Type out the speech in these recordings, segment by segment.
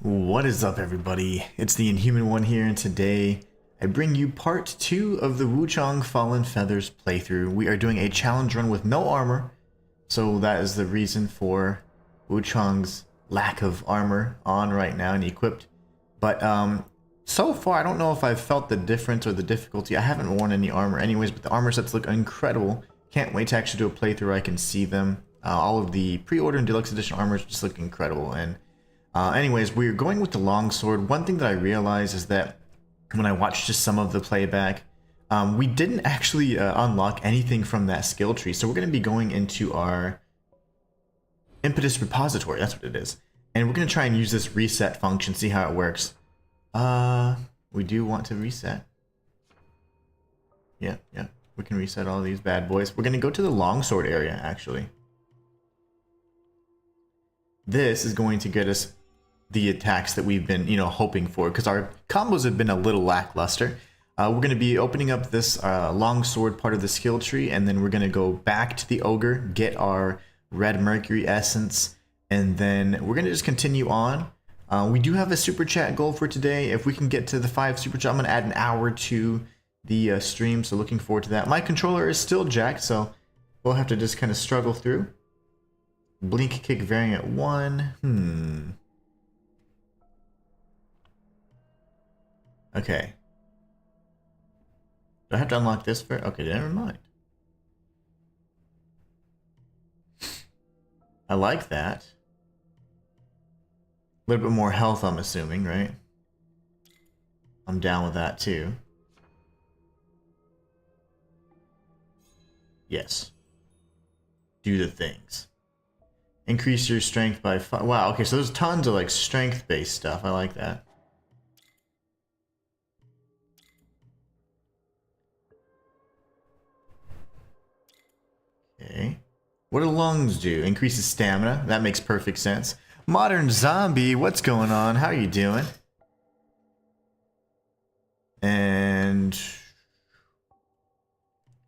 What is up, everybody? It's the Inhuman one here, and today I bring you part 2 of the Wuchang Fallen Feathers playthrough. We are doing a challenge run with no armor, so that is the reason for Wuchang's lack of armor on right now and equipped. But so far, I don't know if I've felt the difference or the difficulty. I haven't worn any armor anyways, but the armor sets look incredible. Can't wait to actually do a playthrough where I can see them. All of the pre-order and deluxe edition armors just look incredible, and anyways, we're going with the longsword. One thing that I realized is that when I watched just some of the playback, we didn't actually unlock anything from that skill tree. So we're going to be going into our impetus repository. That's what it is. And we're going to try and use this reset function, see how it works. We do want to reset. Yeah. We can reset all these bad boys. We're going to go to the longsword area, actually. This is going to get us the attacks that we've been, hoping for, because our combos have been a little lackluster. We're going to be opening up this longsword part of the skill tree, and then we're going to go back to the ogre, get our red mercury essence, and then we're going to just continue on. We do have a super chat goal for today. If we can get to the 5 super chat, I'm going to add an hour to the stream, so looking forward to that. My controller is still jacked, so we'll have to just kind of struggle through. Blink kick variant 1. Okay. Do I have to unlock this first? Okay, never mind. I like that. A little bit more health, I'm assuming, right? I'm down with that too. Yes. Do the things. Increase your strength by 5. Wow, okay, so there's tons of like strength-based stuff. I like that. Okay. What do lungs do? Increases stamina. That makes perfect sense. Modern zombie, what's going on? How are you doing? And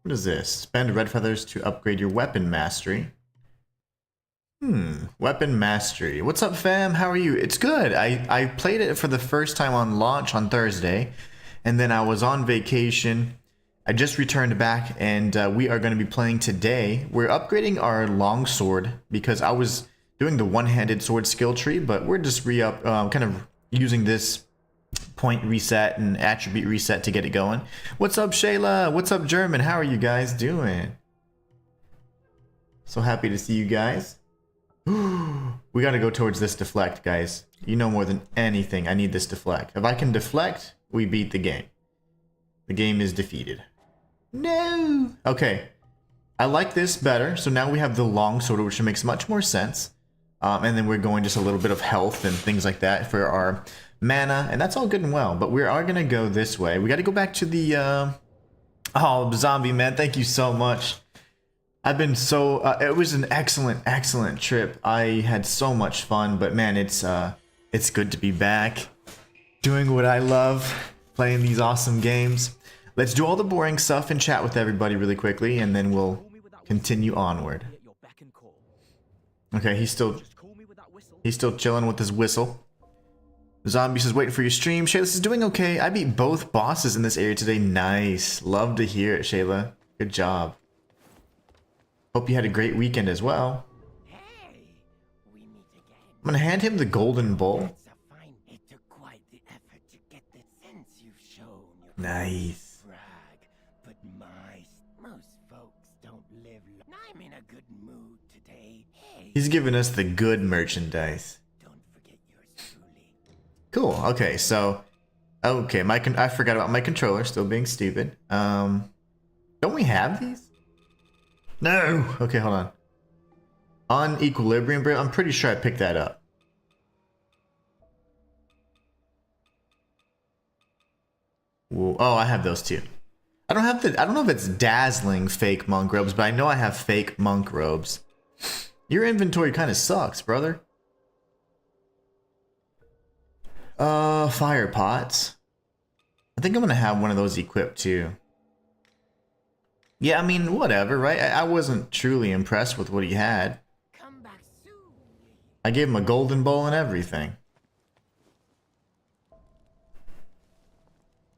what is this? Spend red feathers to upgrade your weapon mastery. Weapon mastery. What's up, fam? How are you? It's good. I played it for the first time on launch on Thursday, and then I was on vacation. I just returned back, and we are going to be playing today. We're upgrading our longsword because I was doing the one-handed sword skill tree, but we're just kind of using this point reset and attribute reset to get it going. What's up, Shayla? What's up, German? How are you guys doing? So happy to see you guys. We got to go towards this deflect, guys. You know more than anything, I need this deflect. If I can deflect, we beat the game. The game is defeated. No! Okay. I like this better. So now we have the longsword, which makes much more sense. And then we're going just a little bit of health and things like that for our mana. And that's all good and well. But we are going to go this way. We got to go back to the... Oh, zombie man, thank you so much. I've been so... it was an excellent trip. I had so much fun. But man, it's good to be back. Doing what I love. Playing these awesome games. Let's do all the boring stuff and chat with everybody really quickly, and then we'll continue onward. Okay, he's still chilling with his whistle. The zombie says, waiting for your stream. Shayla is doing okay. I beat both bosses in this area today. Nice. Love to hear it, Shayla. Good job. Hope you had a great weekend as well. I'm gonna hand him the golden bowl. Nice. He's giving us the good merchandise. Cool. Okay, so okay, I forgot about my controller still being stupid. Don't we have these? No. Okay, hold on. On equilibrium, bro. I'm pretty sure I picked that up. Whoa. Oh, I have those too. I don't know if it's dazzling fake monk robes, but I know I have fake monk robes. Your inventory kind of sucks, brother. Fire pots. I think I'm gonna have one of those equipped too. Yeah, I mean, whatever, right? I wasn't truly impressed with what he had. I gave him a golden bowl and everything.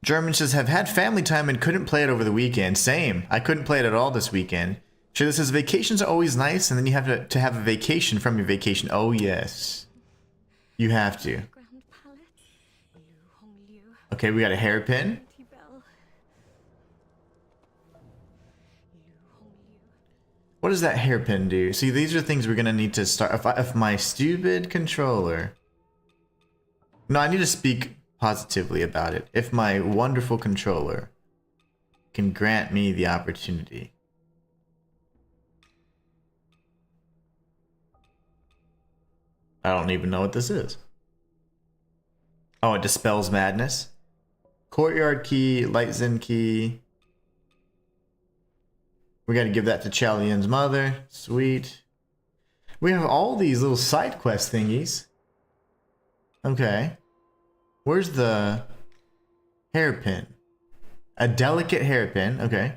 German says, have had family time and couldn't play it over the weekend. Same. I couldn't play it at all this weekend. Shayla says, vacations are always nice, and then you have to have a vacation from your vacation. Oh, yes. You have to. Okay, we got a hairpin. What does that hairpin do? See, these are things we're going to need to start. If my stupid controller... No, I need to speak positively about it. If my wonderful controller can grant me the opportunity. I don't even know what this is. Oh, it dispels madness. Courtyard key, light zen key. We got to give that to Chalian's mother. Sweet. We have all these little side quest thingies. Okay. Where's the hairpin? A delicate hairpin. Okay.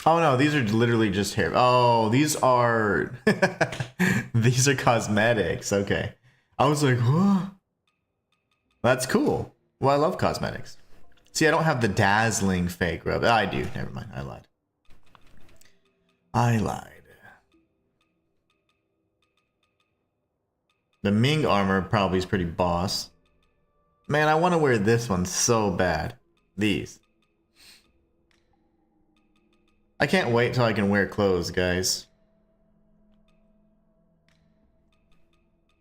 Oh no, these are literally just hair. Oh, these are these are cosmetics. Okay. I was like, huh? That's cool. Well, I love cosmetics. See, I don't have the dazzling fake rub. I do. Never mind. I lied. I lied. The Ming armor probably is pretty boss. Man, I want to wear this one so bad. These. I can't wait till I can wear clothes, guys.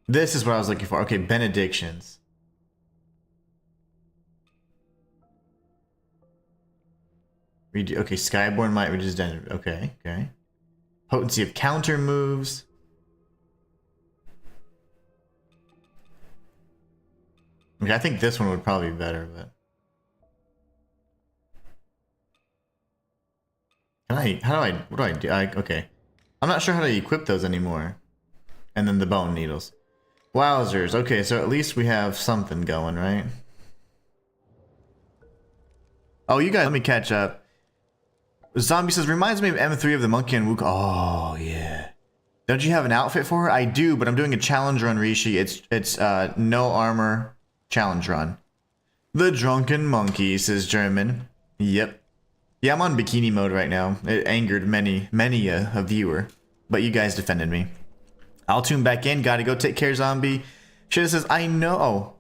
This is what I was looking for. Okay, benedictions. Okay, Skyborn might reduce damage. Okay, okay. Potency of counter moves. Okay, I think this one would probably be better, but... what do I do? Okay. I'm not sure how to equip those anymore. And then the bone needles. Wowzers. Okay, so at least we have something going, right? Oh, you guys, let me catch up. Zombie says, reminds me of M3 of the monkey and Wukong. Oh, yeah. Don't you have an outfit for her? I do, but I'm doing a challenge run, Rishi. It's no armor challenge run. The drunken monkey, says German. Yep. Yeah, I'm on bikini mode right now. It angered many a viewer, but you guys defended me. I'll tune back in. Gotta go take care, zombie. Shida says, I know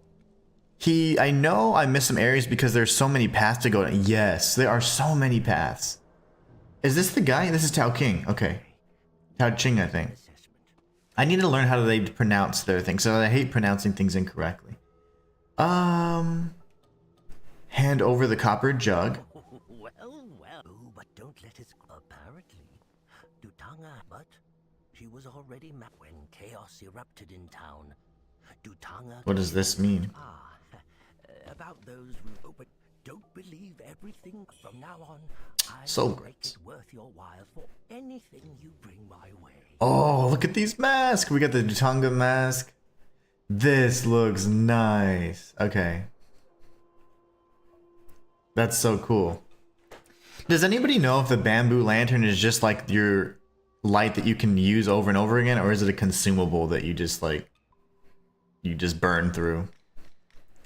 I missed some areas because there's so many paths to go. Yes, there are so many paths. Is this the guy? This is Tao King. Okay. Tao Ching, I think. I need to learn how they pronounce their things, so I hate pronouncing things incorrectly. Hand over the copper jug. Well, but don't let it... Apparently, Dutanga, but she was already mad when chaos erupted in town. Dutanga... What does this mean? About those... Oh, but don't believe everything from now on. Soul make it worth your while for anything you bring my way. Oh, look at these masks. We got the Dutanga mask. This looks nice. Okay. That's so cool. Does anybody know if the bamboo lantern is just like your light that you can use over and over again, or is it a consumable that you just like burn through?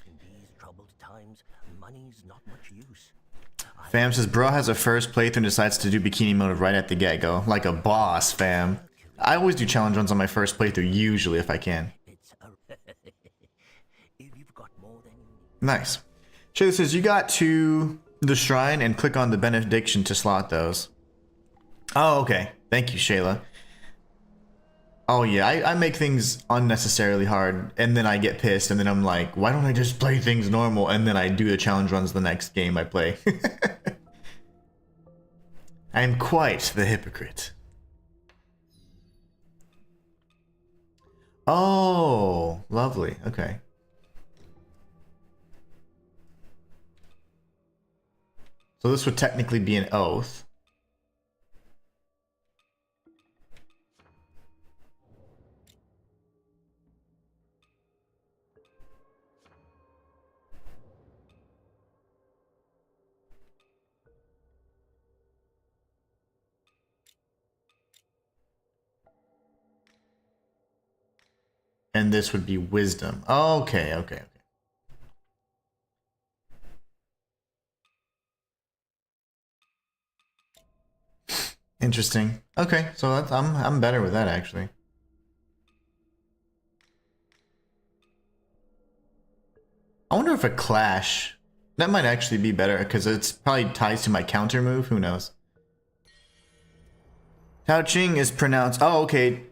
In these troubled times, money's not much use. Fam says bro has a first playthrough and decides to do bikini mode right at the get-go. Like a boss, fam. I always do challenge runs on my first playthrough, usually if I can. If you've got more than you need. Nice. Shayla says you got to the shrine and click on the benediction to slot those. Oh, okay. Thank you, Shayla. Oh yeah, I make things unnecessarily hard, and then I get pissed, and then I'm like, why don't I just play things normal? And then I do the challenge runs the next game I play. I am quite the hypocrite. Oh, lovely. Okay. So this would technically be an oath. And this would be wisdom. Okay, okay, okay. Interesting. Okay, so that's, I'm better with that actually. I wonder if a clash that might actually be better because it's probably ties to my counter move. Who knows? Tao Ching is pronounced. Oh, okay.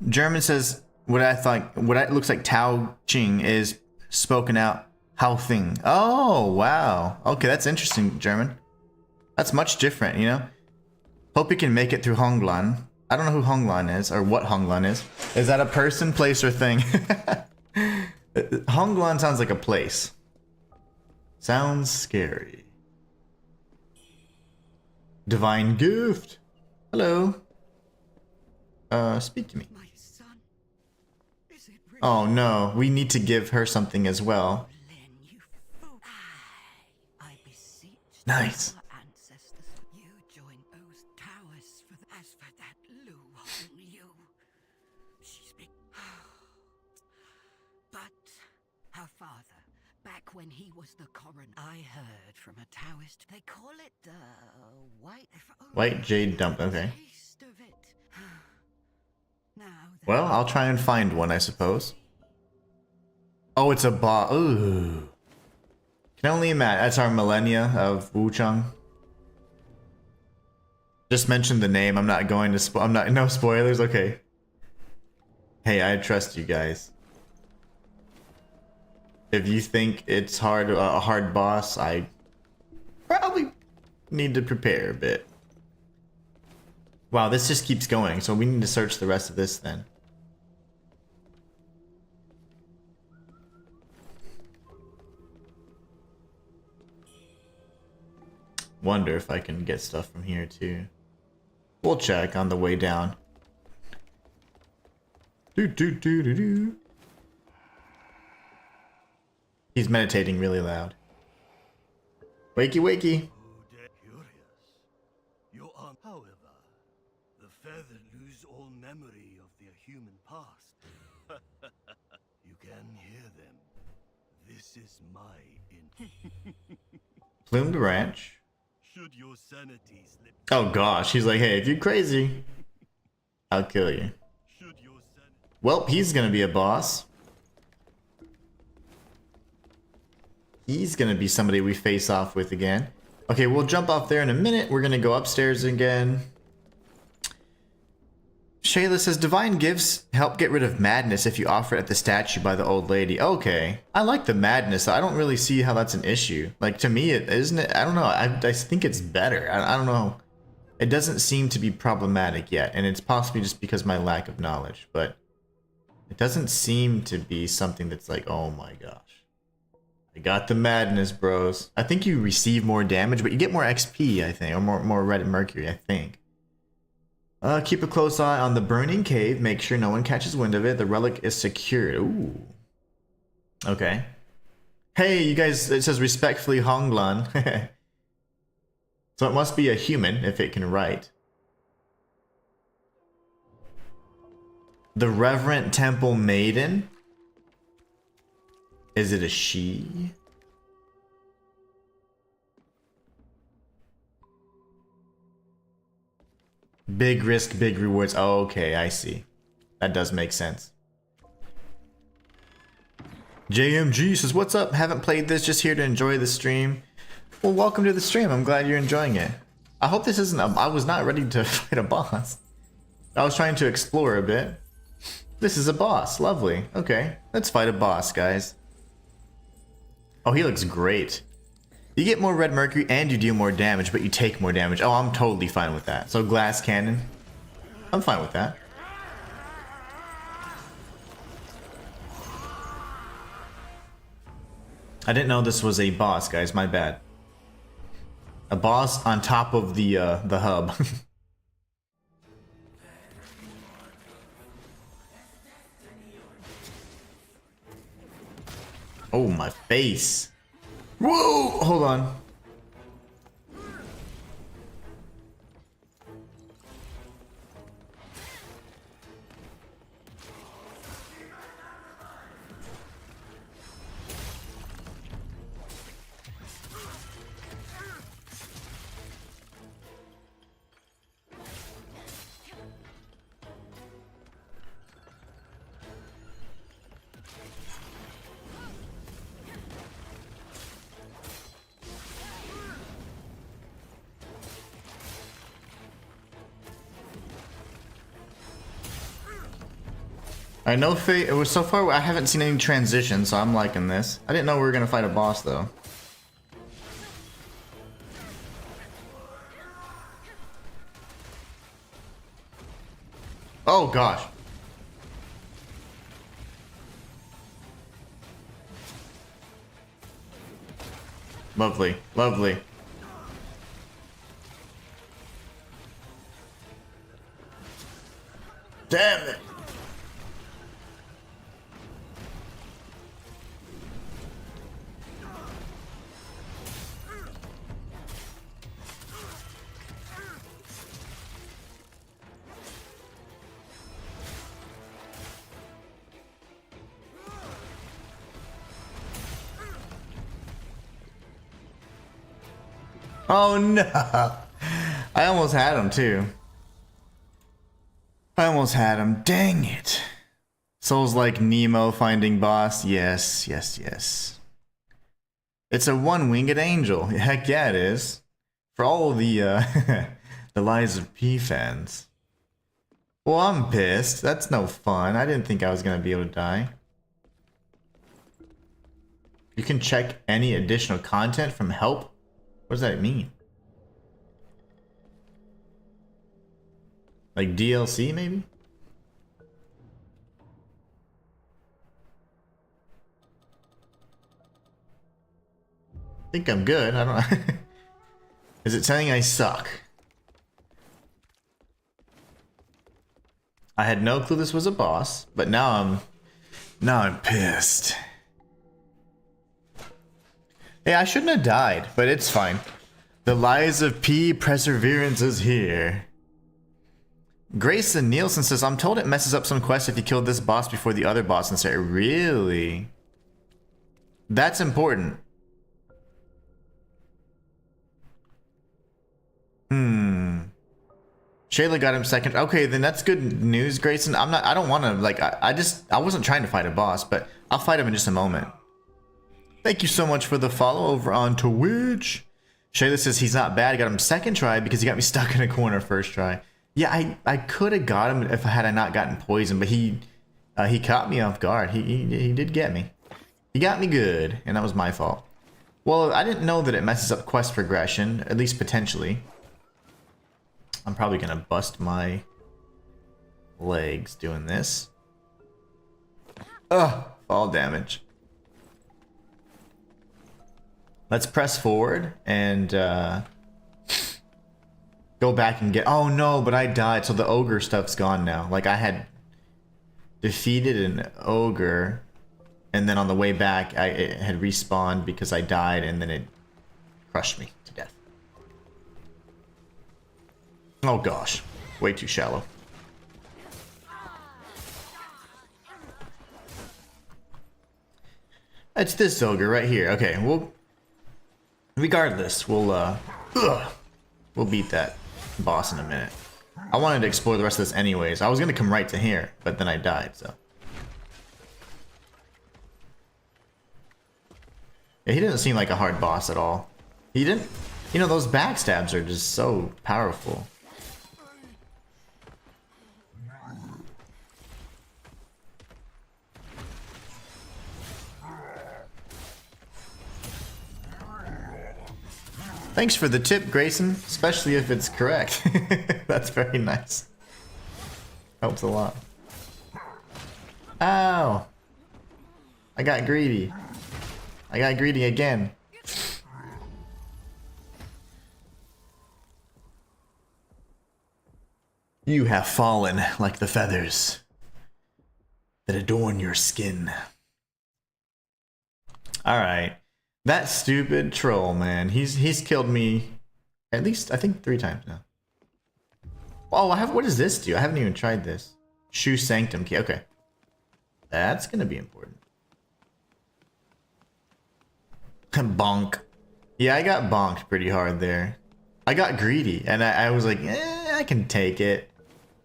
German says what I thought. What it looks like Tao Ching is spoken out. How thing. Oh wow. Okay, that's interesting. German. That's much different. You know. Hope you can make it through Honglan. I don't know who Honglan is or what Honglan is. Is that a person, place, or thing? Honglan sounds like a place. Sounds scary. Divine gift. Hello. Speak to me. My son. Is it really? Oh no, we need to give her something as well. Lin, you fool. I beseech Nice. our ancestors. You join those towers for the, as for that Lu Liu. She's big. But her father, back when he was the coroner, I heard from a Taoist. They call it the white. White jade dump. Okay. Taste of it. Now. Well, I'll try and find one, I suppose. Oh, it's a boss. Ooh. Can only imagine. That's our millennia of Wuchang. Just mention the name. I'm not going to. I'm not. No spoilers. Okay. Hey, I trust you guys. If you think it's hard, a hard boss, I probably need to prepare a bit. Wow, this just keeps going, so we need to search the rest of this then. Wonder if I can get stuff from here too. We'll check on the way down. Do. He's meditating really loud. Wakey wakey. However, the feathered lose all memory of their human past. You can hear them. This is my Plumed Ranch. Should your sanity slip? Oh gosh, he's like, hey, if you're crazy, I'll kill you. Should your sanity? Well, he's gonna be a boss. He's gonna be somebody we face off with again. Okay, we'll jump off there in a minute. We're gonna go upstairs again. Shayla says, divine gifts help get rid of madness if you offer it at the statue by the old lady. Okay. I like the madness. I don't really see how that's an issue. Like, to me, it isn't it? I don't know. I think it's better. I don't know. It doesn't seem to be problematic yet, and it's possibly just because of my lack of knowledge, but it doesn't seem to be something that's like, oh my gosh. I got the madness, bros. I think you receive more damage, but you get more XP, I think, or more red mercury, I think. Keep a close eye on the burning cave. Make sure no one catches wind of it. The relic is secured. Ooh. Okay. Hey, you guys, it says respectfully Honglan. So it must be a human if it can write. The Reverent Temple Maiden? Is it a she? Big risk, big rewards. Oh, okay, I see. That does make sense. JMG says, what's up? Haven't played this, just here to enjoy the stream. Well, welcome to the stream. I'm glad you're enjoying it. I hope this isn't I was not ready to fight a boss. I was trying to explore a bit. This is a boss. Lovely. Okay, let's fight a boss, guys. Oh, he looks great. You get more red mercury and you deal more damage, but you take more damage. Oh, I'm totally fine with that. So glass cannon. I'm fine with that. I didn't know this was a boss, guys. My bad. A boss on top of the hub. Oh, my face. Whoa! Hold on. I know Fate. It was so far. I haven't seen any transition, so I'm liking this. I didn't know we were gonna fight a boss though. Oh gosh. Lovely, lovely. Damn it. Oh no! I almost had him too. I almost had him. Dang it! Souls like Nemo finding boss. Yes, yes, yes. It's a one-winged angel. Heck yeah, it is. For all the the Lies of P fans. Well, I'm pissed. That's no fun. I didn't think I was gonna be able to die. You can check any additional content from help. What does that mean? Like DLC maybe? I think I'm good. I don't know. Is it saying I suck? I had no clue this was a boss, but now I'm pissed. Hey, I shouldn't have died, but it's fine. The Lies of P perseverance is here. Grayson Nielsen says, I'm told it messes up some quests if you kill this boss before the other boss and say, really? That's important. Shayla got him second. Okay, then that's good news, Grayson. I don't want to, like, I wasn't trying to fight a boss, but I'll fight him in just a moment. Thank you so much for the follow over on Twitch. Shayla says he's not bad. I got him second try because he got me stuck in a corner first try. Yeah, I could have got him if I not gotten poisoned, but he caught me off guard. He did get me. He got me good, and that was my fault. Well, I didn't know that it messes up quest progression, at least potentially. I'm probably gonna bust my legs doing this. Ugh, fall damage. Let's press forward and go back and get... Oh no, but I died, so the ogre stuff's gone now. Like, I had defeated an ogre, and then on the way back, it had respawned because I died, and then it crushed me to death. Oh gosh, way too shallow. It's this ogre right here. Okay, well, regardless, we'll beat that boss in a minute. I wanted to explore the rest of this anyways. I was gonna come right to here, but then I died, so. Yeah, he didn't seem like a hard boss at all. He didn't... You know, those backstabs are just so powerful. Thanks for the tip, Grayson, especially if it's correct. That's very nice. Helps a lot. Ow! I got greedy. I got greedy again. You have fallen like the feathers that adorn your skin. Alright. That stupid troll, man. He's killed me at least, I think, 3 times now. Oh, what does this do? I haven't even tried this. Shoe Sanctum key. Okay. That's gonna be important. Bonk. Yeah, I got bonked pretty hard there. I got greedy, and I was like, I can take it.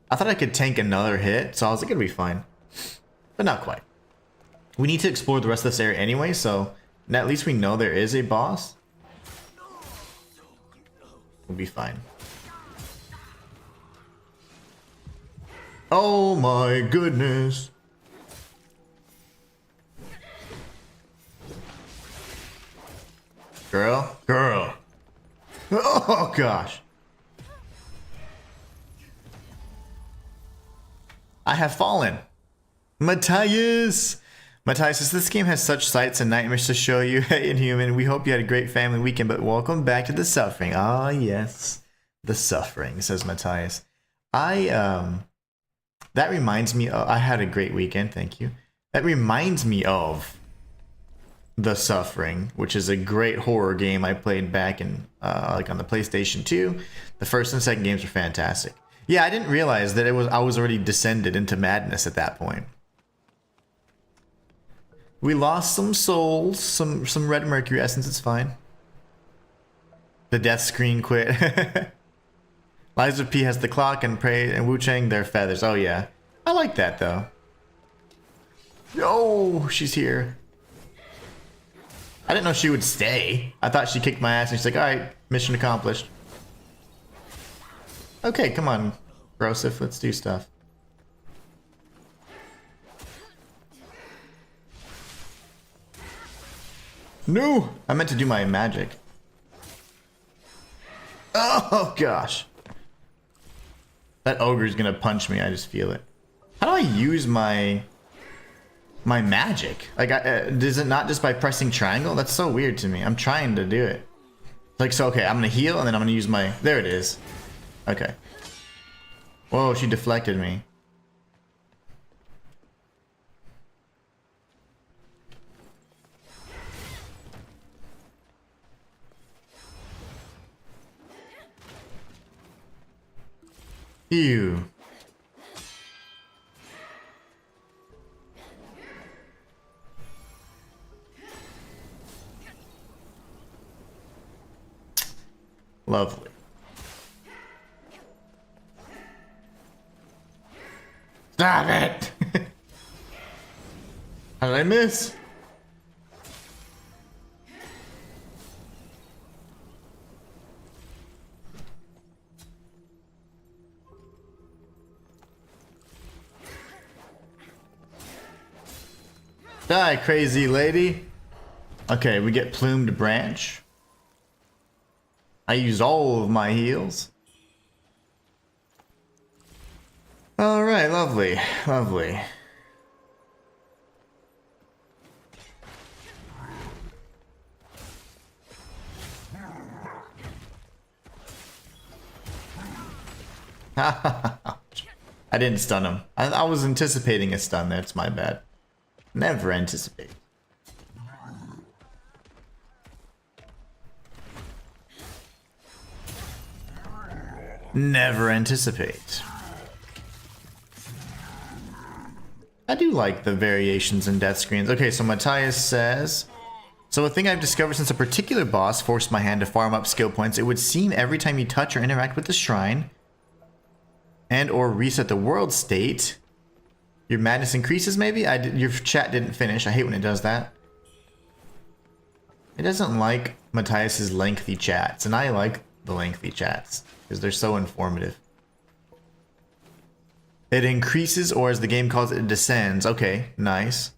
I thought I could tank another hit, so I was like, it'll be fine. But not quite. We need to explore the rest of this area anyway, so now at least we know there is a boss. We'll be fine. Oh my goodness. Girl. Girl. Oh, gosh. I have fallen. Matthias! Matthias says, this game has such sights and nightmares to show you. Hey, Inhuman, we hope you had a great family weekend, but welcome back to the suffering. Ah, yes. The suffering, says Matthias. That reminds me, I had a great weekend, thank you. That reminds me of The Suffering, which is a great horror game I played back in, like on the PlayStation 2. The first and second games were fantastic. Yeah, I didn't realize that I was already descended into madness at that point. We lost some souls, some red mercury essence, it's fine. The death screen quit. Liza P has the clock and Prey and Wuchang their feathers. Oh yeah. I like that though. Oh, she's here. I didn't know she would stay. I thought she kicked my ass and she's like, alright, mission accomplished. Okay, come on, Brosif, let's do stuff. No! I meant to do my magic. Oh gosh. That ogre's gonna punch me, I just feel it. How do I use my magic? Like, is it not just by pressing triangle? That's so weird to me. I'm trying to do it. Like, so, okay, I'm gonna heal and then I'm gonna use my... There it is. Okay. Whoa, she deflected me. Ew. Lovely. Stop it! How did I miss? Die, crazy lady. Okay, we get plumed branch. I used all of my heals. Alright, lovely, lovely. I didn't stun him. I was anticipating a stun. That's my bad. Never anticipate. Never anticipate. I do like the variations in death screens. Okay, so Matthias says, so a thing I've discovered since a particular boss forced my hand to farm up skill points, it would seem every time you touch or interact with the shrine and or reset the world state, your madness increases maybe? Your chat didn't finish. I hate when it does that. It doesn't like Matthias's lengthy chats, and I like the lengthy chats because they're so informative. It increases, or as the game calls it, it descends. Okay, nice.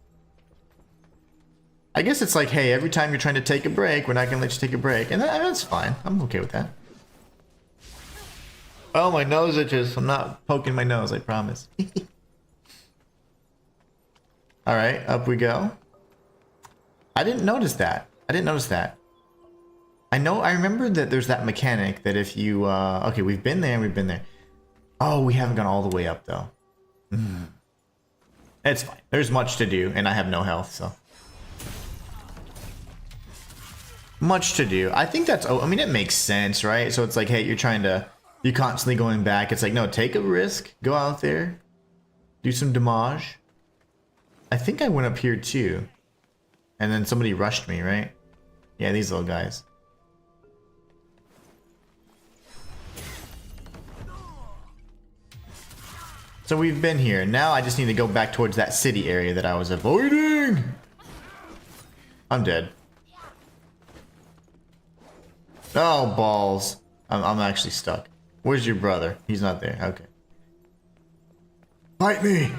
I guess it's like, hey, every time you're trying to take a break, we're not going to let you take a break. And that's fine. I'm okay with that. Oh, my nose itches. I'm not poking my nose, I promise. Alright, up we go. I didn't notice that. I didn't notice that. I remember that there's that mechanic that if you, okay, we've been there, we've been there. Oh, we haven't gone all the way up, though. It's fine. There's much to do, and I have no health, so. Much to do. I think that's, I mean, it makes sense, right? So it's like, hey, you're constantly going back. It's like, no, take a risk. Go out there. Do some damage. I think I went up here, too. And then somebody rushed me, right? Yeah, these little guys. So we've been here. Now I just need to go back towards that city area that I was avoiding. I'm dead. Oh, balls. I'm actually stuck. Where's your brother? He's not there. Okay. Fight me.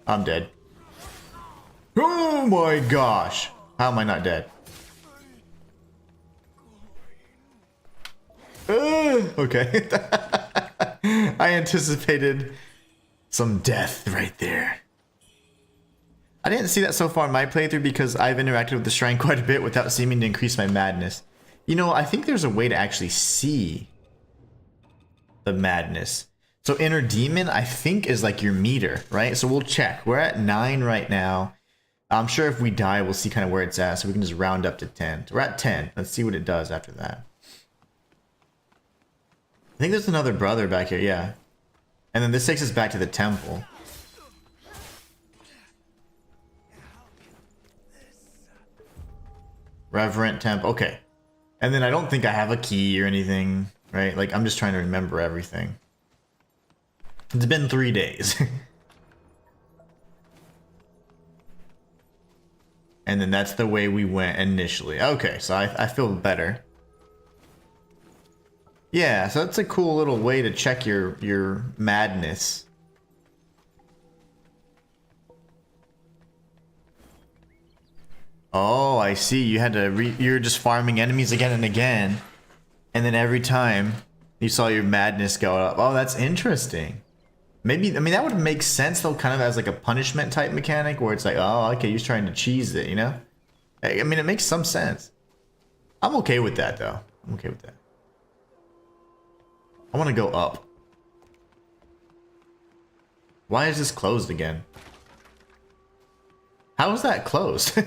I'm dead. Oh my gosh. How am I not dead? Okay. I anticipated some death right there. I didn't see that so far in my playthrough because I've interacted with the shrine quite a bit without seeming to increase my madness. You know, I think there's a way to actually see the madness. So inner demon, I think, is like your meter, right? So we'll check. We're at 9 right now. I'm sure if we die, we'll see kind of where it's at, so we can just round up to 10. We're at 10. Let's see what it does after that. I think there's another brother back here, yeah. And then this takes us back to the temple. Reverent temple, okay. And then I don't think I have a key or anything, right? Like, I'm just trying to remember everything. It's been 3 days. And then that's the way we went initially. Okay, so I feel better. Yeah, so that's a cool little way to check your madness. Oh, I see. You had to you're just farming enemies again and again. And then every time you saw your madness go up. Oh, that's interesting. Maybe, I mean, that would make sense though, kind of as like a punishment type mechanic where it's like, oh, okay, he's trying to cheese it, you know? I mean, it makes some sense. I'm okay with that though. I'm okay with that. I want to go up. Why is this closed again? How is that closed?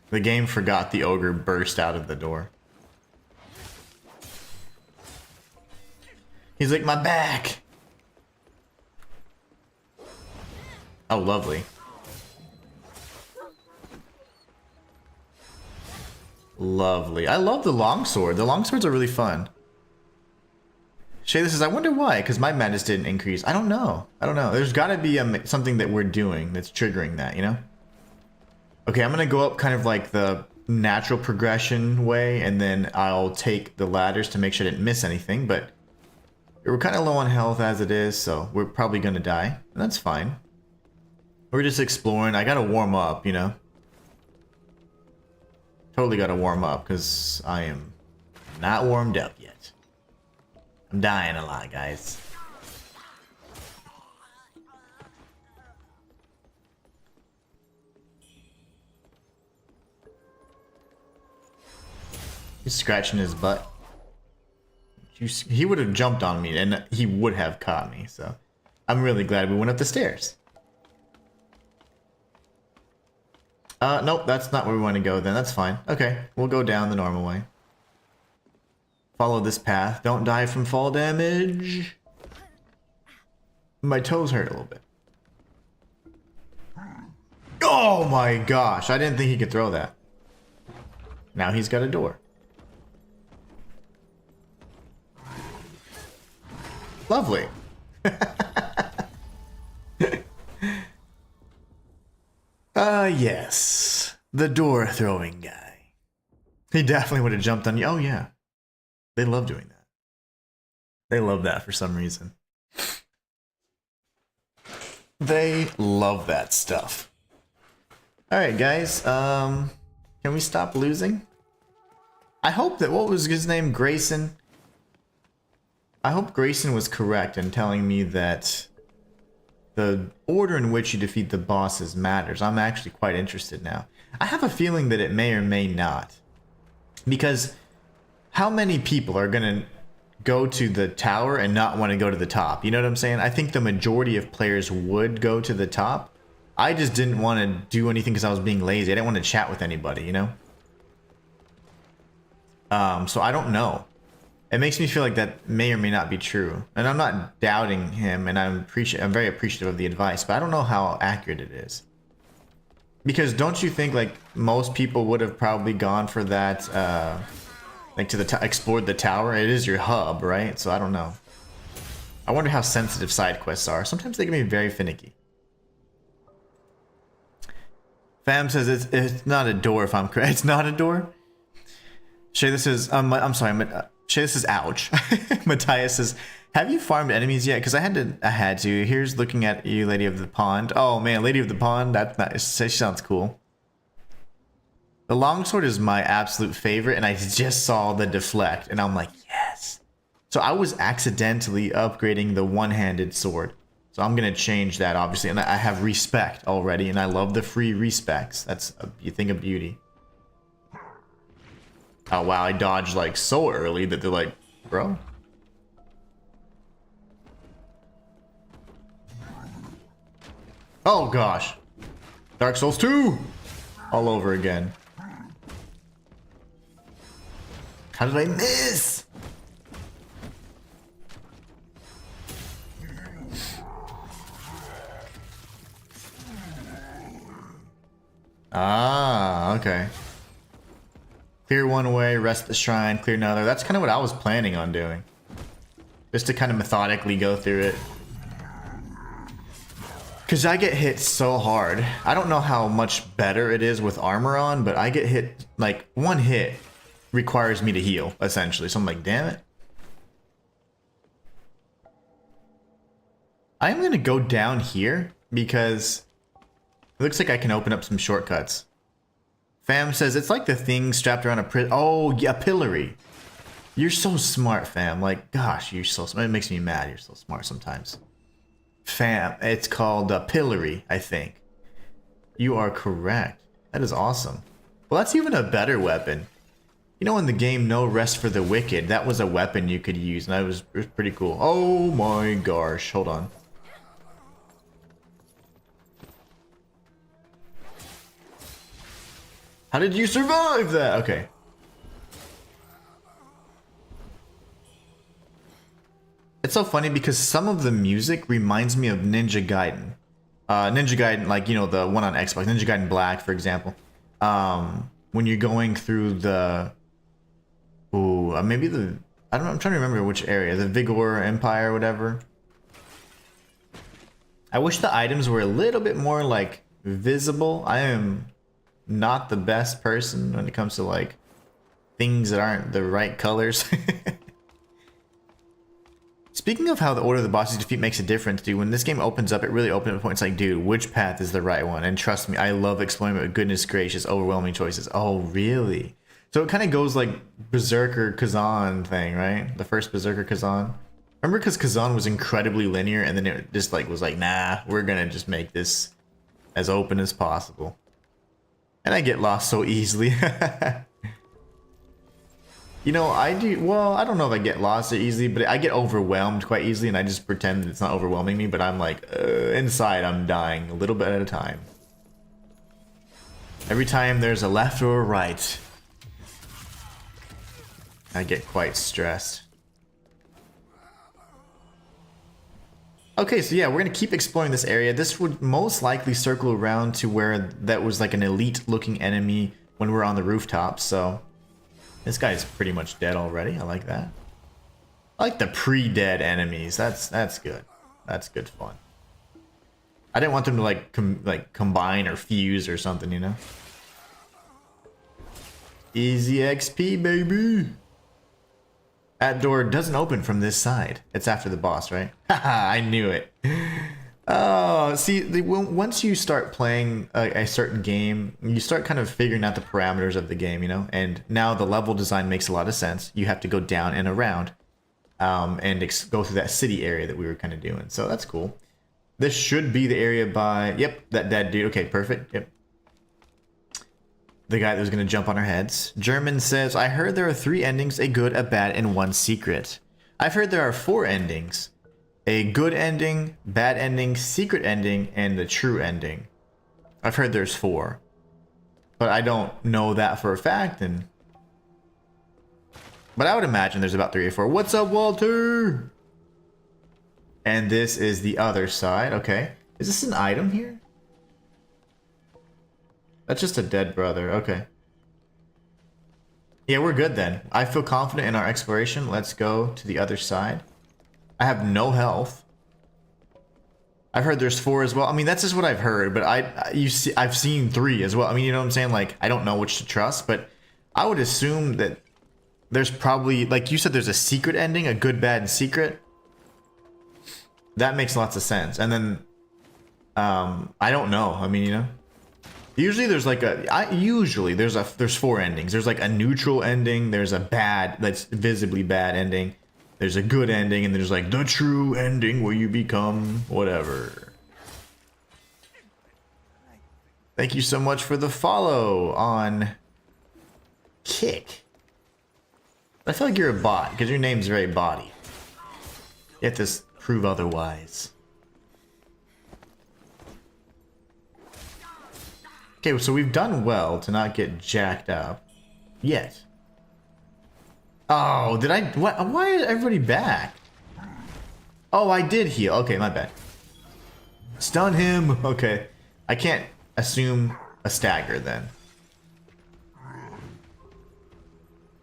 The game forgot the ogre burst out of the door. He's like, my back! Oh, lovely. Lovely. I love the longsword. The longswords are really fun. Shayla says, I wonder why, because my madness didn't increase. I don't know. I don't know. There's got to be something that we're doing that's triggering that, you know? Okay, I'm going to go up kind of like the natural progression way, and then I'll take the ladders to make sure I didn't miss anything, but we're kind of low on health as it is, so we're probably going to die, and that's fine. We're just exploring. I got to warm up, you know? Totally got to warm up, because I am not warmed up yet. I'm dying a lot, guys. He's scratching his butt. He would have jumped on me, and he would have caught me, so I'm really glad we went up the stairs. Nope, that's not where we want to go then. That's fine. Okay, we'll go down the normal way. Follow this path. Don't die from fall damage. My toes hurt a little bit. Oh my gosh, I didn't think he could throw that. Now he's got a door. Lovely. Yes. The door throwing guy. He definitely would have jumped on you. Oh, yeah. They love doing that. They love that for some reason. They love that stuff. Alright, guys. Can we stop losing? I hope that, what was his name? Grayson? I hope Grayson was correct in telling me that the order in which you defeat the bosses matters. I'm actually quite interested now. I have a feeling that it may or may not. Because how many people are going to go to the tower and not want to go to the top? You know what I'm saying? I think the majority of players would go to the top. I just didn't want to do anything because I was being lazy. I didn't want to chat with anybody, you know? So I don't know. It makes me feel like that may or may not be true. And I'm not doubting him, and I'm very appreciative of the advice, but I don't know how accurate it is. Because don't you think like most people would have probably gone for that, like to the explored the tower? It is your hub, right? So I don't know. I wonder how sensitive side quests are. Sometimes they can be very finicky. Fam says it's not a door if I'm correct. It's not a door? Shay, this is, I'm sorry, Shay, this is ouch. Matthias says, have you farmed enemies yet? Because I had to. Here's looking at you, Lady of the Pond. Oh man, Lady of the Pond, that's nice. She sounds cool. The longsword is my absolute favorite, and I just saw the deflect, and I'm like, yes. So I was accidentally upgrading the one-handed sword. So I'm going to change that, obviously, and I have respect already, and I love the free respects. That's a thing of beauty. Oh, wow, I dodged, like, so early that they're like, bro? Oh, gosh. Dark Souls 2! All over again. How did I miss? Ah, okay. Clear one way, rest the shrine, clear another. That's kind of what I was planning on doing. Just to kind of methodically go through it. Because I get hit so hard. I don't know how much better it is with armor on, but I get hit, like, one hit requires me to heal, essentially. So I'm like, damn it. I'm going to go down here because it looks like I can open up some shortcuts. Fam says it's like the thing strapped around a oh, yeah, pillory. You're so smart, fam. Like, gosh, you're so smart. It makes me mad. You're so smart sometimes. Fam, it's called pillory, I think. You are correct. That is awesome. Well, that's even a better weapon. You know, in the game No Rest for the Wicked, that was a weapon you could use, and it was pretty cool. Oh my gosh, hold on. How did you survive that? Okay. It's so funny because some of the music reminds me of Ninja Gaiden. Ninja Gaiden, like, you know, the one on Xbox, Ninja Gaiden Black, for example. When you're going through the... Ooh, maybe the... I don't know, I'm trying to remember which area. The Vigor Empire or whatever. I wish the items were a little bit more, like, visible. I am not the best person when it comes to, like, things that aren't the right colors. Speaking of how the order of the bosses defeat makes a difference, dude, when this game opens up, it really opens up points like, dude, which path is the right one? And trust me, I love exploring it with goodness gracious, overwhelming choices. Oh, really? So it kind of goes like Berserker Kazan thing, right? The first Berserker Kazan. Remember, because Kazan was incredibly linear, and then it just like was like, nah, we're gonna just make this as open as possible. And I get lost so easily. You know, I do, well, I don't know if I get lost so easily, but I get overwhelmed quite easily, and I just pretend that it's not overwhelming me, but I'm like, inside I'm dying a little bit at a time. Every time there's a left or a right, I get quite stressed. Okay, so yeah, we're gonna keep exploring this area. This would most likely circle around to where that was like an elite looking enemy when we're on the rooftop, so... This guy's pretty much dead already. I like that. I like the pre-dead enemies. That's good. That's good fun. I didn't want them to like combine or fuse or something, you know. Easy XP, baby. That door doesn't open from this side. It's after the boss, right? Haha, I knew it. Oh, see, once you start playing a certain game, you start kind of figuring out the parameters of the game, you know? And now the level design makes a lot of sense. You have to go down and around and go through that city area that we were kind of doing. So that's cool. This should be the area by... Yep, that dead dude. Okay, perfect. Yep. The guy that was going to jump on our heads. German says, I heard there are 3 endings, a good, a bad, and 1 secret. I've heard there are 4 endings. A good ending, bad ending, secret ending, and the true ending. I've heard there's 4. But I don't know that for a fact, but I would imagine there's about 3 or 4. What's up, Walter? And this is the other side. Okay. Is this an item here? That's just a dead brother. Okay. Yeah, we're good then. I feel confident in our exploration. Let's go to the other side. I have no health. I've heard there's 4 as well. I mean, that's just what I've heard, but I've seen 3 as well. I mean, you know what I'm saying? Like, I don't know which to trust, but I would assume that there's probably, like you said, there's a secret ending, a good, bad, and secret. That makes lots of sense. And then, I don't know. I mean, you know, Usually there's like there's 4 endings. There's like a neutral ending, there's a bad, that's visibly bad ending, there's a good ending, and there's like the true ending where you become whatever. Thank you so much for the follow on Kick. I feel like you're a bot because your name's very body. You have to prove otherwise. Okay, so we've done well to not get jacked up yet. Oh, did I? What? Why is everybody back? Oh, I did heal. Okay, my bad. Stun him. Okay, I can't assume a stagger then.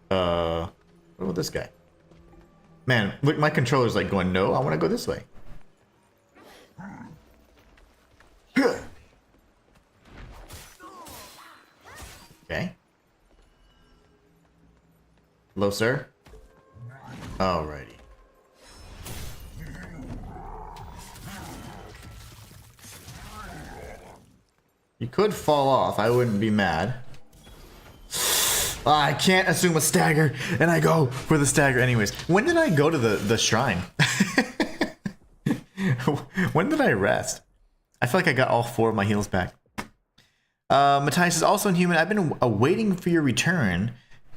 What about this guy? Man, look, my controller's like going, no, I want to go this way. Okay. Hello, sir. Alrighty. You could fall off. I wouldn't be mad. I can't assume a stagger, and I go for the stagger anyways. When did I go to the shrine? When did I rest? I feel like I got all 4 of my heals back. Matthias is also Inhuman. I've been waiting for your return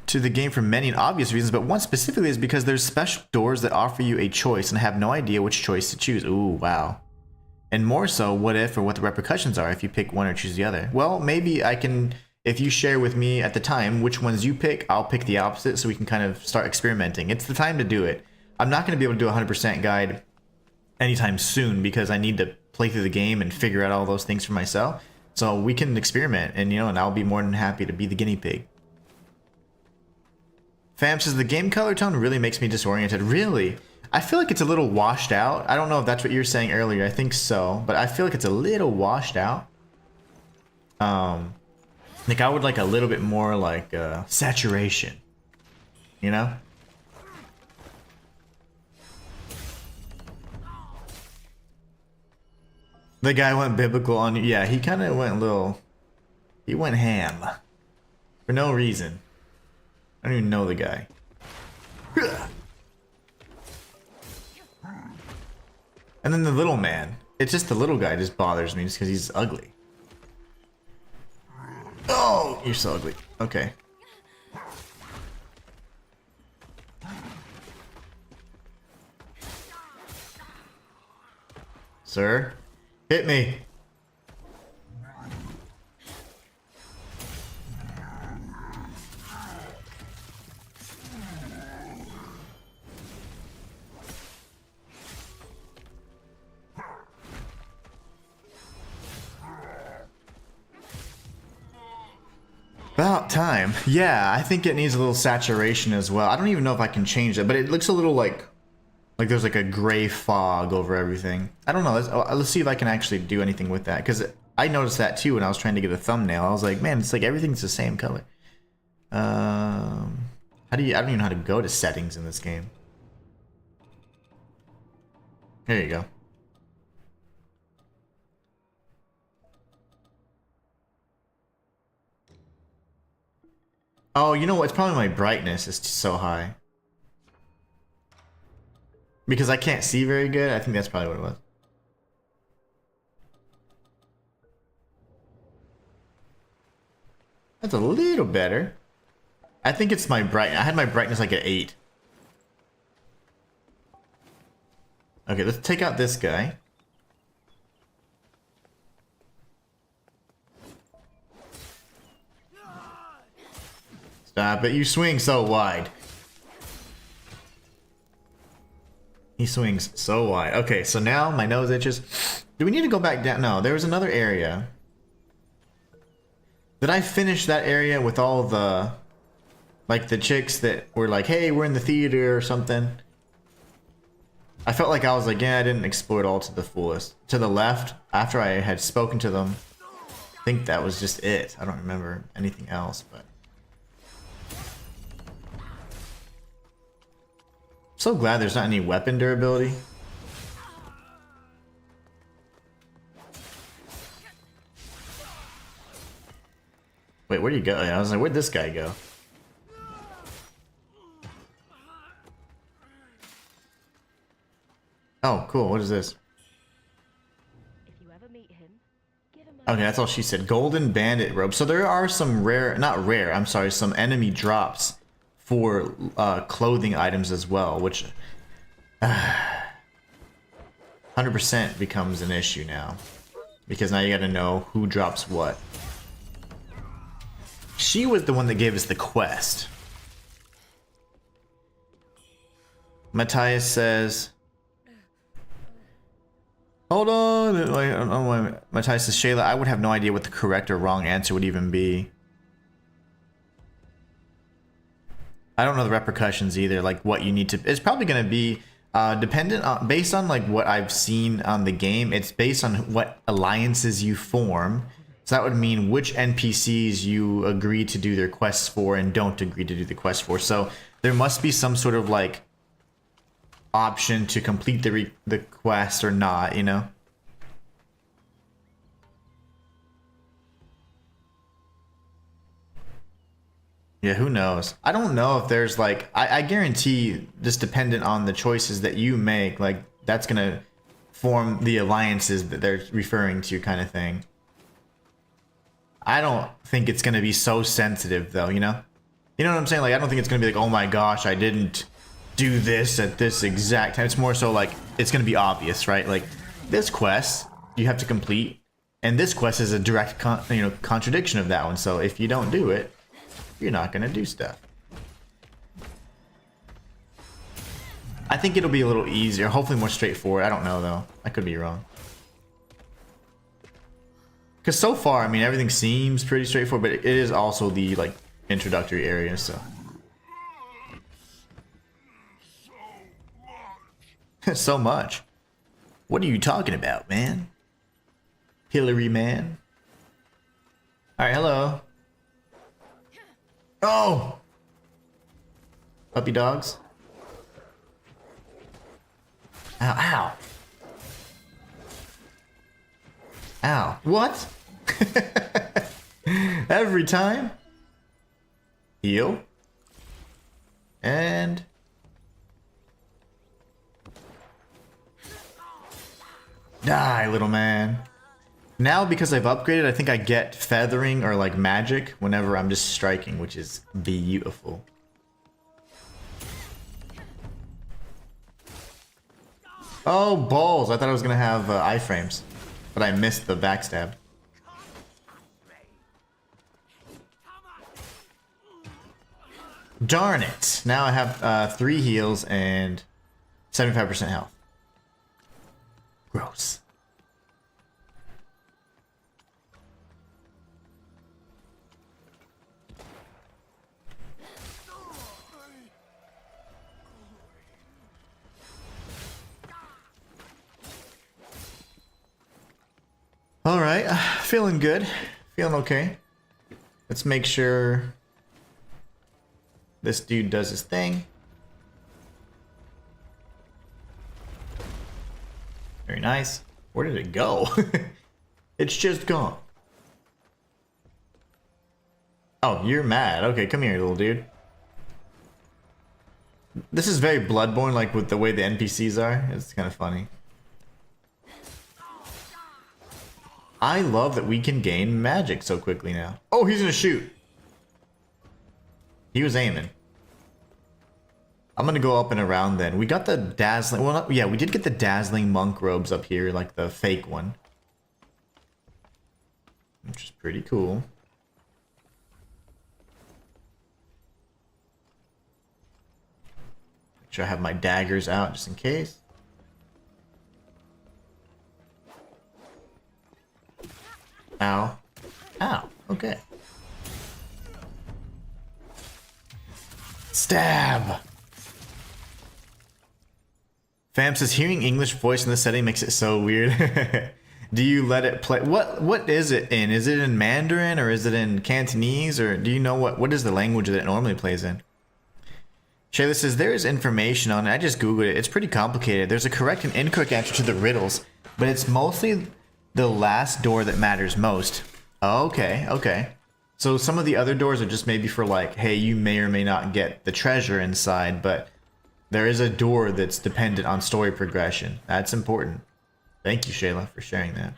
to the game for many and obvious reasons, but one specifically is because there's special doors that offer you a choice and I have no idea which choice to choose. Ooh, wow. And more so, what if or what the repercussions are if you pick one or choose the other. Well, maybe I can, if you share with me at the time which ones you pick, I'll pick the opposite so we can kind of start experimenting. It's the time to do it. I'm not going to be able to do a 100% guide anytime soon because I need to play through the game and figure out all those things for myself. So we can experiment, and and I'll be more than happy to be the guinea pig. Fam says the game color tone really makes me disoriented. Really? I feel like it's a little washed out. I don't know if that's what you were saying earlier. I think so, but I feel like it's a little washed out. Like I would like a little bit more like saturation. You know? The guy went biblical on you. Yeah, he kind of went a little... He went ham. For no reason. I don't even know the guy. And then the little man. It's just the little guy just bothers me just because he's ugly. Oh, you're so ugly. Okay. Sir? Hit me. About time. Yeah, I think it needs a little saturation as well. I don't even know if I can change it, but it looks a little like there's like a gray fog over everything. I don't know. Let's see if I can actually do anything with that, because I noticed that too when I was trying to get a thumbnail. I was like, man, it's like everything's the same color. How do you? I don't even know how to go to settings in this game. There you go. Oh, you know what? It's probably my brightness is so high. Because I can't see very good. I think that's probably what it was. That's a little better. I think it's my brightness. I had my brightness like at 8. Okay, let's take out this guy. Stop it, you swing so wide. He swings so wide. Okay, so now my nose itches. Do we need to go back down? No, there was another area. Did I finish that area with all the... like the chicks that were like, hey, we're in the theater or something? I felt like I was like, yeah, I didn't explore it all to the fullest. To the left, after I had spoken to them, I think that was just it. I don't remember anything else, but... so glad there's not any weapon durability. Wait, where'd he go? I was like, where'd this guy go? Oh, cool. What is this? If you ever meet him, give him Okay, that's all she said. Golden bandit robe. So there are some some enemy drops for clothing items as well, which 100% becomes an issue now. Because now you gotta know who drops what. She was the one that gave us the quest. Matthias says... Hold on. Matthias says, Shayla, I would have no idea what the correct or wrong answer would even be. I don't know the repercussions either, like what you need to... It's probably going to be dependent on... Based on like what I've seen on the game, it's based on what alliances you form. So that would mean which NPCs you agree to do their quests for and don't agree to do the quest for. So there must be some sort of like option to complete the quest or not, you know? Yeah, who knows? I don't know if there's like... I guarantee just dependent on the choices that you make, like that's gonna form the alliances that they're referring to kind of thing. I don't think it's gonna be so sensitive though, you know? You know what I'm saying? Like I don't think it's gonna be like, oh my gosh, I didn't do this at this exact time. It's more so like it's gonna be obvious, right? Like this quest you have to complete, and this quest is a direct contradiction of that one. So if you don't do it, you're not gonna do stuff. I think it'll be a little easier, hopefully more straightforward. I don't know though. I could be wrong. Because so far, I mean, everything seems pretty straightforward, but it is also the like introductory area, so. So much. What are you talking about, man? Hillary, man. All right, hello. Oh! Puppy dogs. Ow, ow. Ow. What? Every time? Heal. And... die, little man. Now, because I've upgraded, I think I get feathering or like magic whenever I'm just striking, which is beautiful. Oh, balls. I thought I was going to have iframes, but I missed the backstab. Darn it. Now I have 3 heals and 75% health. Gross. All right, feeling good, feeling okay. Let's make sure this dude does his thing. Very nice. Where did it go? It's just gone. Oh, you're mad. Okay, come here, little dude. This is very Bloodborne, like with the way the NPCs are. It's kind of funny. I love that we can gain magic so quickly now. Oh, he's gonna shoot. He was aiming. I'm gonna go up and around then. We got the dazzling... Well, yeah, we did get the dazzling monk robes up here, like the fake one. Which is pretty cool. Make sure I have my daggers out just in case. Ow. Ow. Okay. Stab! Fam says hearing English voice in this setting makes it so weird. Do you let it play? What is it in? Is it in Mandarin or is it in Cantonese, or do you know what is the language that it normally plays in? Shayla says there is information on it. I just googled it. It's pretty complicated. There's a correct and incorrect answer to the riddles, but it's mostly the last door that matters most. Okay, okay. So some of the other doors are just maybe for like, hey, you may or may not get the treasure inside, but there is a door that's dependent on story progression. That's important. Thank you, Shayla, for sharing that.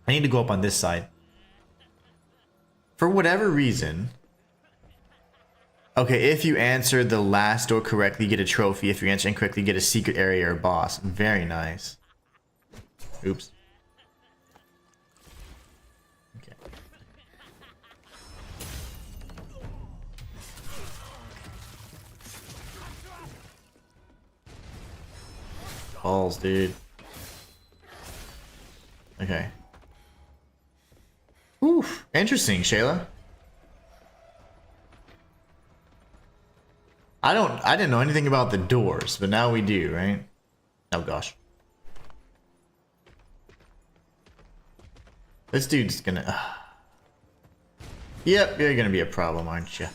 I need to go up on this side. For whatever reason... Okay, if you answer the last door correctly, you get a trophy. If you answer incorrectly, you get a secret area or boss. Very nice. Oops. Okay. Balls, dude. Okay. Oof. Interesting, Shayla. I didn't know anything about the doors, but now we do, right? Oh gosh. This dude's gonna... Yep, you're gonna be a problem, aren't you?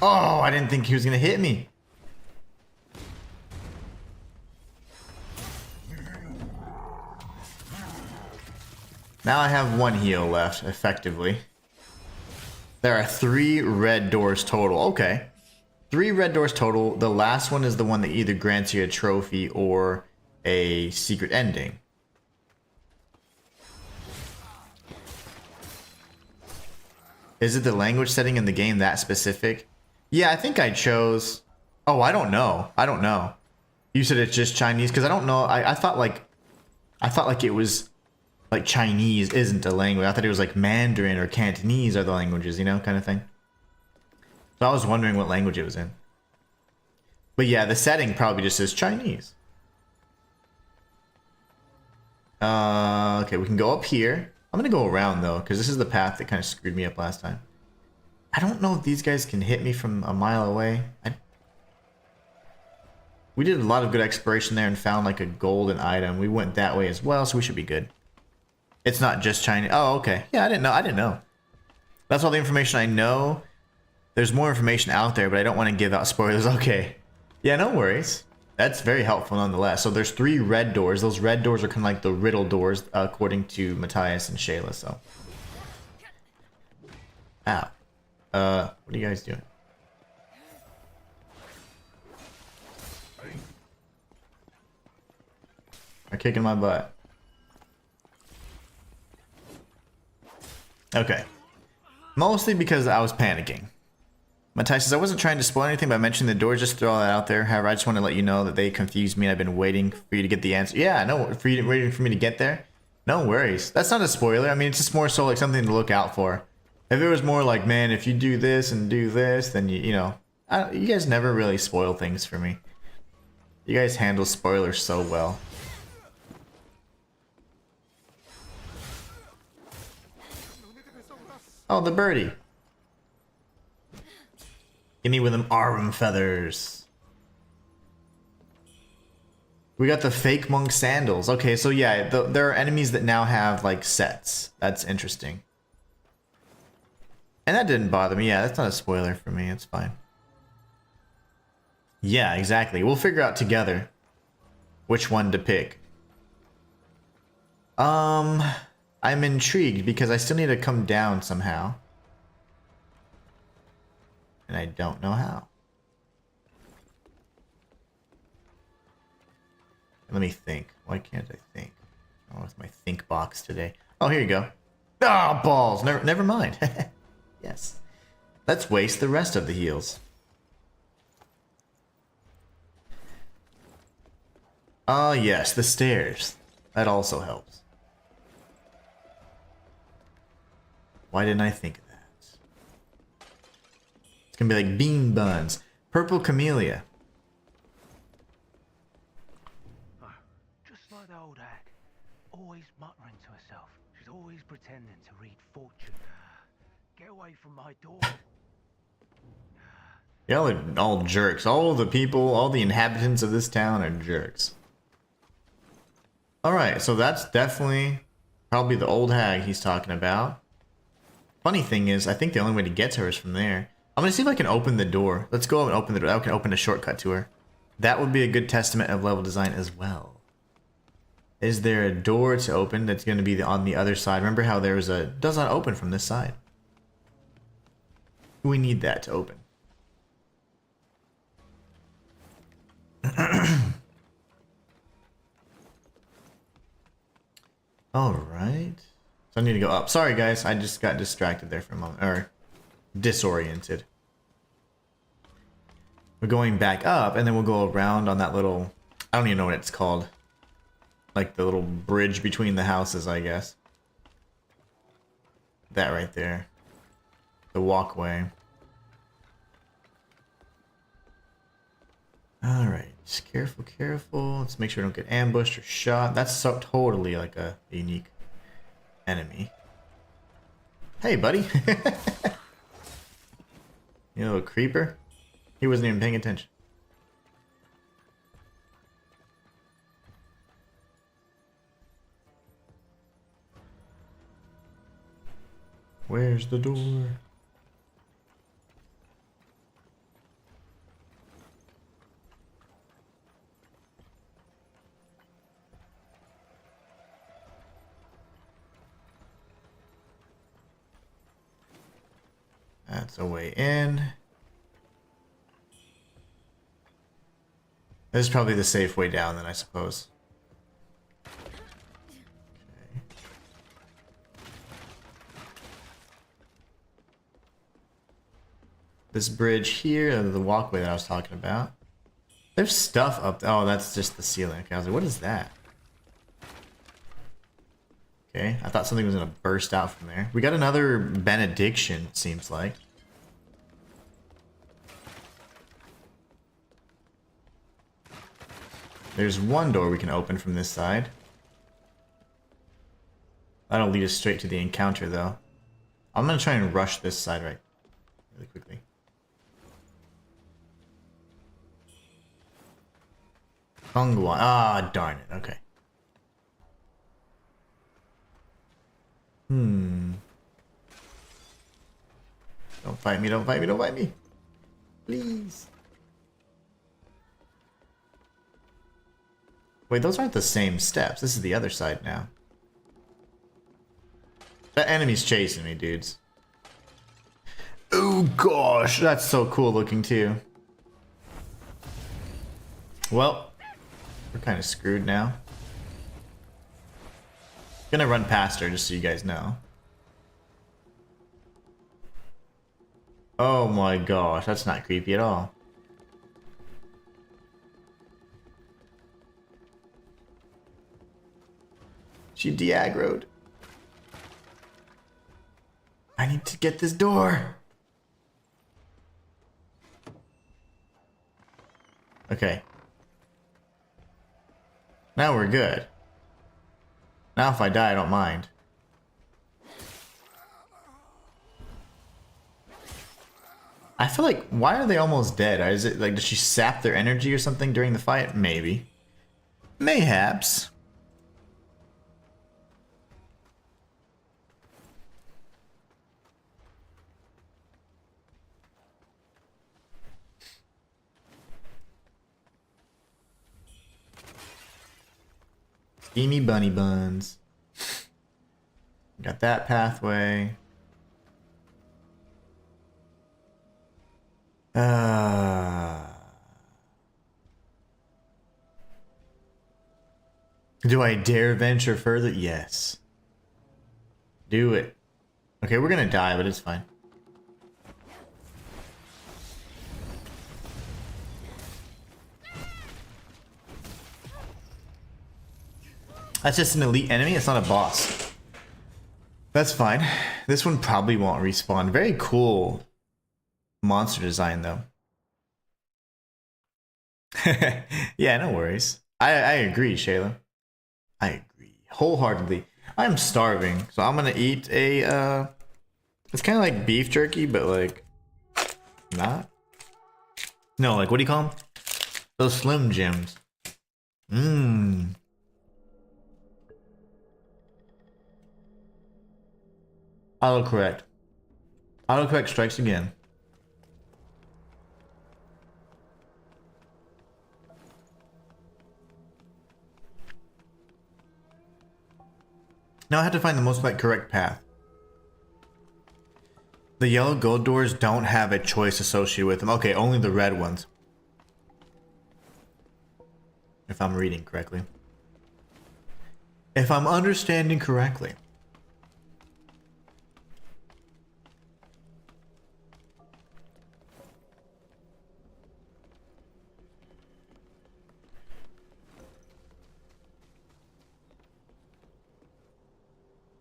Oh, I didn't think he was gonna hit me. Now I have one heal left, effectively. There are 3 red doors total. Okay. 3 red doors total. The last one is the one that either grants you a trophy or a secret ending. Is it the language setting in the game that specific? Yeah, I think I chose... Oh, I don't know. I don't know. You said it's just Chinese? Because I don't know. I thought like it was... Like Chinese isn't a language. I thought it was like Mandarin or Cantonese are the languages, you know, kind of thing. So I was wondering what language it was in. But yeah, the setting probably just says Chinese. Okay, we can go up here. I'm gonna go around though, because this is the path that kind of screwed me up last time. I don't know if these guys can hit me from a mile away. We did a lot of good exploration there and found like a golden item. We went that way as well, so we should be good. It's not just Chinese. Oh, okay. Yeah, I didn't know. That's all the information I know. There's more information out there, but I don't want to give out spoilers. Okay. Yeah, no worries. That's very helpful nonetheless. So there's 3 red doors. Those red doors are kind of like the riddle doors, according to Matthias and Shayla, so. Ow. What are you guys doing? They're kicking my butt. Okay. Mostly because I was panicking. Matthias says, I wasn't trying to spoil anything by mentioning the doors, just throw all that out there. However, I just want to let you know that they confused me and I've been waiting for you to get the answer. Yeah, no, waiting for me to get there? No worries. That's not a spoiler. I mean, it's just more so like something to look out for. If it was more like, man, if you do this and do this, then you know, you guys never really spoil things for me. You guys handle spoilers so well. Oh, the birdie. Give me with them arm feathers. We got the fake monk sandals. Okay, so yeah, there are enemies that now have like sets. That's interesting. And that didn't bother me. Yeah, that's not a spoiler for me. It's fine. Yeah, exactly. We'll figure out together which one to pick. I'm intrigued because I still need to come down somehow. And I don't know how. Let me think. Why can't I think? Oh, with my think box today. Oh, here you go. Ah, balls. Never mind. Yes. Let's waste the rest of the heals. Ah, yes, the stairs. That also helps. Why didn't I think of that? It's gonna be like bean buns. Purple camellia. Just like the old hag. Always muttering to herself. She's always pretending to read fortune. Get away from my door. Y'all are all jerks. All the people, all the inhabitants of this town are jerks. Alright, so that's definitely probably the old hag he's talking about. Funny thing is, I think the only way to get to her is from there. I'm gonna see if I can open the door. Let's go and open the door. I can open a shortcut to her. That would be a good testament of level design as well. Is there a door to open that's gonna be on the other side? Remember how there was a does not open from this side. We need that to open. Alright. So I need to go up. Sorry guys, I just got distracted there for a moment. Or disoriented. We're going back up and then we'll go around on that little, I don't even know what it's called. Like the little bridge between the houses, I guess. That right there. The walkway. Alright, just careful, careful. Let's make sure we don't get ambushed or shot. That's so totally like a unique enemy. Hey, buddy. You little creeper. He wasn't even paying attention. Where's the door? That's a way in. This is probably the safe way down then, I suppose. Okay. This bridge here, the walkway that I was talking about. There's stuff up there. Oh, that's just the ceiling. Okay, I was like, what is that? Okay, I thought something was gonna burst out from there. We got another benediction, it seems like. There's one door we can open from this side. That'll lead us straight to the encounter, though. I'm gonna try and rush this side really quickly. Hungwa. Ah, darn it. Okay. Don't fight me, don't fight me, don't fight me. Please. Wait, those aren't the same steps. This is the other side now. That enemy's chasing me, dudes. Oh gosh, that's so cool looking too. Well, we're kind of screwed now. Gonna run past her just so you guys know. Oh my gosh, that's not creepy at all. She de-aggroed. I need to get this door. Okay. Now we're good. Now if I die, I don't mind. I feel like, why are they almost dead? Is it like, does she sap their energy or something during the fight? Maybe. Mayhaps. Steamy bunny buns. Got that pathway. Do I dare venture further? Yes. Do it. Okay, we're gonna die, but it's fine. That's just an elite enemy, it's not a boss. That's fine. This one probably won't respawn. Very cool monster design, though. Yeah, no worries. I agree, Shayla. I agree wholeheartedly. I'm starving, so I'm gonna eat a it's kind of like beef jerky, but like not. No, like what do you call them? Those Slim Jims. Mmm. Autocorrect. Autocorrect strikes again. Now I have to find the most like correct path. The yellow gold doors don't have a choice associated with them. Okay, only the red ones. If I'm reading correctly. If I'm understanding correctly.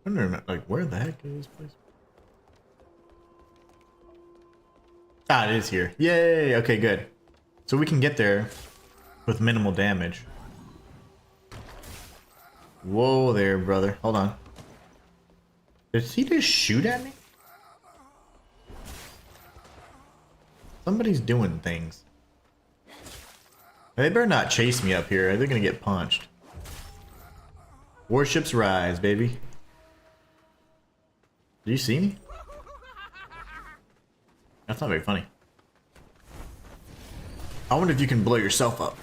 I don't remember, like, where the heck is this place? Ah, it is here. Yay! Okay, good. So we can get there with minimal damage. Whoa there, brother. Hold on. Did he just shoot at me? Somebody's doing things. They better not chase me up here. They're gonna get punched. Warships rise, baby. Do you see me? That's not very funny. I wonder if you can blow yourself up.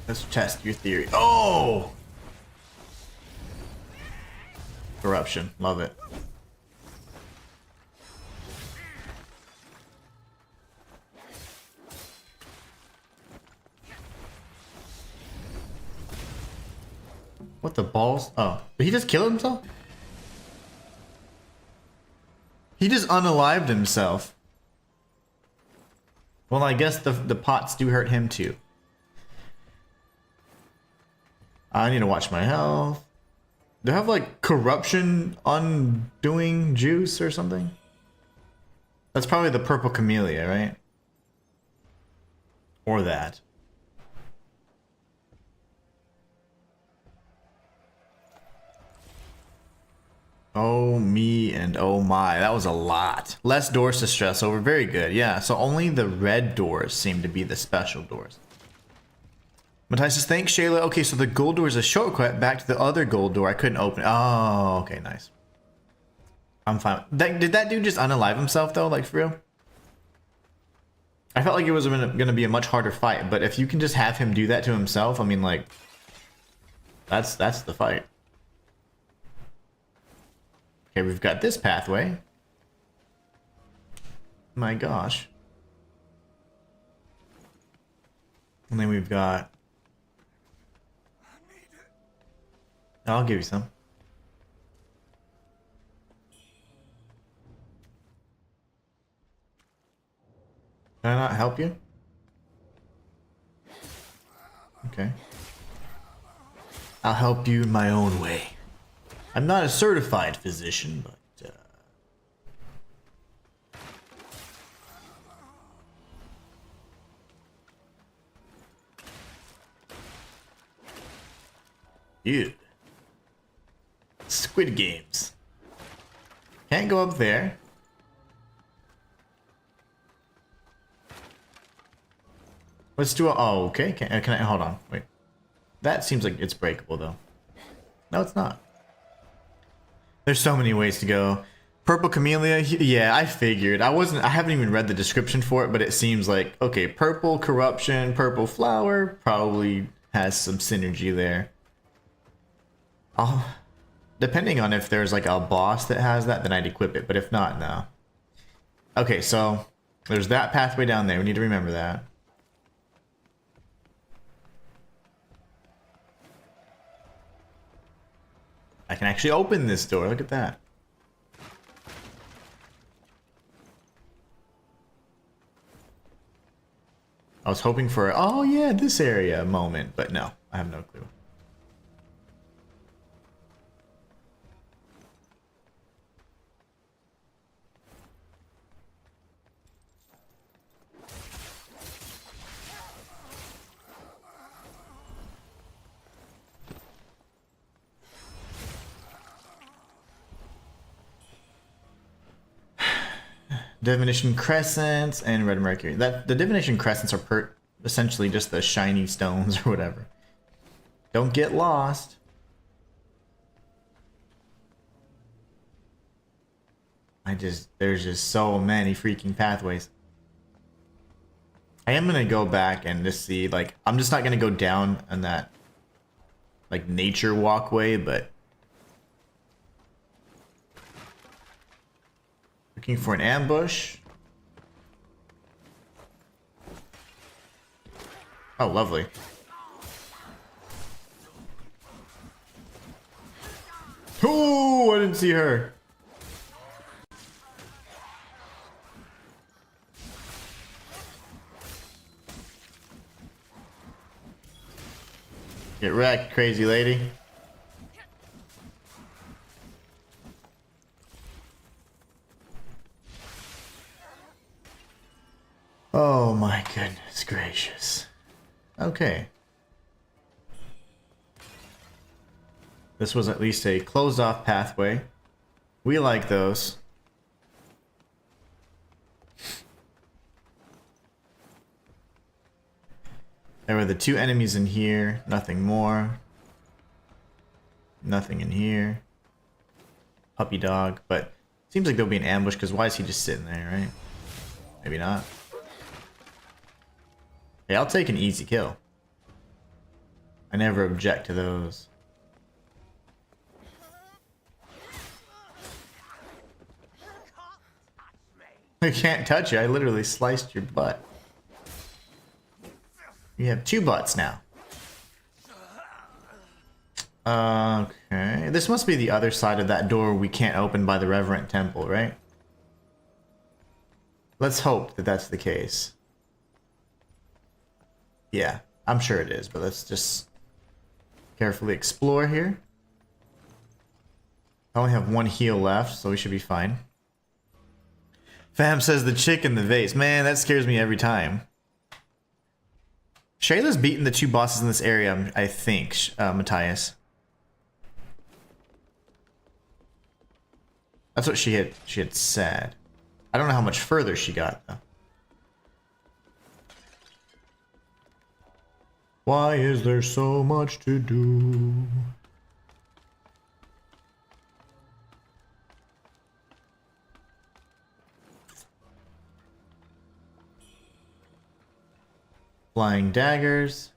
Let's test your theory. Oh! Corruption. Love it. What the balls? Oh, did he just kill himself? He just unalived himself. Well, I guess the pots do hurt him too. I need to watch my health. Do I have like corruption undoing juice or something? That's probably the purple camellia, right? Or that. Oh me and oh my, that was a lot. Less doors to stress over, very good. Yeah, so only the red doors seem to be the special doors. Matthias says, thanks Shayla. Okay, so the gold door is a shortcut back to the other gold door. I couldn't open it. Oh, okay, nice. I'm fine. Did that dude just unalive himself though, like for real? I felt like it was gonna be a much harder fight, but if you can just have him do that to himself, I mean like, that's the fight. Okay, we've got this pathway. My gosh. And then we've got... I'll give you some. Can I not help you? Okay. I'll help you in my own way. I'm not a certified physician, but dude. Squid Games. Can't go up there. Let's do a... Oh, okay. Can I... Hold on. Wait. That seems like it's breakable, though. No, it's not. There's so many ways to go. Purple camellia, yeah, I figured. I haven't even read the description for it, but it seems like, okay, purple corruption, purple flower, probably has some synergy there. Depending on if there's like a boss that has that, then I'd equip it, but if not, no. Okay, so there's that pathway down there. We need to remember that. I can actually open this door. Look at that. I was hoping for, oh yeah, this area moment, but no, I have no clue. Divination crescents and red mercury. The divination crescents are essentially just the shiny stones or whatever. Don't get lost. There's just so many freaking pathways. I am gonna go back and just see, like, I'm just not gonna go down on that like nature walkway, but Looking for an ambush. Oh, lovely. Oh, I didn't see her. Get wrecked, crazy lady. Oh my goodness gracious. Okay. This was at least a closed off pathway. We like those. There were the two enemies in here. Nothing more. Nothing in here. Puppy dog. But seems like there'll be an ambush because why is he just sitting there, right? Maybe not. Hey, I'll take an easy kill. I never object to those. I can't touch you. I literally sliced your butt. You have two butts now. Okay. This must be the other side of that door we can't open by the Reverent Temple, right? Let's hope that that's the case. Yeah, I'm sure it is, but let's just carefully explore here. I only have one heal left, so we should be fine. Fam says the chick in the vase. Man, that scares me every time. Shayla's beaten the two bosses in this area, I think, Matthias. That's what she had said. I don't know how much further she got, though. Why is there so much to do? Flying daggers.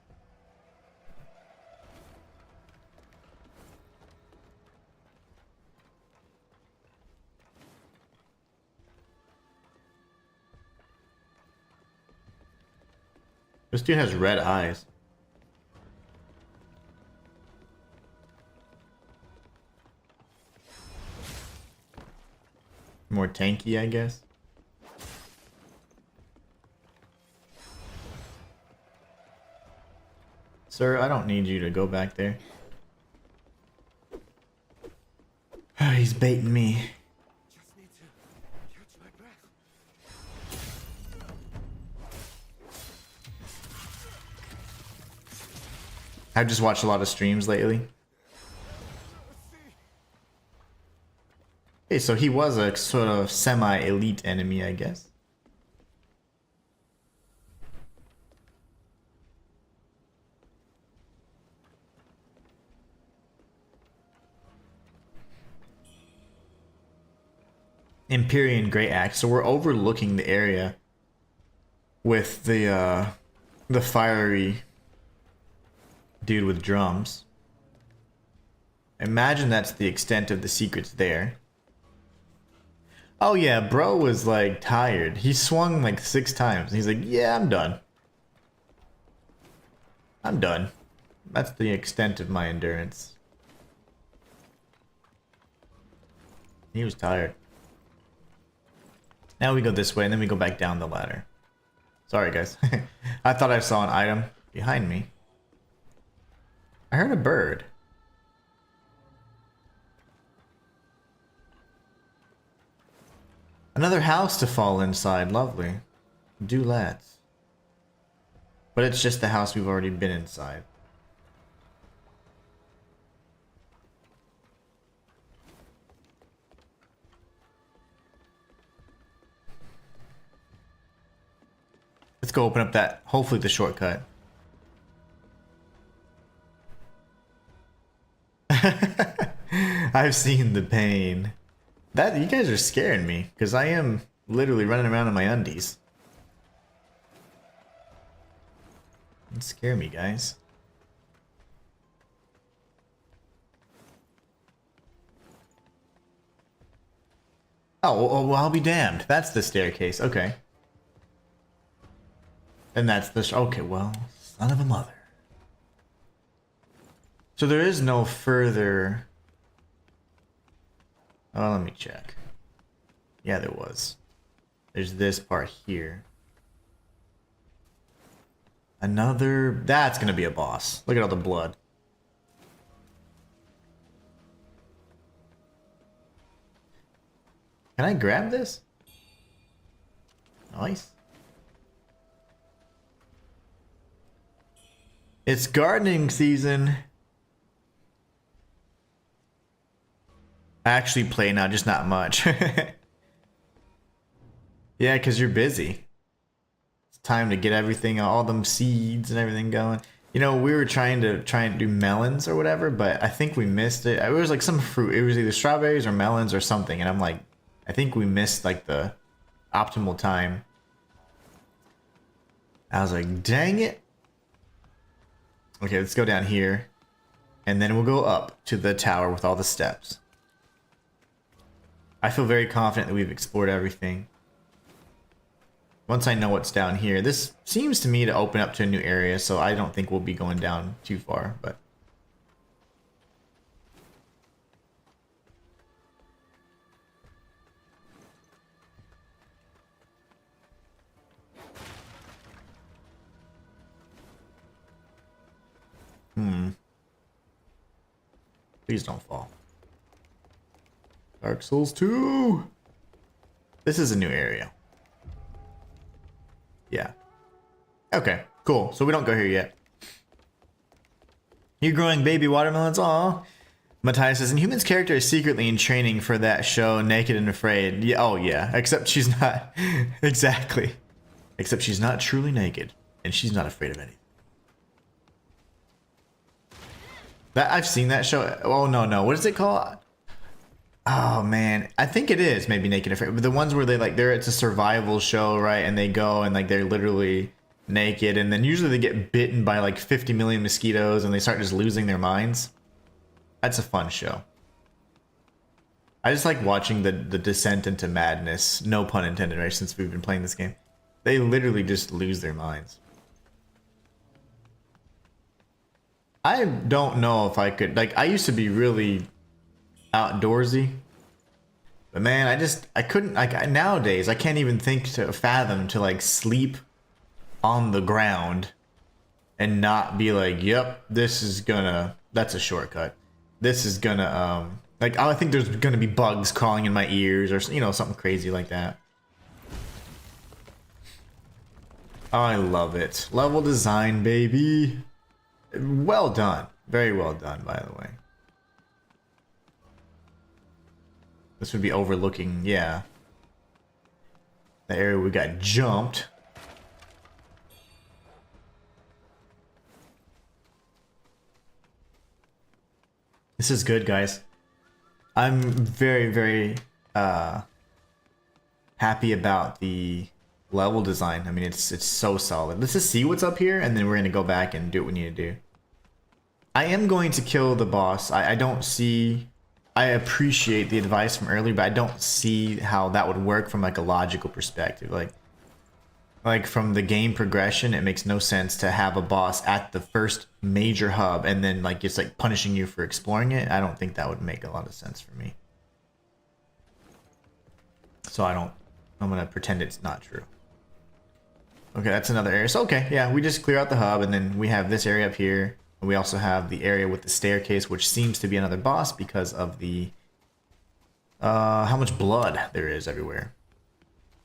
This dude has red eyes. More tanky, I guess. Sir, I don't need you to go back there. He's baiting me. Just need to catch my breath. I've just watched a lot of streams lately. Okay, so he was a sort of semi-elite enemy, I guess. Empyrean Great Axe. So we're overlooking the area with the fiery dude with drums. Imagine that's the extent of the secrets there. Oh yeah, bro was like tired. He swung like 6 times. He's like, yeah, I'm done. I'm done. That's the extent of my endurance. He was tired. Now we go this way and then we go back down the ladder. Sorry guys. I thought I saw an item behind me. I heard a bird. Another house to fall inside. Lovely. Do let's. But it's just the house we've already been inside. Let's go open up that, hopefully the shortcut. I've seen the pain. That, you guys are scaring me, because I am literally running around in my undies. Don't scare me, guys. Oh, well, I'll be damned. That's the staircase. Okay. And that's the... Okay, well, son of a mother. So there is no further... Oh, let me check. Yeah, there was. There's this part here. Another... That's gonna be a boss. Look at all the blood. Can I grab this? Nice. It's gardening season. I actually play now, just not much. Yeah, because you're busy. It's time to get everything, all them seeds and everything going. You know, we were trying to do melons or whatever, but I think we missed it. It was like some fruit. It was either strawberries or melons or something. And I'm like, I think we missed like the optimal time. I was like, dang it. Okay, let's go down here. And then we'll go up to the tower with all the steps. I feel very confident that we've explored everything. Once I know what's down here, this seems to me to open up to a new area, so I don't think we'll be going down too far, but... Please don't fall. Dark Souls 2! This is a new area. Yeah. Okay, cool. So we don't go here yet. You're growing baby watermelons? Aw. Matthias says, Inhuman's character is secretly in training for that show, Naked and Afraid. Yeah, oh yeah, except she's not... Exactly. Except she's not truly naked, and she's not afraid of anything. That I've seen that show. Oh, no. What is it called? Oh, man. I think it is maybe Naked and Afraid. But the ones where it's a survival show, right? And they go and like they're literally naked. And then usually they get bitten by like 50 million mosquitoes and they start just losing their minds. That's a fun show. I just like watching the descent into madness. No pun intended, right? Since we've been playing this game. They literally just lose their minds. I don't know if I could, like, I used to be really outdoorsy, but man, I couldn't, like, nowadays, I can't even think to fathom to, like, sleep on the ground and not be like, yep, that's a shortcut. This is gonna, like, I think there's gonna be bugs crawling in my ears or, you know, something crazy like that. Oh, I love it. Level design, baby. Well done. Very well done, by the way. This would be overlooking, yeah, the area we got jumped. This is good, guys. I'm very, very happy about the level design. I mean, it's so solid. Let's just see what's up here, and then we're gonna go back and do what we need to do. I am going to kill the boss. I don't see... I appreciate the advice from earlier, but I don't see how that would work from like a logical perspective. Like from the game progression, it makes no sense to have a boss at the first major hub and then like it's like punishing you for exploring it. I don't think that would make a lot of sense for me. So I'm gonna pretend it's not true. Okay, that's another area. So okay, yeah, we just clear out the hub and then we have this area up here. And we also have the area with the staircase, which seems to be another boss because of the how much blood there is everywhere.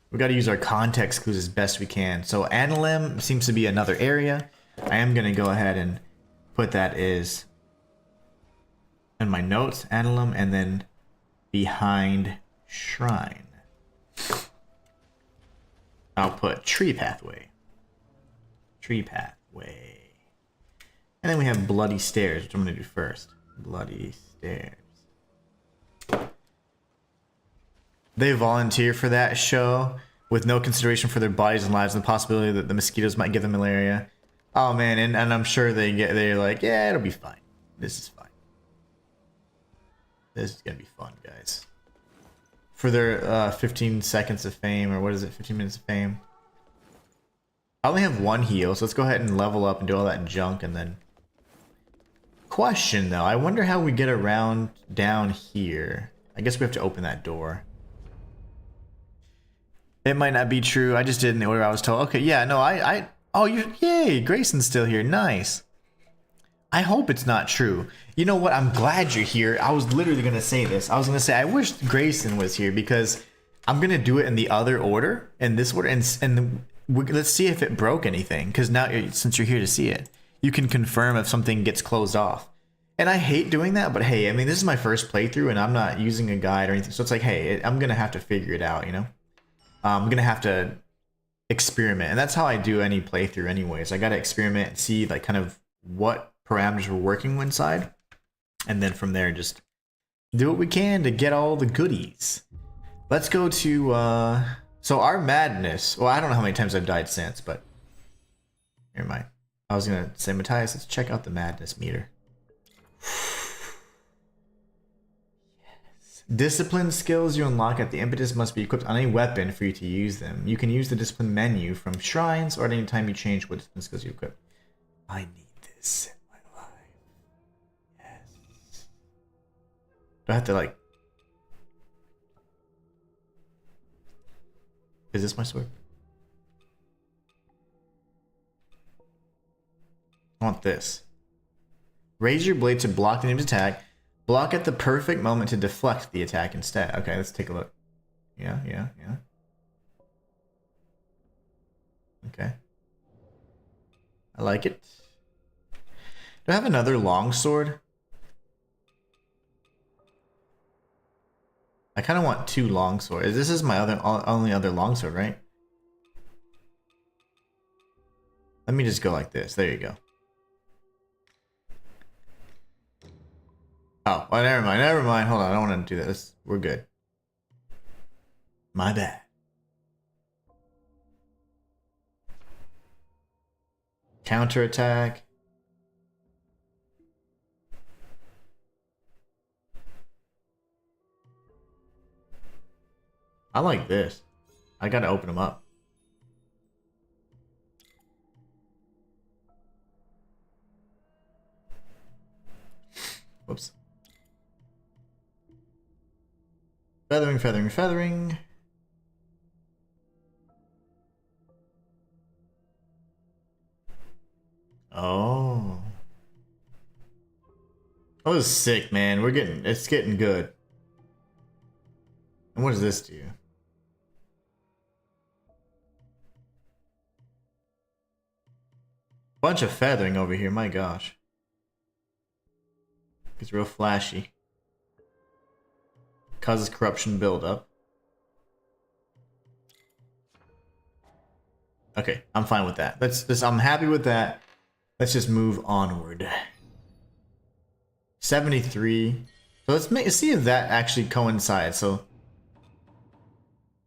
We got to use our context clues as best we can. So Analem seems to be another area. I am going to go ahead and put that is in my notes, Analem, and then behind shrine. I'll put tree pathway. Tree pathway. And then we have bloody stairs, which I'm going to do first. Bloody stairs. They volunteer for that show with no consideration for their bodies and lives and the possibility that the mosquitoes might give them malaria. Oh man, and I'm sure they're like, yeah, it'll be fine. This is fine. This is going to be fun, guys. for their 15 seconds of fame, or what is it, 15 minutes of fame. I only have one heal, so let's go ahead and level up and do all that junk, and then... Question, though. I wonder how we get around down here. I guess we have to open that door. It might not be true. I just did in the order I was told. Okay, yeah, no, oh, yay, Grayson's still here. Nice. I hope it's not true. You know what? I'm glad you're here. I was literally going to say this. I was going to say, I wish Grayson was here because I'm going to do it in the other order, in this order, and let's see if it broke anything. Because now, since you're here to see it, you can confirm if something gets closed off. And I hate doing that, but hey, I mean, this is my first playthrough and I'm not using a guide or anything. So it's like, hey, I'm going to have to figure it out, you know? I'm going to have to experiment. And that's how I do any playthrough anyways. I got to experiment and see like kind of what parameters we're working inside. And then from there, just do what we can to get all the goodies. Let's go to, so our madness. Well, I don't know how many times I've died since, but never mind. I was going to say, Matthias, let's check out the madness meter. Discipline skills you unlock at the impetus must be equipped on a weapon for you to use them. You can use the discipline menu from shrines or at any time you change what discipline skills you equip. I need this in my life. Yes. Do I have to like... Is this my sword? I want this. Raise your blade to block the enemy's attack. Block at the perfect moment to deflect the attack instead. Okay, let's take a look. Yeah. Okay. I like it. Do I have another longsword? I kind of want two longswords. This is my only other longsword, right? Let me just go like this. There you go. Oh, well, never mind. Hold on, I don't want to do this. We're good. My bad. Counterattack. I like this. I gotta open them up. Whoops. Feathering. Oh. Oh, this is sick, man. It's getting good. And what does this do? Bunch of feathering over here, my gosh. It's real flashy. Causes corruption buildup. Okay, I'm fine with that. I'm happy with that. Let's just move onward. 73. So let's see if that actually coincides. So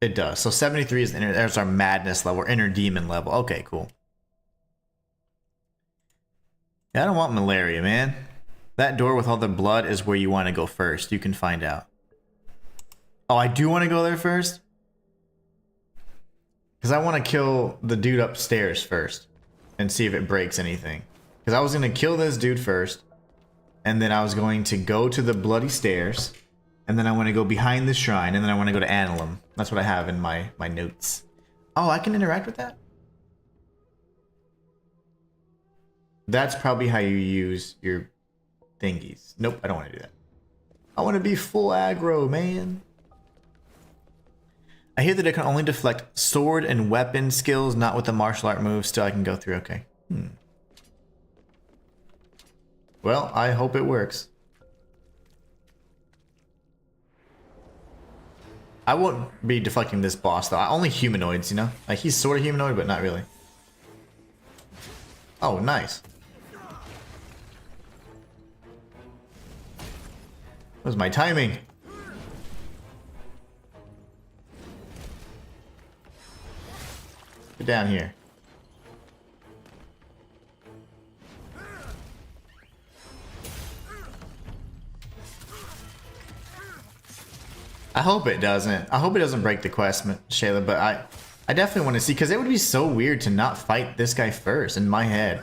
it does. So 73 is there's our madness level, or inner demon level. Okay, cool. Yeah, I don't want malaria, man. That door with all the blood is where you want to go first. You can find out. Oh, I do want to go there first? Because I want to kill the dude upstairs first. And see if it breaks anything. Because I was going to kill this dude first. And then I was going to go to the bloody stairs. And then I want to go behind the shrine. And then I want to go to Annalum. That's what I have in my notes. Oh, I can interact with that? That's probably how you use your thingies. Nope, I don't want to do that. I want to be full aggro, man. I hear that I can only deflect sword and weapon skills, not with the martial art moves. Still, I can go through. Okay. Well, I hope it works. I won't be deflecting this boss, though. Only humanoids, you know? Like, he's sort of humanoid, but not really. Oh, nice. What was my timing? Get down here. I hope it doesn't. I hope it doesn't break the quest, Shayla, but I definitely want to see, because it would be so weird to not fight this guy first in my head.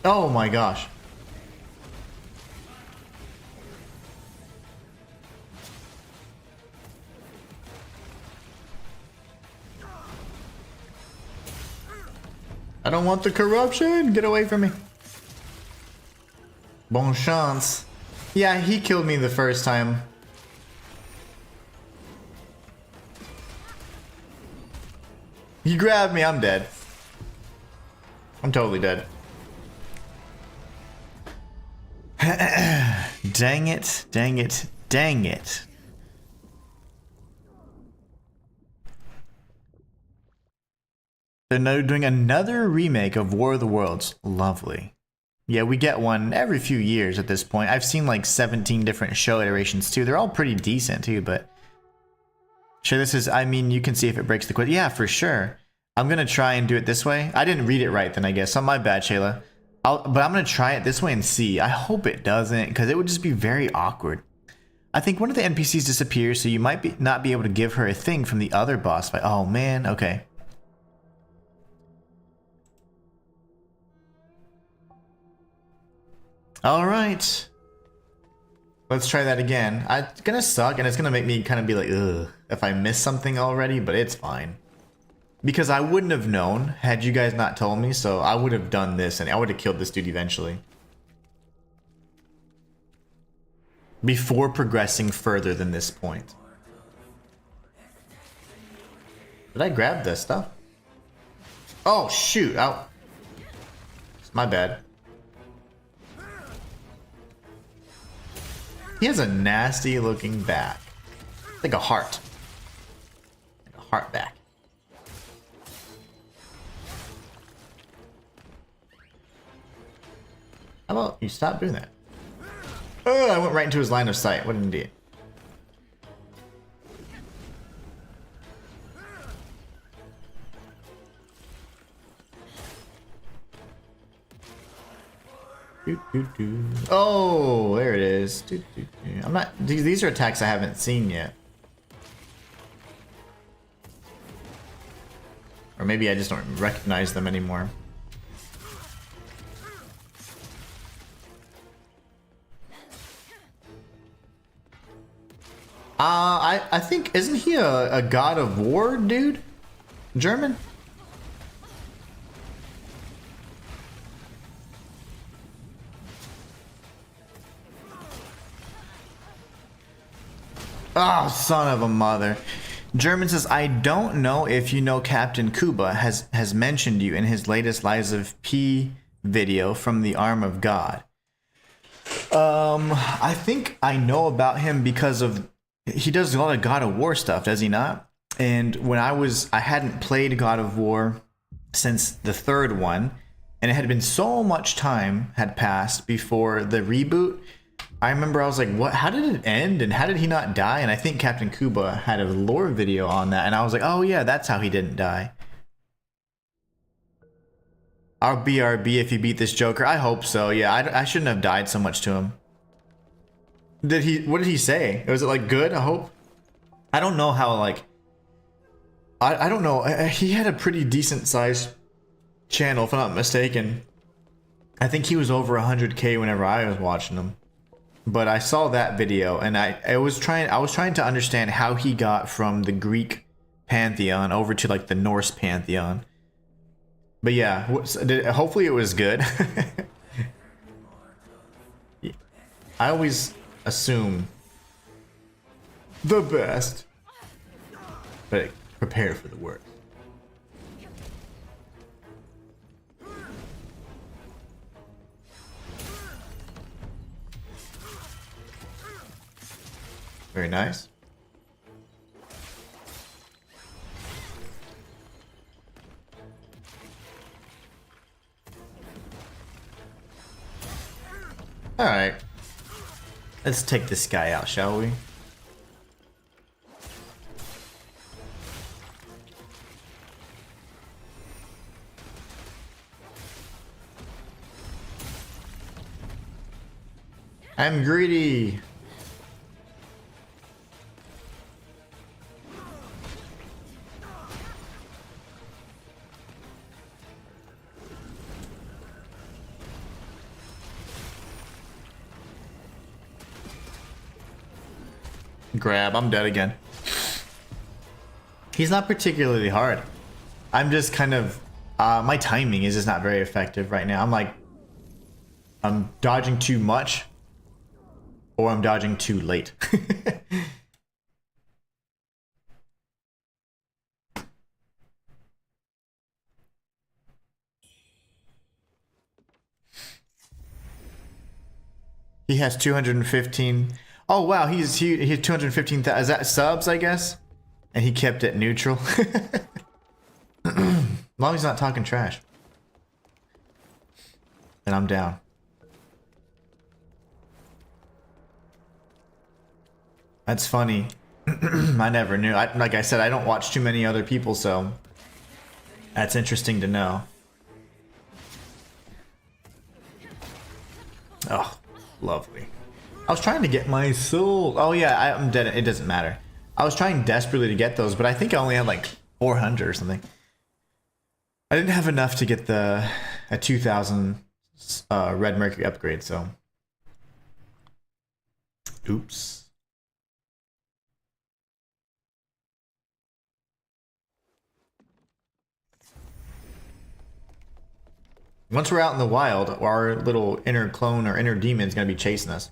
Oh my gosh. I don't want the corruption! Get away from me! Bon chance. Yeah, he killed me the first time. He grabbed me, I'm dead. I'm totally dead. Dang it, dang it, dang it. They're now doing another remake of War of the Worlds. Lovely. Yeah, we get one every few years at this point. I've seen like 17 different show iterations too. They're all pretty decent too, but... Sure, this is... I mean, you can see if it breaks the quest. Yeah, for sure. I'm gonna try and do it this way. I didn't read it right then, I guess. So my bad, Shayla. But I'm gonna try it this way and see. I hope it doesn't, because it would just be very awkward. I think one of the NPCs disappears, so you might not be able to give her a thing from the other boss fight. Oh man, okay. Alright. Let's try that again. It's gonna suck, and it's gonna make me kind of be like, ugh, if I miss something already, but it's fine. Because I wouldn't have known had you guys not told me, so I would have done this, and I would have killed this dude eventually. Before progressing further than this point. Did I grab this stuff? Oh, shoot. Ow. It's my bad. He has a nasty looking back. Like a heart. Like a heart back. How about you stop doing that? Oh, I went right into his line of sight. What an idiot. Oh, there it is. I'm not. These are attacks I haven't seen yet. Or maybe I just don't recognize them anymore. I think, isn't he a god of war dude? German? Oh, son of a mother. German says, I don't know if you know Captain Kuba has mentioned you in his latest Lies of P video from the Arm of God. I think I know about him because of, he does a lot of God of War stuff, does he not? And when I hadn't played God of War since the third one, and it had been so much time had passed before the reboot. I remember I was like, what? How did it end? And how did he not die? And I think Captain Kuba had a lore video on that. And I was like, oh yeah, that's how he didn't die. I'll BRB if you beat this Joker. I hope so. Yeah, I shouldn't have died so much to him. What did he say? Was it like good? I hope. I don't know how, like, I don't know. He had a pretty decent sized channel, if I'm not mistaken. I think he was over 100K whenever I was watching him. But I saw that video, and I was trying to understand how he got from the Greek pantheon over to like the Norse pantheon. But yeah, hopefully it was good. I always assume the best, but prepare for the worst. Very nice. All right. Let's take this guy out, shall we? I'm greedy. Grab, I'm dead again. He's not particularly hard. I'm just kind of, my timing is just not very effective right now. I'm dodging too much, or I'm dodging too late. He has 215. Oh wow, he has 215,000. Is that subs, I guess? And he kept it neutral. As long as he's not talking trash. Then I'm down. That's funny. I never knew. Like I said, I don't watch too many other people, so that's interesting to know. Oh, lovely. I was trying to get my soul. Oh yeah, I'm dead. It doesn't matter. I was trying desperately to get those, but I think I only had like 400 or something. I didn't have enough to get a 2000 Red Mercury upgrade, so. Oops. Once we're out in the wild, our little inner clone or inner demon is going to be chasing us.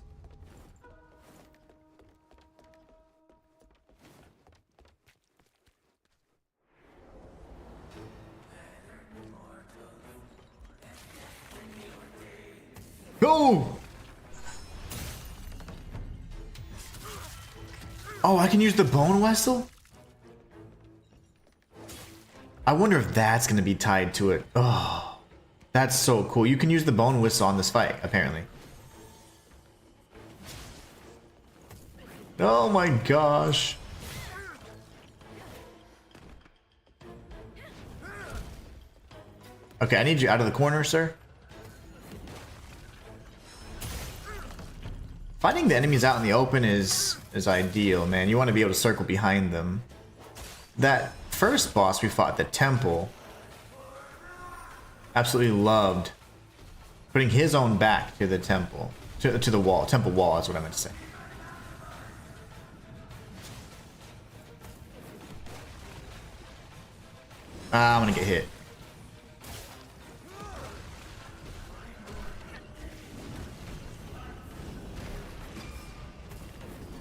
Go! Oh, I can use the bone whistle? I wonder if that's going to be tied to it. Oh, that's so cool. You can use the bone whistle on this fight, apparently. Oh my gosh. Okay, I need you out of the corner, sir. Finding the enemies out in the open is ideal, man. You want to be able to circle behind them. That first boss we fought at the temple, absolutely loved putting his own back to the temple, to the wall, temple wall. That's what I meant to say. I'm gonna get hit.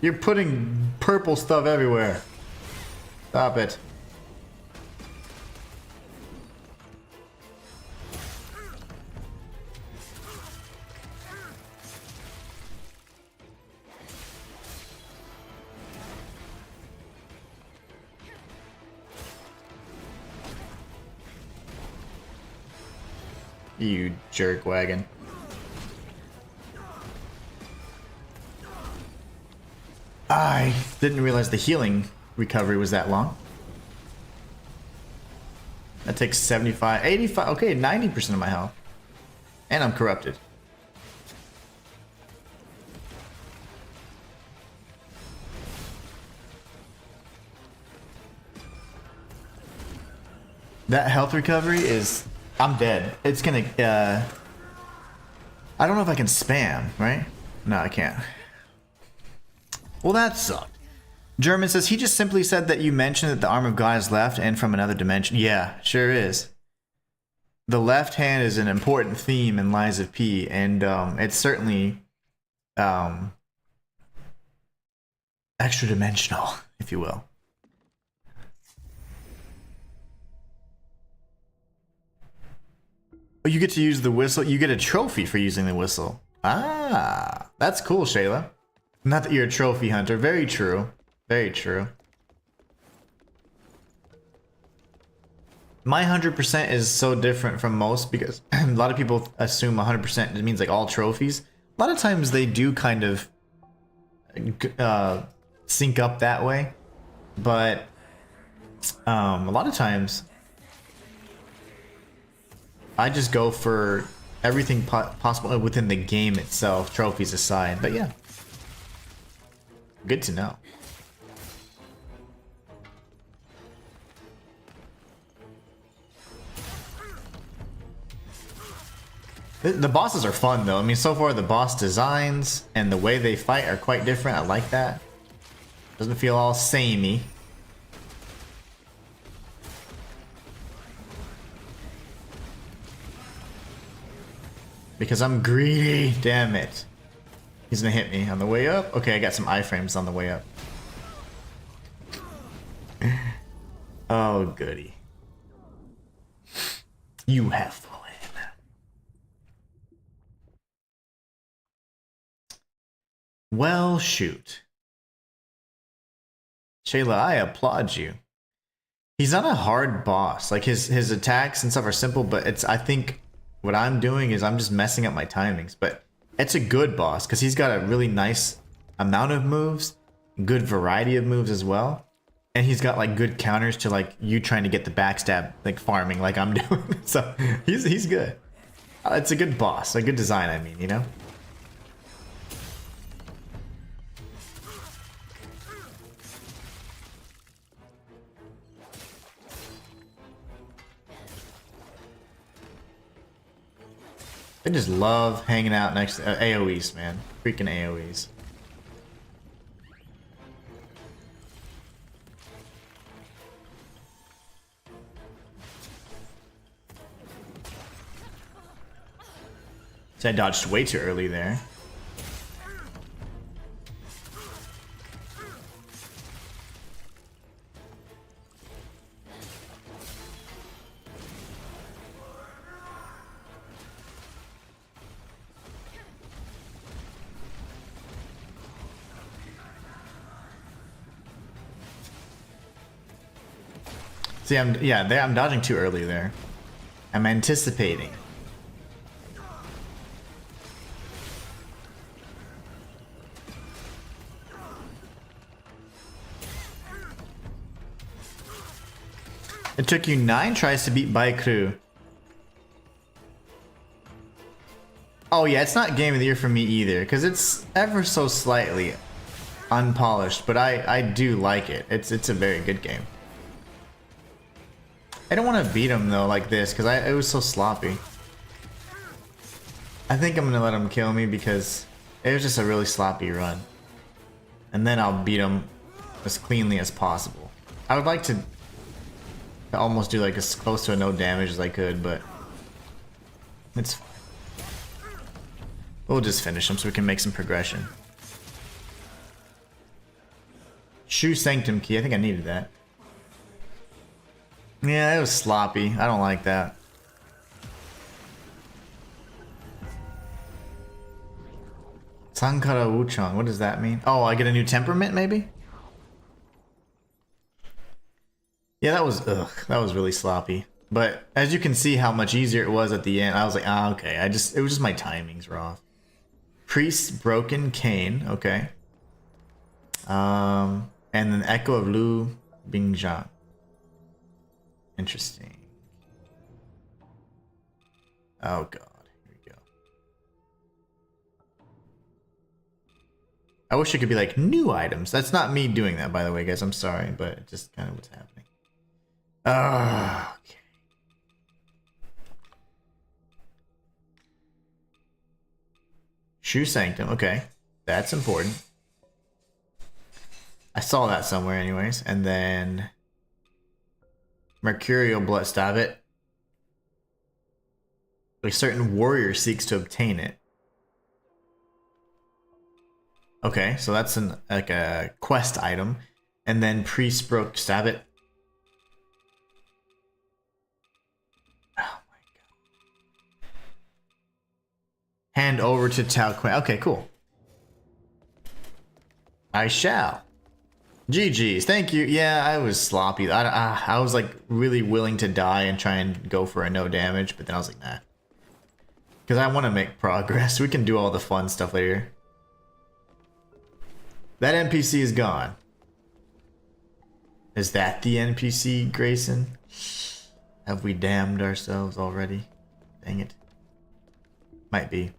You're putting purple stuff everywhere. Stop it. You jerk wagon. I didn't realize the healing recovery was that long. That takes 75, 85, okay, 90% of my health. And I'm corrupted. That health recovery is... I'm dead. It's gonna... I don't know if I can spam, right? No, I can't. Well, that sucked. German says, he just simply said that you mentioned that the arm of God is left and from another dimension. Yeah, sure is. The left hand is an important theme in Lies of P, and it's certainly extra dimensional, if you will. Oh, you get to use the whistle. You get a trophy for using the whistle. Ah, that's cool, Shayla. Not that you're a trophy hunter. Very true. Very true. My 100% is so different from most because a lot of people assume 100% means like all trophies. A lot of times they do kind of sync up that way, but a lot of times I just go for everything possible within the game itself, trophies aside. But yeah, good to know. The bosses are fun though. I mean, so far the boss designs and the way they fight are quite different. I like that. Doesn't feel all samey. Because I'm greedy. Damn it. He's gonna hit me on the way up. Okay, I got some iframes on the way up. Oh, goody. You have fallen. Well, shoot. Shayla, I applaud you. He's not a hard boss. Like his attacks and stuff are simple, but it's, I think what I'm doing is I'm just messing up my timings. But it's a good boss because he's got a really nice amount of moves, good variety of moves as well. And he's got like good counters to like you trying to get the backstab, like farming like I'm doing. So he's good. It's a good boss, a good design, I mean, you know? I just love hanging out next to AoEs, man. Freaking AoEs. So I dodged way too early there. See, I'm dodging too early there. I'm anticipating. It took you 9 tries to beat Baikru. Oh yeah, it's not Game of the Year for me either, because it's ever so slightly unpolished, but I do like it. It's a very good game. I don't want to beat him though like this because it was so sloppy. I think I'm gonna let him kill me because it was just a really sloppy run, and then I'll beat him as cleanly as possible. I would like to almost do like as close to a no damage as I could, but it's fine. We'll just finish him so we can make some progression. Shoe Sanctum key. I think I needed that. Yeah, it was sloppy. I don't like that. Sankara Wuchang. What does that mean? Oh, I get a new temperament, maybe? Yeah, that was really sloppy. But as you can see how much easier it was at the end, I was like, ah, okay. It was just my timings were off. Priest Broken Cane, okay. And then Echo of Lu Bingjiang. Interesting. Oh god, here we go. I wish it could be like new items. That's not me doing that, by the way, guys. I'm sorry, but it's just kind of what's happening. Okay. Shoe Sanctum, okay. That's important. I saw that somewhere anyways. And then Mercurial Blood Stab it. A certain warrior seeks to obtain it. Okay, so that's like a quest item. And then Priest Broke Stab it. Oh my god. Hand over to Tao Quinn. Okay, cool. I shall. GG's, thank you. Yeah, I was sloppy. I was like really willing to die and try and go for a no damage, but then I was like, nah. Because I want to make progress. We can do all the fun stuff later. That NPC is gone. Is that the NPC, Grayson? Have we damned ourselves already? Dang it. Might be.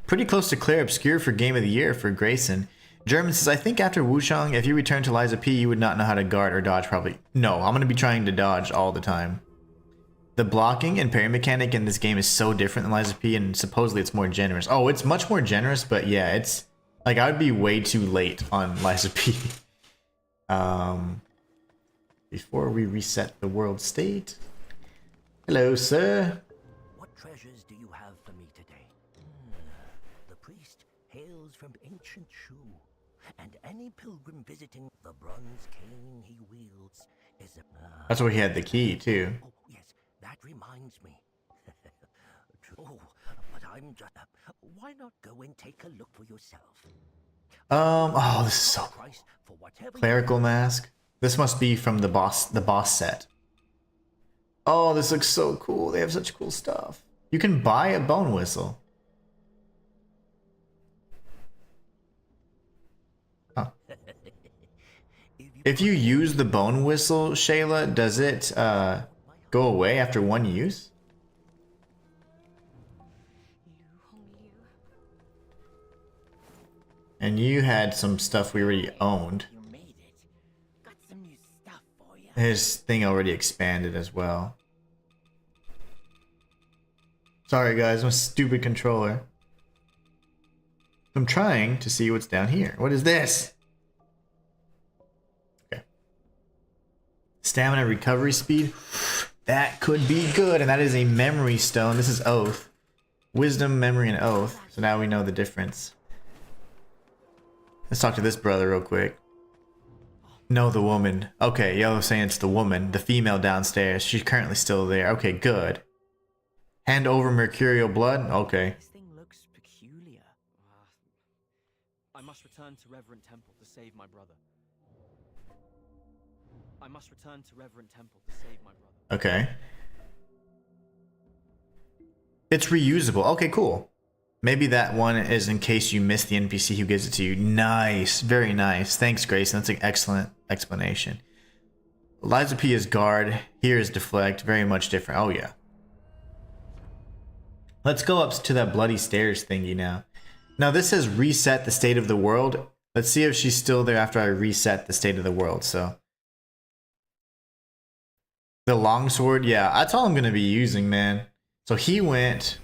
Pretty close to Claire Obscure for Game of the Year for Grayson. German says, I think after Wuchang, if you return to Liza P, you would not know how to guard or dodge probably. No, I'm going to be trying to dodge all the time. The blocking and parry mechanic in this game is so different than Liza P, and supposedly it's more generous. Oh, it's much more generous, but yeah, it's like I would be way too late on Liza P. Before we reset the world state. Hello, sir. What treasures do you have for me today? The priest hails from ancient Shu, and any pilgrim visiting the bronze cane he wields is a... That's where he had the key, too. Oh, yes, that reminds me. Oh, but I'm just... why not go and take a look for yourself? Oh, this is so cool. Price for whatever Clerical mask. This must be from the boss set. Oh, this looks so cool. They have such cool stuff. You can buy a bone whistle. Huh. If you use the bone whistle, Shayla, does it go away after one use? And you had some stuff we already owned. You made it. Got some new stuff for you. His thing already expanded as well. Sorry guys, I'm a stupid controller. I'm trying to see what's down here. What is this? Okay. Stamina recovery speed. That could be good, and that is a memory stone. This is Oath. Wisdom, memory, and Oath. So now we know the difference. Let's talk to this brother real quick. No, the woman. Okay, Yellow's saying it's the woman, the female downstairs. She's currently still there. Okay, good. Hand over mercurial blood? Okay. This thing looks peculiar. I must return to Reverend Temple to save my brother. I must return to Reverend Temple to save my brother. Okay. It's reusable. Okay, cool. Maybe that one is in case you miss the NPC who gives it to you. Nice. Very nice. Thanks, Grayson. That's an excellent explanation. Liza P is guard. Here is deflect. Very much different. Oh, yeah. Let's go up to that bloody stairs thingy now. Now, this says reset the state of the world. Let's see if she's still there after I reset the state of the world. So, the longsword. Yeah, that's all I'm going to be using, man. So, he went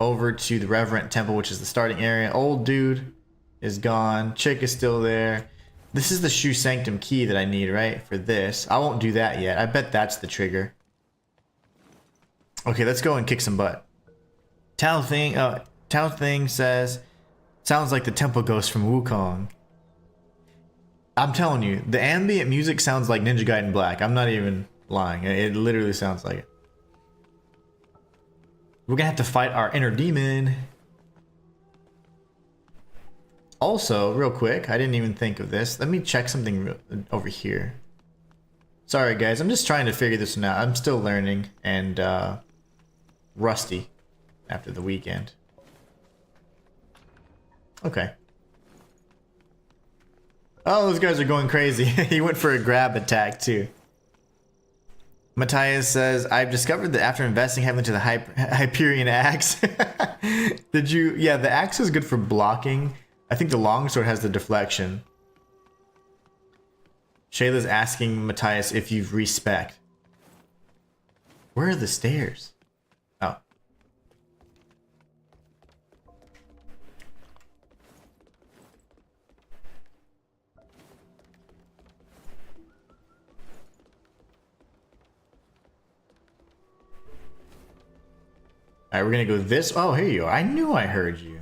over to the Reverend Temple, which is the starting area. Old dude is gone. Chick is still there. This is the Shu Sanctum key that I need, right? For this. I won't do that yet. I bet that's the trigger. Okay, let's go and kick some butt. Tao Thing says, sounds like the temple ghost from Wukong. I'm telling you, the ambient music sounds like Ninja Gaiden Black. I'm not even lying. It literally sounds like it. We're gonna have to fight our inner demon. Also, real quick, I didn't even think of this. Let me check something over here. Sorry guys, I'm just trying to figure this one out. I'm still learning and rusty after the weekend. Okay. Oh, those guys are going crazy. He went for a grab attack too. Matthias says, I've discovered that after investing heavily into the Hyperion axe. Did you? Yeah, the axe is good for blocking. I think the longsword has the deflection. Shayla's asking Matthias if you've respec. Where are the stairs? Oh. Alright, we're gonna go this. Oh, here you are. I knew I heard you.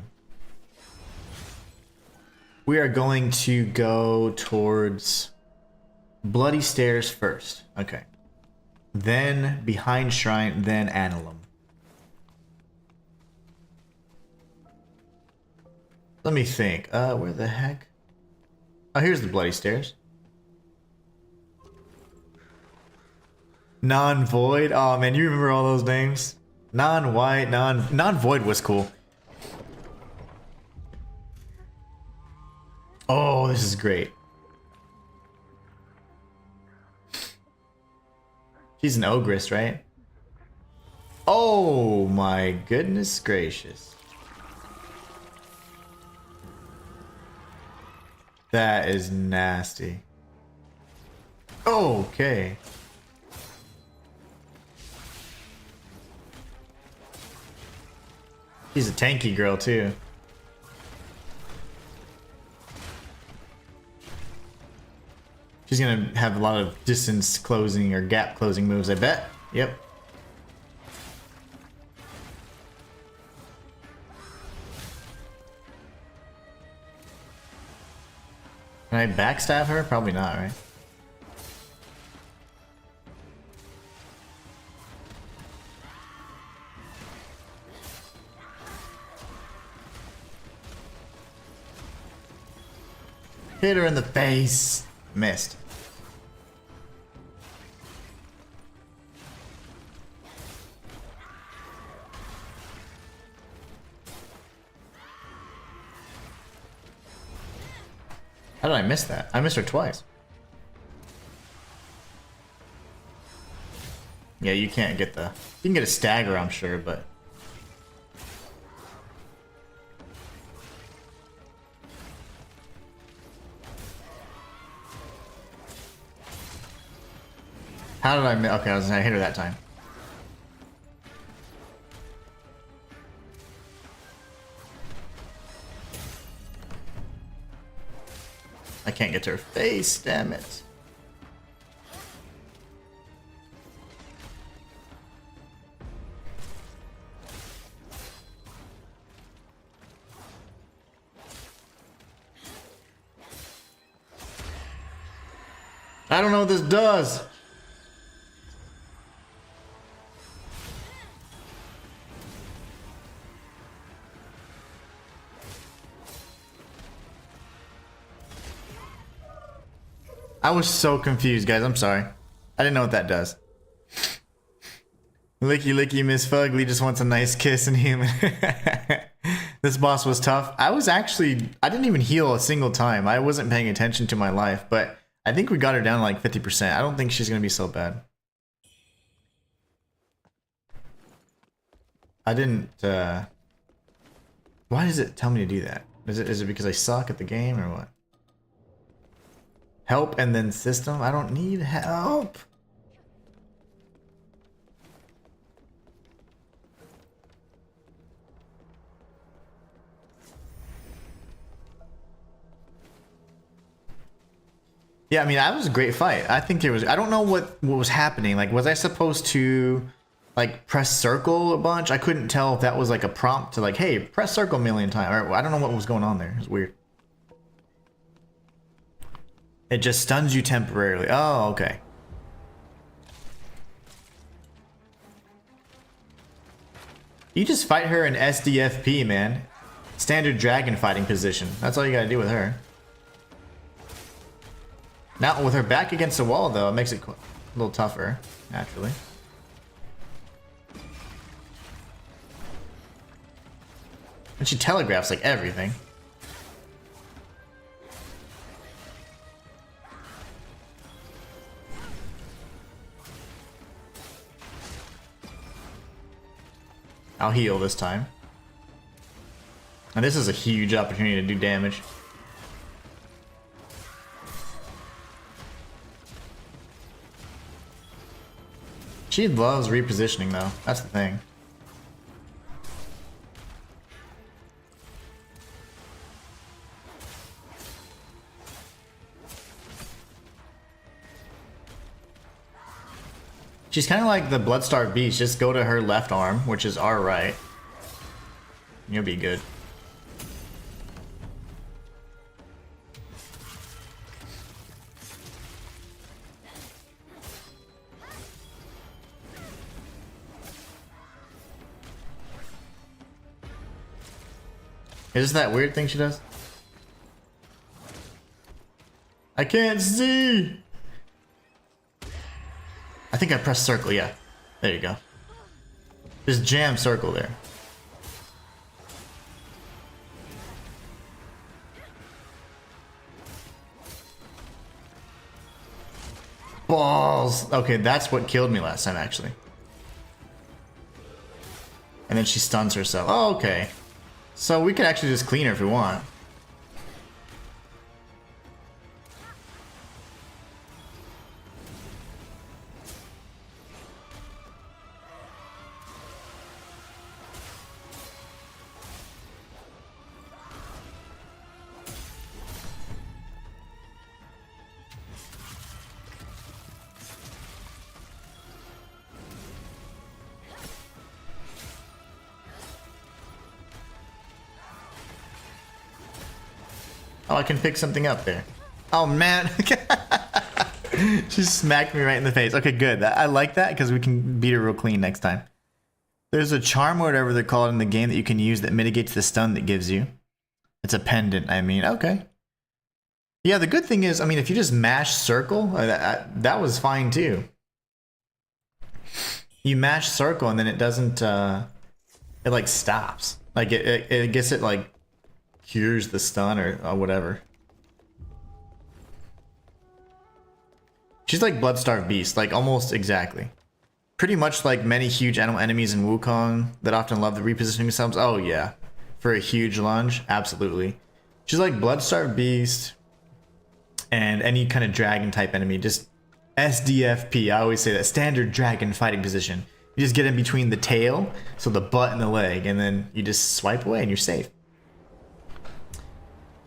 We are going to go towards Bloody Stairs first. Okay. Then Behind Shrine, then Annulum. Let me think. Where the heck? Oh, here's the Bloody Stairs. Non-Void. Oh man, you remember all those names? Non-White, Non-Void was cool. Oh, this is great. She's an ogress, right? Oh my goodness gracious. That is nasty. Okay. She's a tanky girl too. She's gonna have a lot of distance closing or gap closing moves, I bet. Yep. Can I backstab her? Probably not, right? Hit her in the face. Missed. How did I miss that? I missed her twice. Yeah, you can't get the... You can get a stagger, I'm sure, but... How did I miss? Okay, I hit her that time. I can't get to her face, damn it. I don't know what this does. I was so confused, guys. I'm sorry. I didn't know what that does. Licky licky Miss Fugly just wants a nice kiss and Human. This boss was tough. I didn't even heal a single time. I wasn't paying attention to my life, but I think we got her down to like 50%. I don't think she's gonna be so bad. I didn't, why does it tell me to do that? Is it because I suck at the game or what? Help and then system? I don't need help. Yeah, I mean, that was a great fight. I think I don't know what was happening. Like, was I supposed to like press circle a bunch? I couldn't tell if that was like a prompt to like, hey, press circle a million times. Or I don't know what was going on there. It's weird. It just stuns you temporarily. Oh, okay. You just fight her in SDFP, man. Standard dragon fighting position. That's all you gotta do with her. Now, with her back against the wall, though, it makes it a little tougher, naturally. And she telegraphs, like, everything. I'll heal this time. And this is a huge opportunity to do damage. She loves repositioning, though. That's the thing. She's kind of like the Bloodstar Beast. Just go to her left arm, which is our right. You'll be good. Is this that weird thing she does? I can't see! I think I pressed circle, yeah. There you go. Just jam circle there. Balls! Okay, that's what killed me last time, actually. And then she stuns herself. Oh, okay. So we could actually just clean her if we want. Oh, I can pick something up there. Oh, man. She smacked me right in the face. Okay, good. I like that because we can beat her real clean next time. There's a charm or whatever they're called in the game that you can use that mitigates the stun that gives you. It's a pendant, I mean. Okay. Yeah, the good thing is, I mean, if you just mash circle, that was fine too. You mash circle and then it doesn't, it like stops. Like it gets it like cures the stun or whatever. She's like Bloodstarved Beast, like almost exactly. Pretty much like many huge animal enemies in Wukong that often love the repositioning themselves. Oh yeah, for a huge lunge, absolutely. She's like Bloodstarved Beast and any kind of dragon type enemy. Just SDFP, I always say that, standard dragon fighting position. You just get in between the tail, so the butt and the leg, and then you just swipe away and you're safe.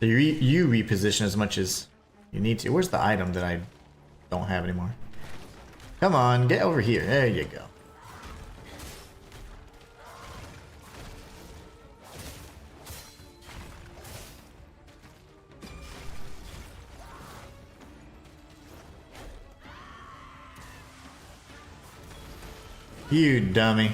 So you reposition as much as you need to. Where's the item that I don't have anymore? Come on, get over here. There you go. You dummy.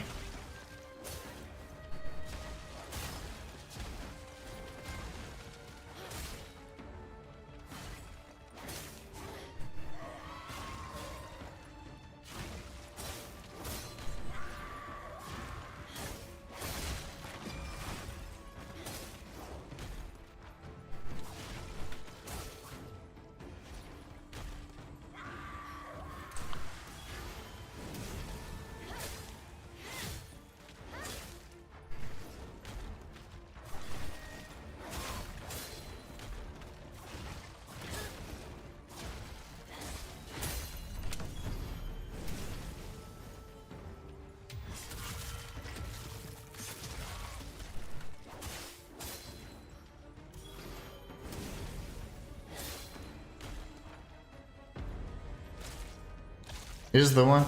Here's the one.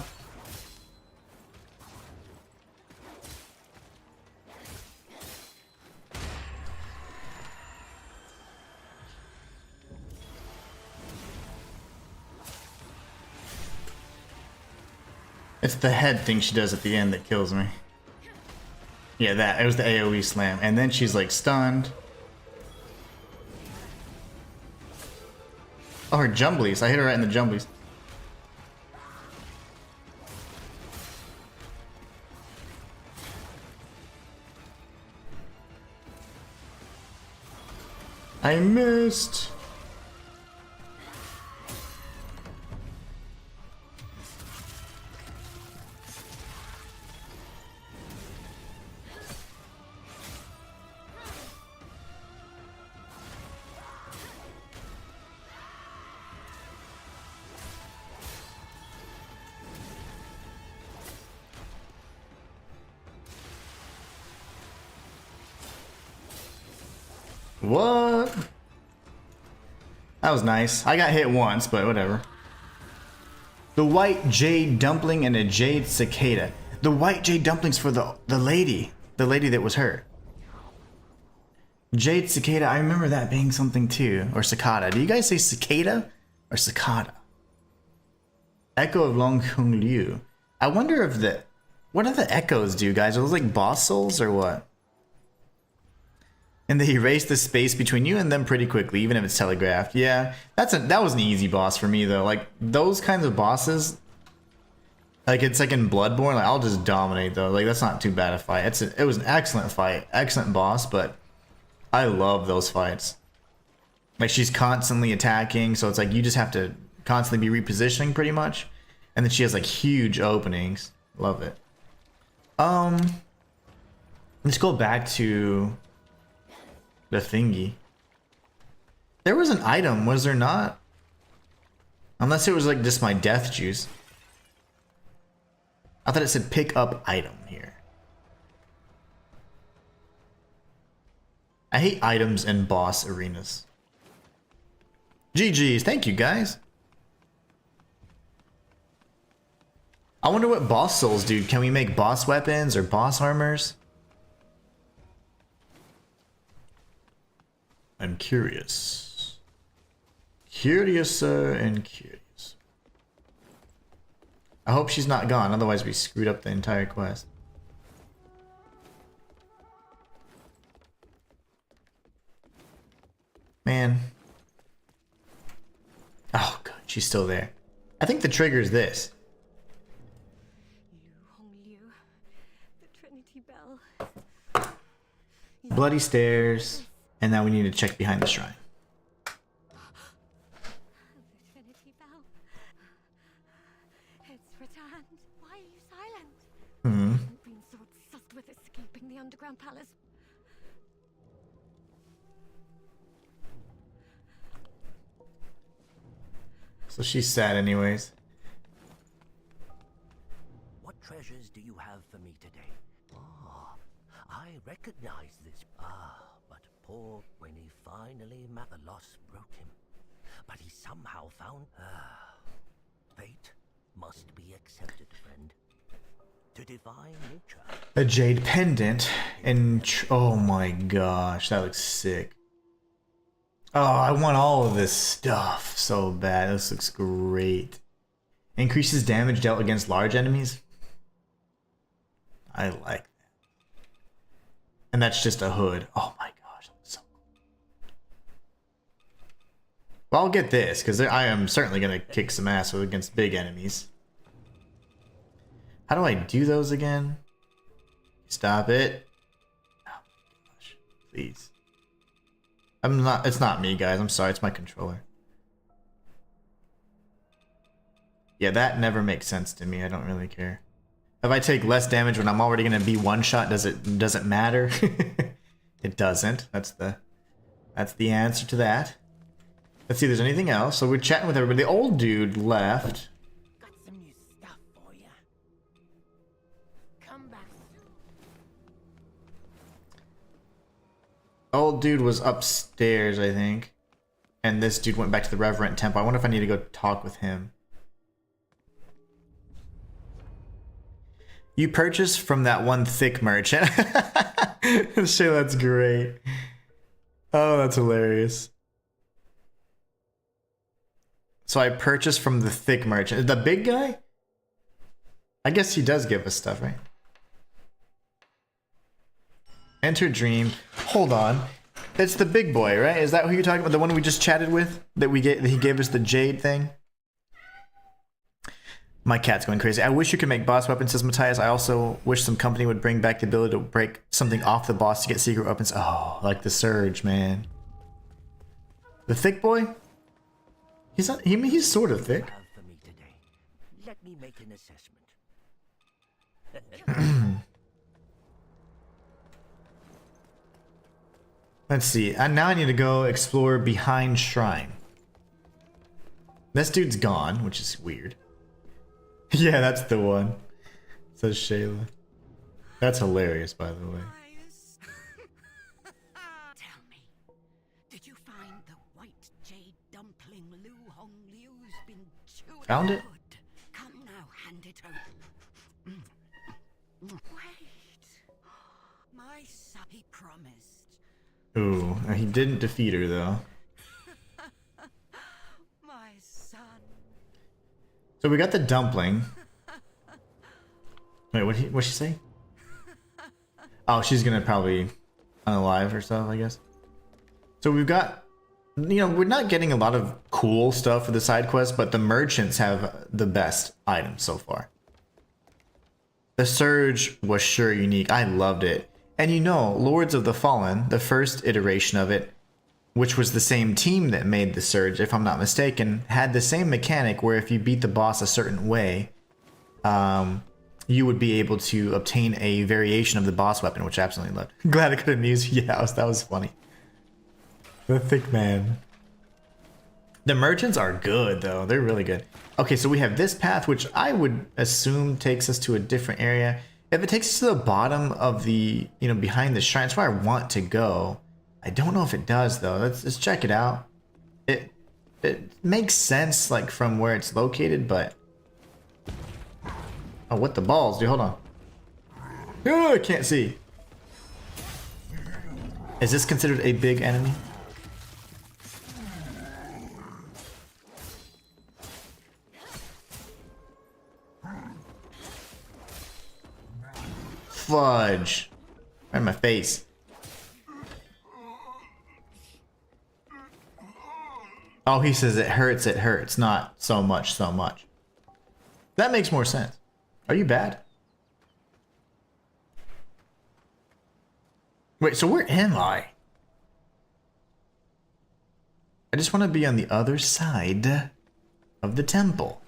It's the head thing she does at the end that kills me. Yeah, that. It was the AoE slam. And then she's like stunned. Oh, her jumblies. I hit her right in the jumblies. I missed. What? That was nice. I got hit once, but whatever. The white jade dumpling and a jade cicada. The white jade dumplings for the lady. The lady that was hurt. Jade cicada, I remember that being something too. Or cicada. Do you guys say cicada or cicada? Echo of Long Kung Liu. I wonder if the... What do the echoes do, guys? Are those like boss souls or what? And they erase the space between you and them pretty quickly, even if it's telegraphed. Yeah, that was an easy boss for me though. Like those kinds of bosses, like it's like in Bloodborne. Like I'll just dominate though. Like that's not too bad a fight. It was an excellent fight, excellent boss. But I love those fights. Like she's constantly attacking, so it's like you just have to constantly be repositioning pretty much. And then she has like huge openings. Love it. Let's go back to the thingy. There was an item, was there not? Unless it was like just my death juice. I thought it said pick up item here. I hate items in boss arenas. GG's, thank you guys. I wonder what boss souls do. Can we make boss weapons or boss armors? I'm curious. Curiouser and curious. I hope she's not gone, otherwise we screwed up the entire quest. Man. Oh, good. She's still there. I think the trigger is this. The Trinity Bell. Bloody stairs. And now we need to check behind the shrine. The Trinity Bell. It's returned. Why are you silent? I've been so obsessed with escaping the underground palace. So she's sad anyways. What treasures do you have for me today? Ah, I recognize this. But poor when he finally met the loss broke him. But he somehow found. Fate must be accepted, friend. To divine nature. A jade pendant and oh my gosh, that looks sick. Oh, I want all of this stuff so bad. This looks great. Increases damage dealt against large enemies. I like that. And that's just a hood. Oh my gosh, that's so cool. Well, I'll get this because I am certainly gonna kick some ass against big enemies. How do I do those again? Stop it. Oh my gosh, please. It's not me, guys. I'm sorry, it's my controller. Yeah, that never makes sense to me. I don't really care. If I take less damage when I'm already gonna be one shot, does it matter? It doesn't. That's the answer to that. Let's see if there's anything else. So we're chatting with everybody. The old dude left. Got some new stuff for you. Come back soon. Old dude was upstairs, I think. And this dude went back to the Reverend Temple. I wonder if I need to go talk with him. You purchased from that one thick merchant. Shit, that's great. Oh, that's hilarious. So I purchased from the thick merchant. The big guy? I guess he does give us stuff, right? Enter dream. Hold on. It's the big boy, right? Is that who you're talking about? The one we just chatted with? That he gave us the jade thing? My cat's going crazy. I wish you could make boss weapons, says Matthias. I also wish some company would bring back the ability to break something off the boss to get secret weapons. Oh, like the Surge, man. The thick boy? He's not, he's sort of thick. Have for me today. Let me make an assessment. Let's see. And now I need to go explore behind shrine. This dude's gone, which is weird. Yeah, that's the one. Says Shayla. That's hilarious, by the way. Tell me, did you find the white jade dumpling Lu Hong Liu's been chewing? Found it? Good. Come now, hand it over. Wait. My son, he promised. Ooh, he didn't defeat her though. My son. So we got the dumpling. Wait, what'd she say? Oh, she's gonna probably unalive herself, I guess. So we've got, we're not getting a lot of cool stuff for the side quest, but the merchants have the best items so far. The Surge was sure unique. I loved it. And Lords of the Fallen, the first iteration of it, which was the same team that made the Surge, if I'm not mistaken, had the same mechanic where if you beat the boss a certain way, you would be able to obtain a variation of the boss weapon, which I absolutely loved. Glad I could amuse you. Yeah, that was funny. The thick man. The merchants are good, though. They're really good. Okay, so we have this path, which I would assume takes us to a different area. If it takes us to the bottom of the, you know, behind the shrine, that's where I want to go. I don't know if it does, though. Let's check it out. It makes sense, like, from where it's located, but... Oh, what the balls, dude? Hold on. Oh, I can't see. Is this considered a big enemy? Fudge. Right in my face. Oh, he says it hurts, not so much, so much. That makes more sense. Are you bad? Wait, so where am I? I just want to be on the other side of the temple.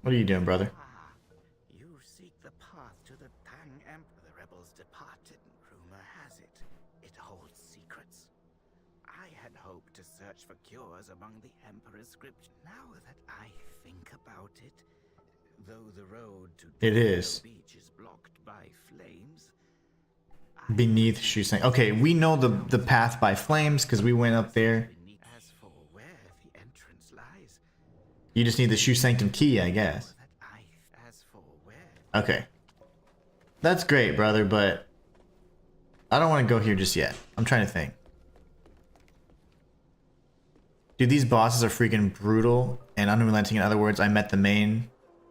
What are you doing, brother? You seek the path to the Tang Emperor. The rebels departed, rumor has it. It holds secrets. I had hoped to search for cures among the Emperor's scriptures. Now that I think about it, though the road to the beach is blocked by flames. Beneath Shusang. Okay, we know the path by flames because we went up there. As for where the entrance lies, You just need the Shoe Sanctum key, I guess. Okay. That's great, brother, but I don't want to go here just yet. I'm trying to think. Dude, these bosses are freaking brutal and unrelenting. In other words, I met the main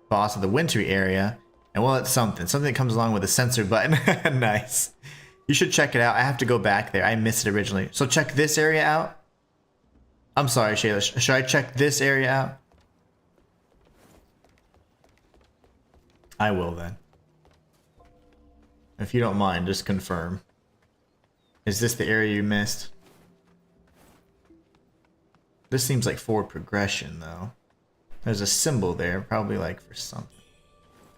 boss of the wintry area, and well, it's something. Something that comes along with a sensor button. Nice. You should check it out. I have to go back there. I missed it originally. So check this area out. I'm sorry, Shayla. Should I check this area out? I will then. If you don't mind, just confirm. Is this the area you missed? This seems like forward progression, though. There's a symbol there, probably like for something.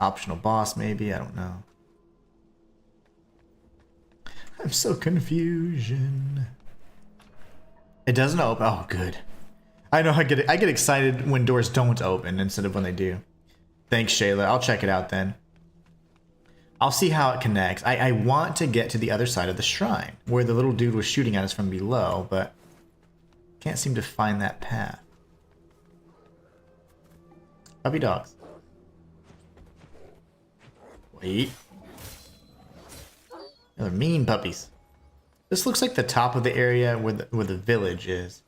Optional boss, maybe? I don't know. I'm so confusion. It doesn't open. Oh, good. I know I get excited when doors don't open instead of when they do. Thanks, Shayla. I'll check it out then. I'll see how it connects. I want to get to the other side of the shrine, where the little dude was shooting at us from below, but can't seem to find that path. Puppy dogs. Wait. They're mean puppies. This looks like the top of the area where the village is.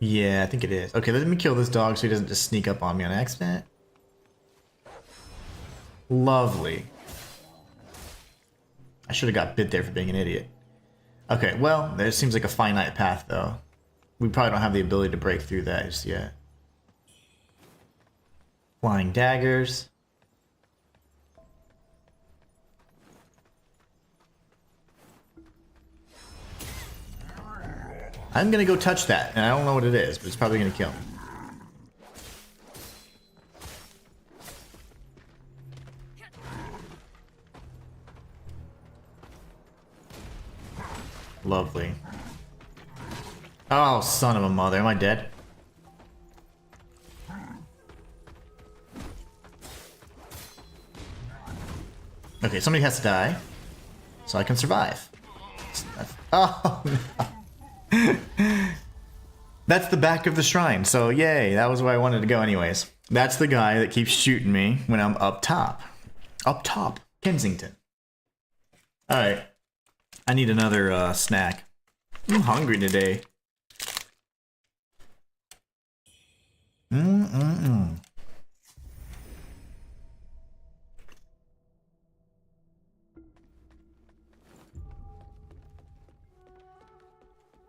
Yeah, I think it is. Okay, let me kill this dog so he doesn't just sneak up on me on accident. Lovely. I should have got bit there for being an idiot. Okay, well, there seems like a finite path, though. We probably don't have the ability to break through that just yet. Flying daggers. I'm gonna go touch that, and I don't know what it is, but it's probably gonna kill me. Lovely. Oh, son of a mother. Am I dead? Okay, somebody has to die, so I can survive. Oh, no. That's the back of the shrine, so yay, that was where I wanted to go anyways. That's the guy that keeps shooting me when I'm up top. Up top, Kensington. Alright, I need another snack. I'm hungry today.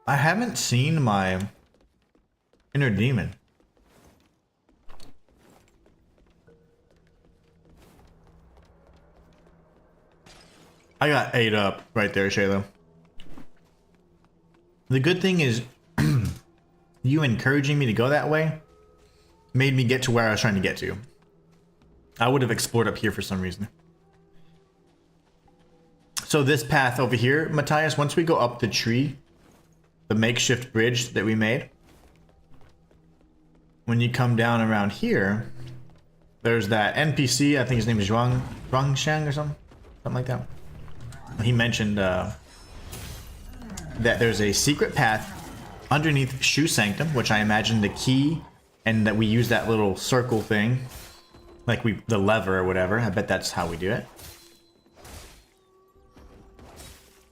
I haven't seen my inner demon. I got ate up right there, Shayla. The good thing is, you encouraging me to go that way made me get to where I was trying to get to. I would have explored up here for some reason. So this path over here, Matthias, once we go up the tree, the makeshift bridge that we made, when you come down around here, there's that NPC, I think his name is Wuchang or something like that. He mentioned that there's a secret path underneath Shu Sanctum, which I imagine the key, and that we use that little circle thing, like the lever or whatever. I bet that's how we do it.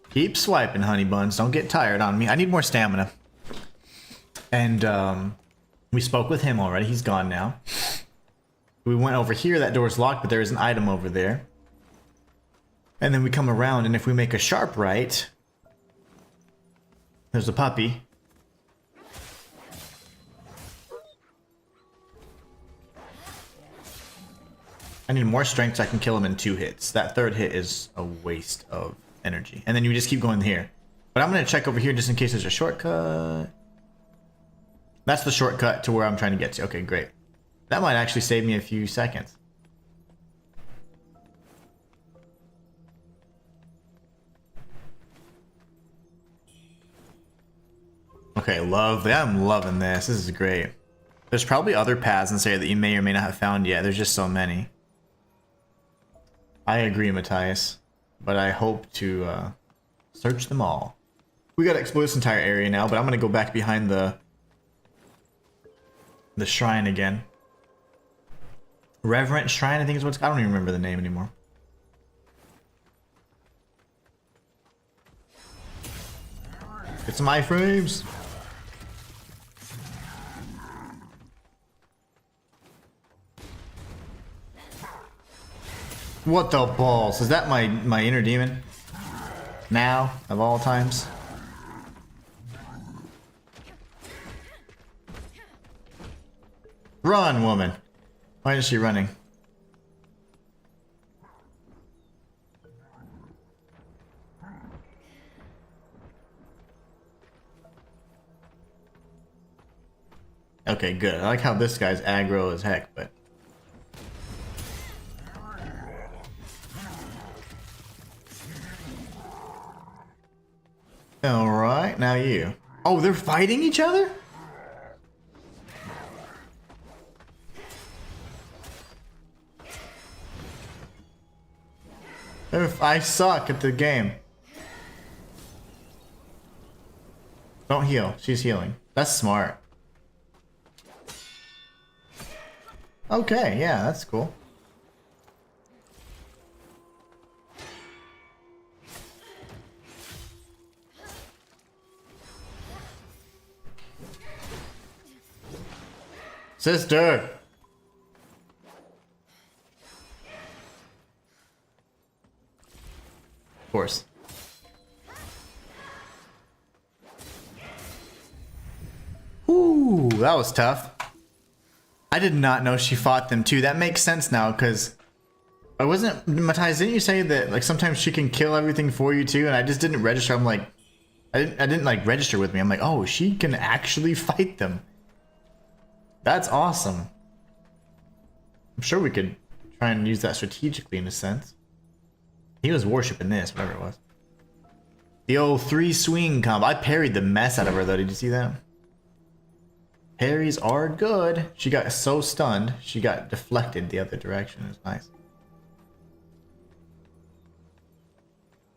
Keep swiping, honey buns. Don't get tired on me. I need more stamina. And we spoke with him already. He's gone now. We went over here. That door's locked, but there is an item over there. And then we come around, and if we make a sharp right, there's a puppy. I need more strength so I can kill him in 2 hits. That third hit is a waste of energy. And then you just keep going here. But I'm going to check over here just in case there's a shortcut. That's the shortcut to where I'm trying to get to. Okay, great. That might actually save me a few seconds. Okay, I'm loving this. This is great. There's probably other paths in this area that you may or may not have found yet. There's just so many. I agree, Matthias. But I hope to search them all. We gotta explore this entire area now, but I'm gonna go back behind the shrine again. Reverent Shrine, I think is what's... I don't even remember the name anymore. Get some iframes! What the balls? Is that my inner demon? Now, of all times? Run, woman! Why is she running? Okay, good. I like how this guy's aggro as heck, but... Alright, now you. Oh, they're fighting each other? I suck at the game. Don't heal. She's healing. That's smart. Okay, yeah, that's cool. Sister! Of course. Ooh, that was tough. I did not know she fought them too. That makes sense now, because I wasn't... Matthias, didn't you say that like sometimes she can kill everything for you too? And I just didn't register. I'm like... I didn't like register with me. I'm like, oh, she can actually fight them. That's awesome. I'm sure we could try and use that strategically in a sense. He was worshipping this, whatever it was. The old 3 swing combo. I parried the mess out of her though. Did you see that? Parries are good. She got so stunned, she got deflected the other direction. It was nice.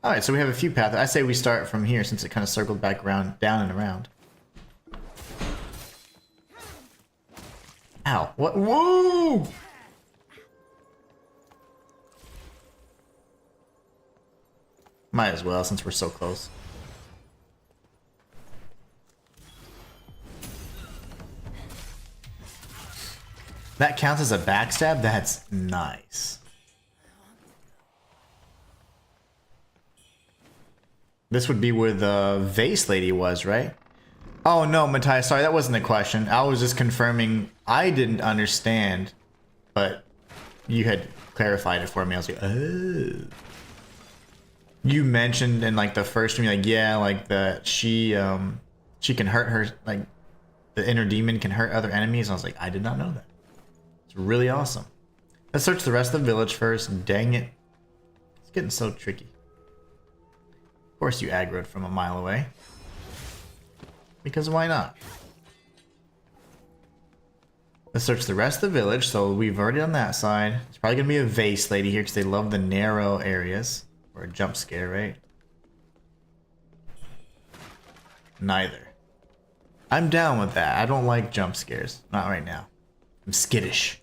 Alright, so we have a few paths. I say we start from here since it kind of circled back around, down and around. Ow. What? Whoa! Might as well, since we're so close. That counts as a backstab? That's nice. This would be where the vase lady was, right? Oh no, Matthias, sorry, that wasn't a question. I was just confirming I didn't understand, but you had clarified it for me. I was like, oh. You mentioned in like the first stream, like, yeah, like that she She can hurt her, like, the inner demon can hurt other enemies. I was like, I did not know that. It's really awesome. Let's search the rest of the village first. Dang it. It's getting so tricky. Of course you aggroed from a mile away. Because why not? Let's search the rest of the village. So we've already done that side. It's probably going to be a vase lady here because they love the narrow areas. Or a jump scare, right? Neither. I'm down with that. I don't like jump scares. Not right now. I'm skittish.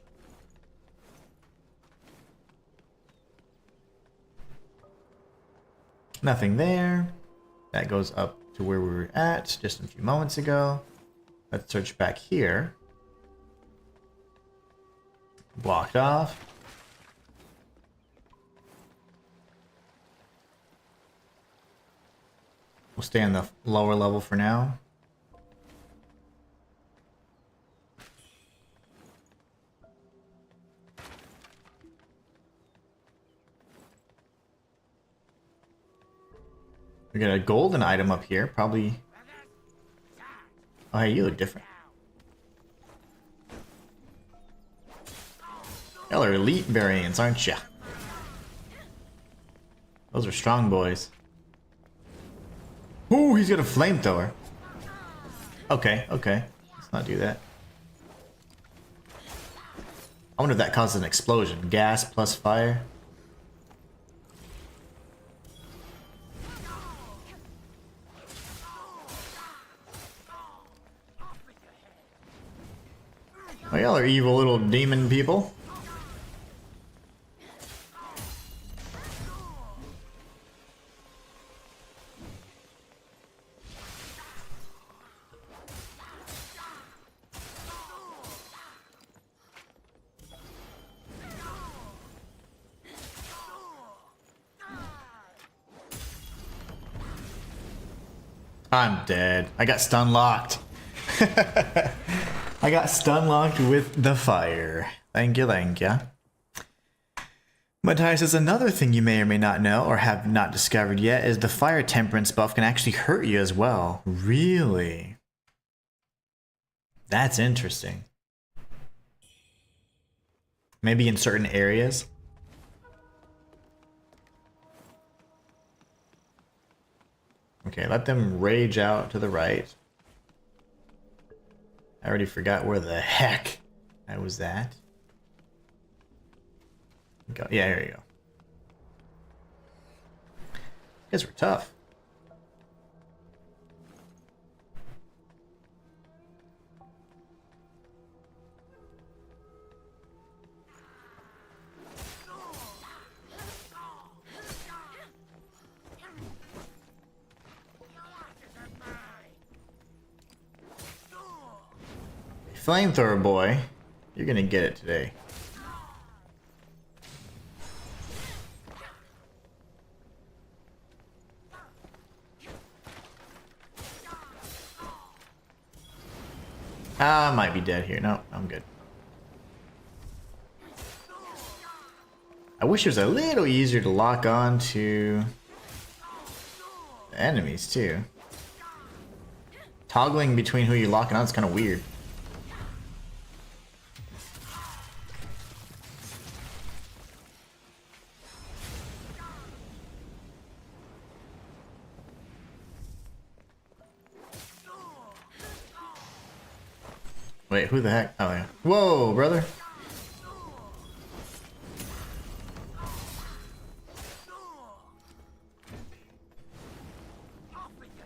Nothing there. That goes up to where we were at just a few moments ago. Let's search back here. Blocked off. We'll stay on the lower level for now. We got a golden item up here, probably. Oh, hey, you look different. Y'all are elite variants, aren't ya? Those are strong boys. Ooh, he's got a flamethrower. Okay, okay. Let's not do that. I wonder if that causes an explosion. Gas plus fire. Oh, y'all are evil little demon people. I'm dead. I got stun locked. I got stun locked with the fire. Thank you, thank you. Matthias says another thing you may or may not know or have not discovered yet is the fire temperance buff can actually hurt you as well. Really? That's interesting. Maybe in certain areas. Okay, let them rage out to the right. I already forgot where the heck I was at. Go. Yeah, here you go. You guys were tough. Flamethrower boy, you're gonna get it today. I might be dead here. No, I'm good. I wish it was a little easier to lock on to the enemies too. Toggling between who you're locking on is kind of weird. Wait, who the heck? Oh, yeah. Whoa, brother.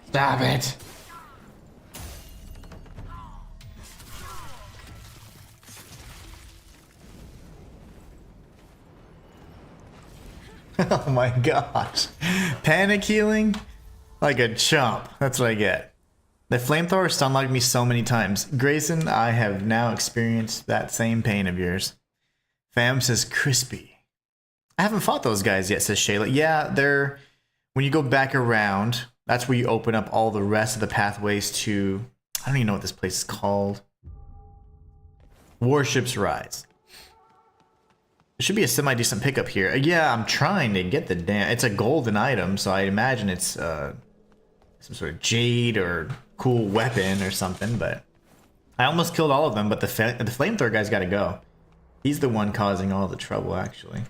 Stop it. Oh my gosh. Panic healing? Like a chump. That's what I get. The flamethrower stun locked me so many times. Grayson, I have now experienced that same pain of yours. Fam says crispy. I haven't fought those guys yet, says Shayla. Yeah, they're... When you go back around, that's where you open up all the rest of the pathways to... I don't even know what this place is called. Warship's Rise. It should be a semi-decent pickup here. Yeah, I'm trying to get the damn... It's a golden item, so I imagine it's some sort of jade or cool weapon or something, but I almost killed all of them, but the flamethrower guy's gotta go. He's the one causing all the trouble, actually.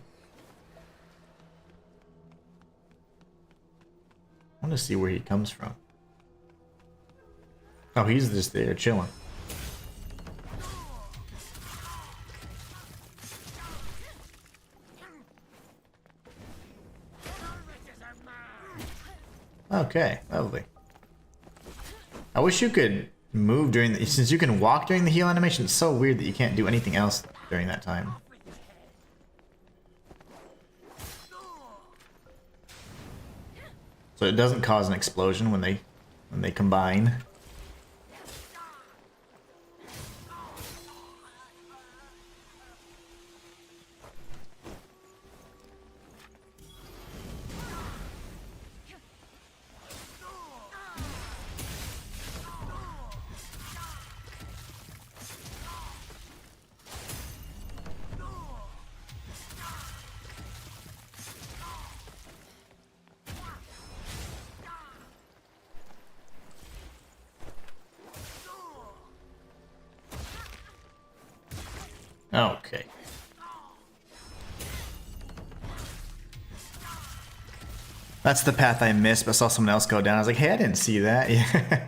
I want to see where he comes from. Oh, he's just there chilling. Okay, lovely. I wish you could move during the... Since you can walk during the heal animation, it's so weird that you can't do anything else during that time. So it doesn't cause an explosion when they combine. Okay. That's the path I missed, but saw someone else go down. I was like, hey, I didn't see that. Yeah.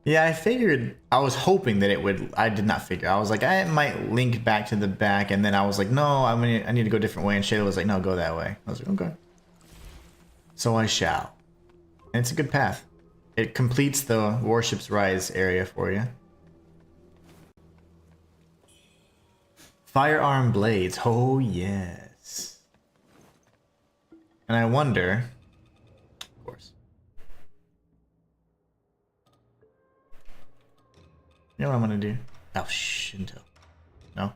Yeah, I figured, I was hoping that it would, I did not figure. I was like, I might link back to the back, and then I was like, no, I need to go a different way, and Shayla was like, no, go that way. I was like, okay. So I shall. And it's a good path. It completes the Warship's Rise area for you. Firearm blades, oh yes. And I wonder, of course. You know what I'm gonna do? Oh, Shinto. No?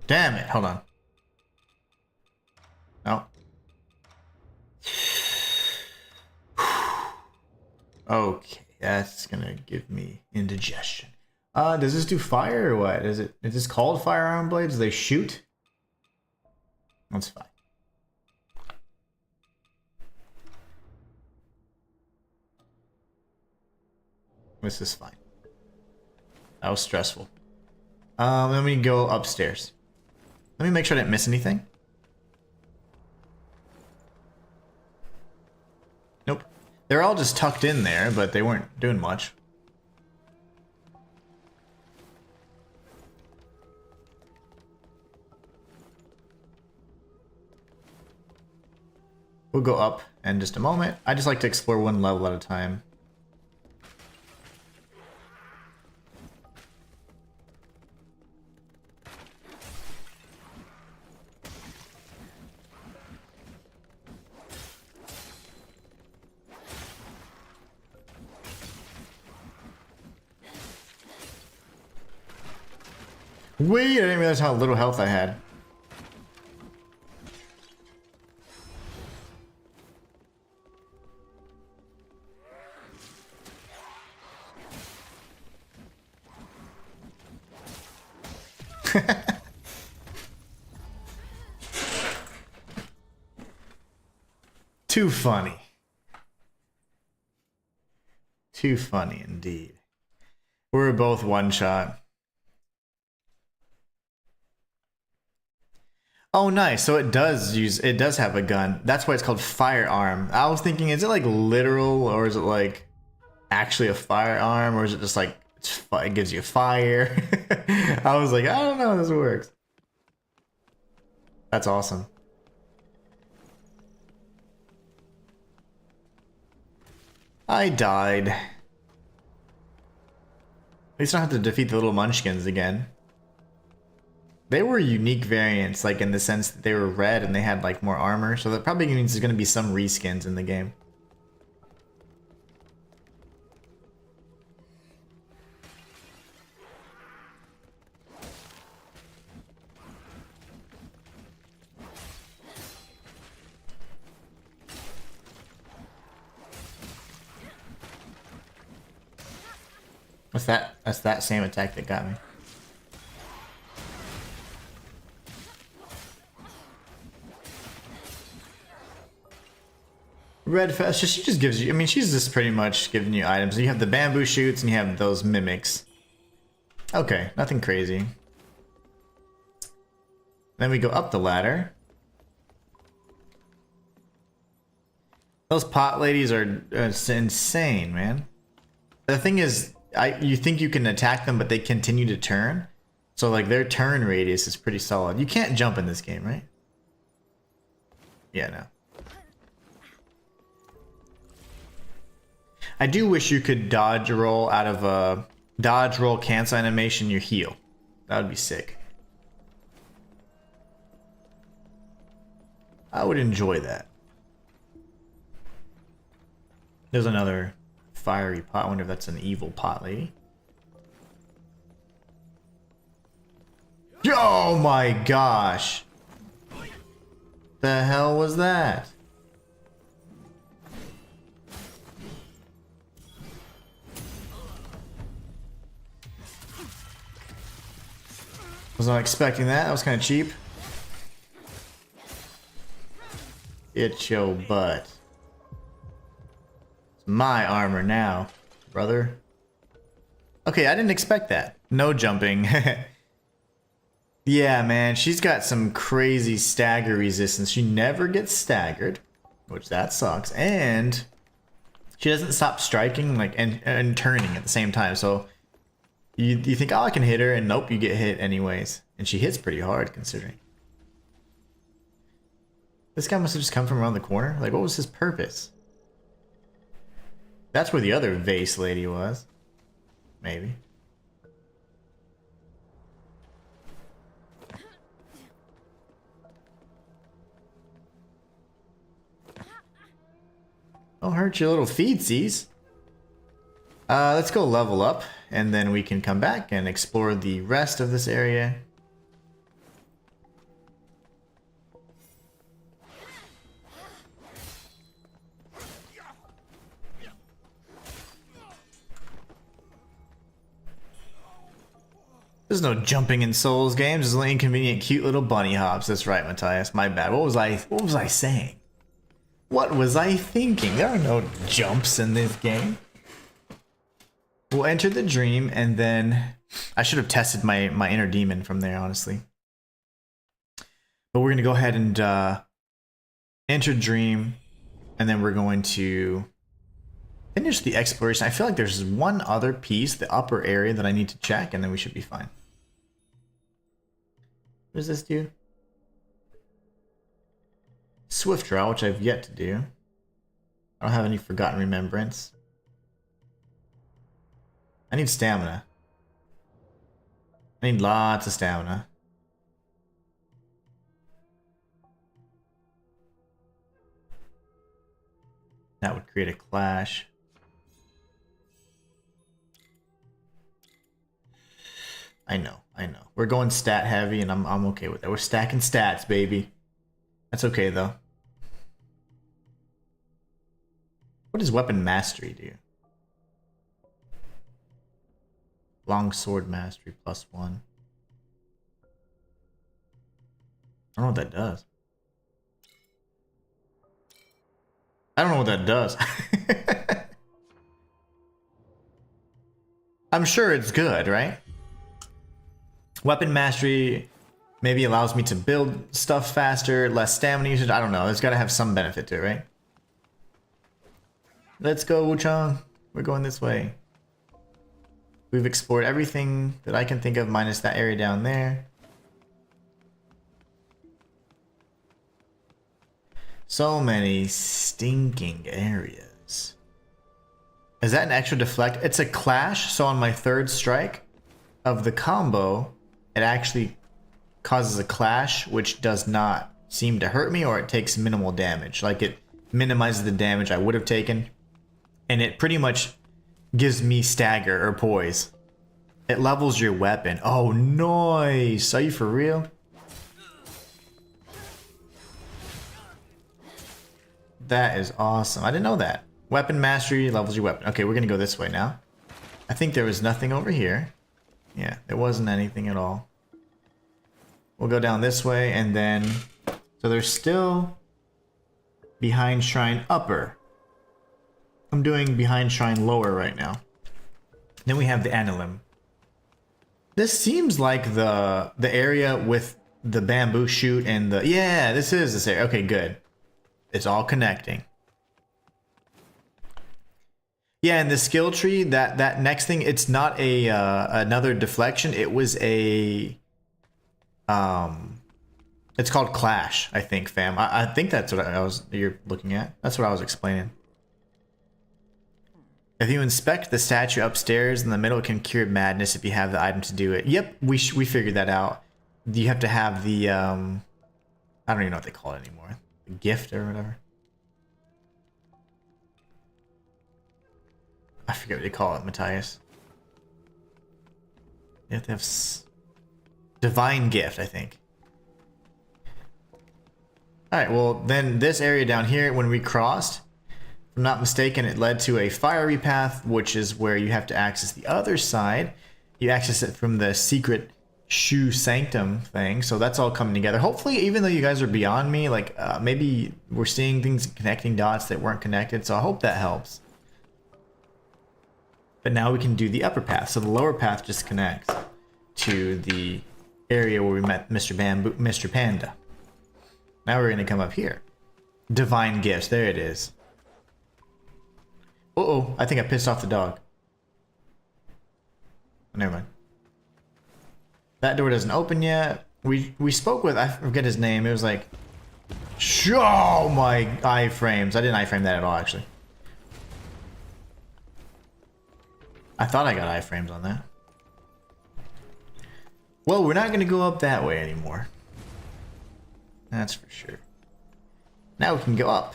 Damn it, hold on. No. Okay, that's gonna give me indigestion. Does this do fire or what? Is this called firearm blades? Do they shoot? That's fine. This is fine. That was stressful. Then we go upstairs. Let me make sure I didn't miss anything. Nope. They're all just tucked in there, but they weren't doing much. We'll go up in just a moment. I just like to explore one level at a time. Wait, I didn't realize how little health I had. Too funny. Too funny indeed. We were both one shot. Oh, nice. So it does have a gun. That's why it's called firearm. I was thinking, is it like literal, or is it like actually a firearm, or is it just like it gives you fire? I was like, I don't know how this works. That's awesome. I died. At least I don't have to defeat the little munchkins again. They were unique variants, like in the sense that they were red and they had like more armor, so that probably means there's gonna be some reskins in the game. What's that? That's that same attack that got me. Red Fest, she just gives you, I mean, she's just pretty much giving you items. You have the bamboo shoots and you have those mimics. Okay, nothing crazy. Then we go up the ladder. Those pot ladies are insane, man. The thing is, you think you can attack them, but they continue to turn. So like their turn radius is pretty solid. You can't jump in this game, right? Yeah, no. I do wish you could dodge roll out of a dodge roll cancel animation your heal. That would be sick. I would enjoy that. There's another fiery pot. I wonder if that's an evil pot lady. Oh my gosh. The hell was that? Was not expecting that. That was kind of cheap. It's your butt. It's my armor now, brother. Okay, I didn't expect that. No jumping. Yeah, man, she's got some crazy stagger resistance. She never gets staggered, which that sucks. And she doesn't stop striking like and turning at the same time. So you think, oh, I can hit her, and nope, you get hit anyways. And she hits pretty hard considering. This guy must have just come from around the corner. Like, what was his purpose? That's where the other vase lady was. Maybe. Don't hurt your little feetsies. Let's go level up, and then we can come back and explore the rest of this area. There's no jumping in Souls games. There's only inconvenient, cute little bunny hops. That's right, Matthias. My bad. What was I saying? What was I thinking? There are no jumps in this game. We'll enter the dream, and then I should have tested my inner demon from there, honestly. But we're gonna go ahead and enter dream, and then we're going to finish the exploration. I feel like there's one other piece, the upper area, that I need to check, and then we should be fine. What does this do? Swift draw, which I've yet to do. I don't have any forgotten remembrance. I need stamina. I need lots of stamina. That would create a clash. I know. We're going stat heavy, and I'm okay with that. We're stacking stats, baby. That's okay though. What does weapon mastery do? Long sword mastery +1. I don't know what that does. I don't know what that does. I'm sure it's good, right? Weapon mastery maybe allows me to build stuff faster, less stamina usage. I don't know. It's got to have some benefit to it, right? Let's go, Wuchang. We're going this way. We've explored everything that I can think of, minus that area down there. So many stinking areas. Is that an extra deflect? It's a clash, so on my third strike of the combo, it actually causes a clash, which does not seem to hurt me, or it takes minimal damage. Like, it minimizes the damage I would have taken, and it pretty much gives me stagger or poise. It levels your weapon. Oh, nice. Are you for real? That is awesome. I didn't know that. Weapon mastery levels your weapon. Okay, we're gonna go this way now. I think there was nothing over here. Yeah, there wasn't anything at all. We'll go down this way, and then... So there's still... behind shrine upper. I'm doing behind shrine lower right now. Then we have the Annulum. This seems like the area with the bamboo shoot and the... Yeah, this is this area. Okay, good. It's all connecting. Yeah, and the skill tree, that next thing, it's not a another deflection. It was a... It's called Clash, I think, fam. I think that's what you're looking at. That's what I was explaining. If you inspect the statue upstairs in the middle, it can cure madness if you have the item to do it. Yep, we figured that out. You have to have the, I don't even know what they call it anymore. The gift or whatever. I forget what they call it, Matthias. You have to have divine gift, I think. Alright, well, then this area down here, when we crossed, if I'm not mistaken, it led to a fiery path, which is where you have to access the other side. You access it from the secret shoe sanctum thing, so that's all coming together. Hopefully, even though you guys are beyond me, like, maybe we're seeing things, connecting dots that weren't connected, so I hope that helps. But now we can do the upper path, so the lower path just connects to the area where we met Mr. Panda. Now we're going to come up here. Divine gifts, there it is. Uh-oh, I think I pissed off the dog. Oh, never mind. That door doesn't open yet. We spoke with, I forget his name, it was like... Oh my iframes. I didn't iframe that at all, actually. I thought I got iframes on that. Well, we're not going to go up that way anymore. That's for sure. Now we can go up.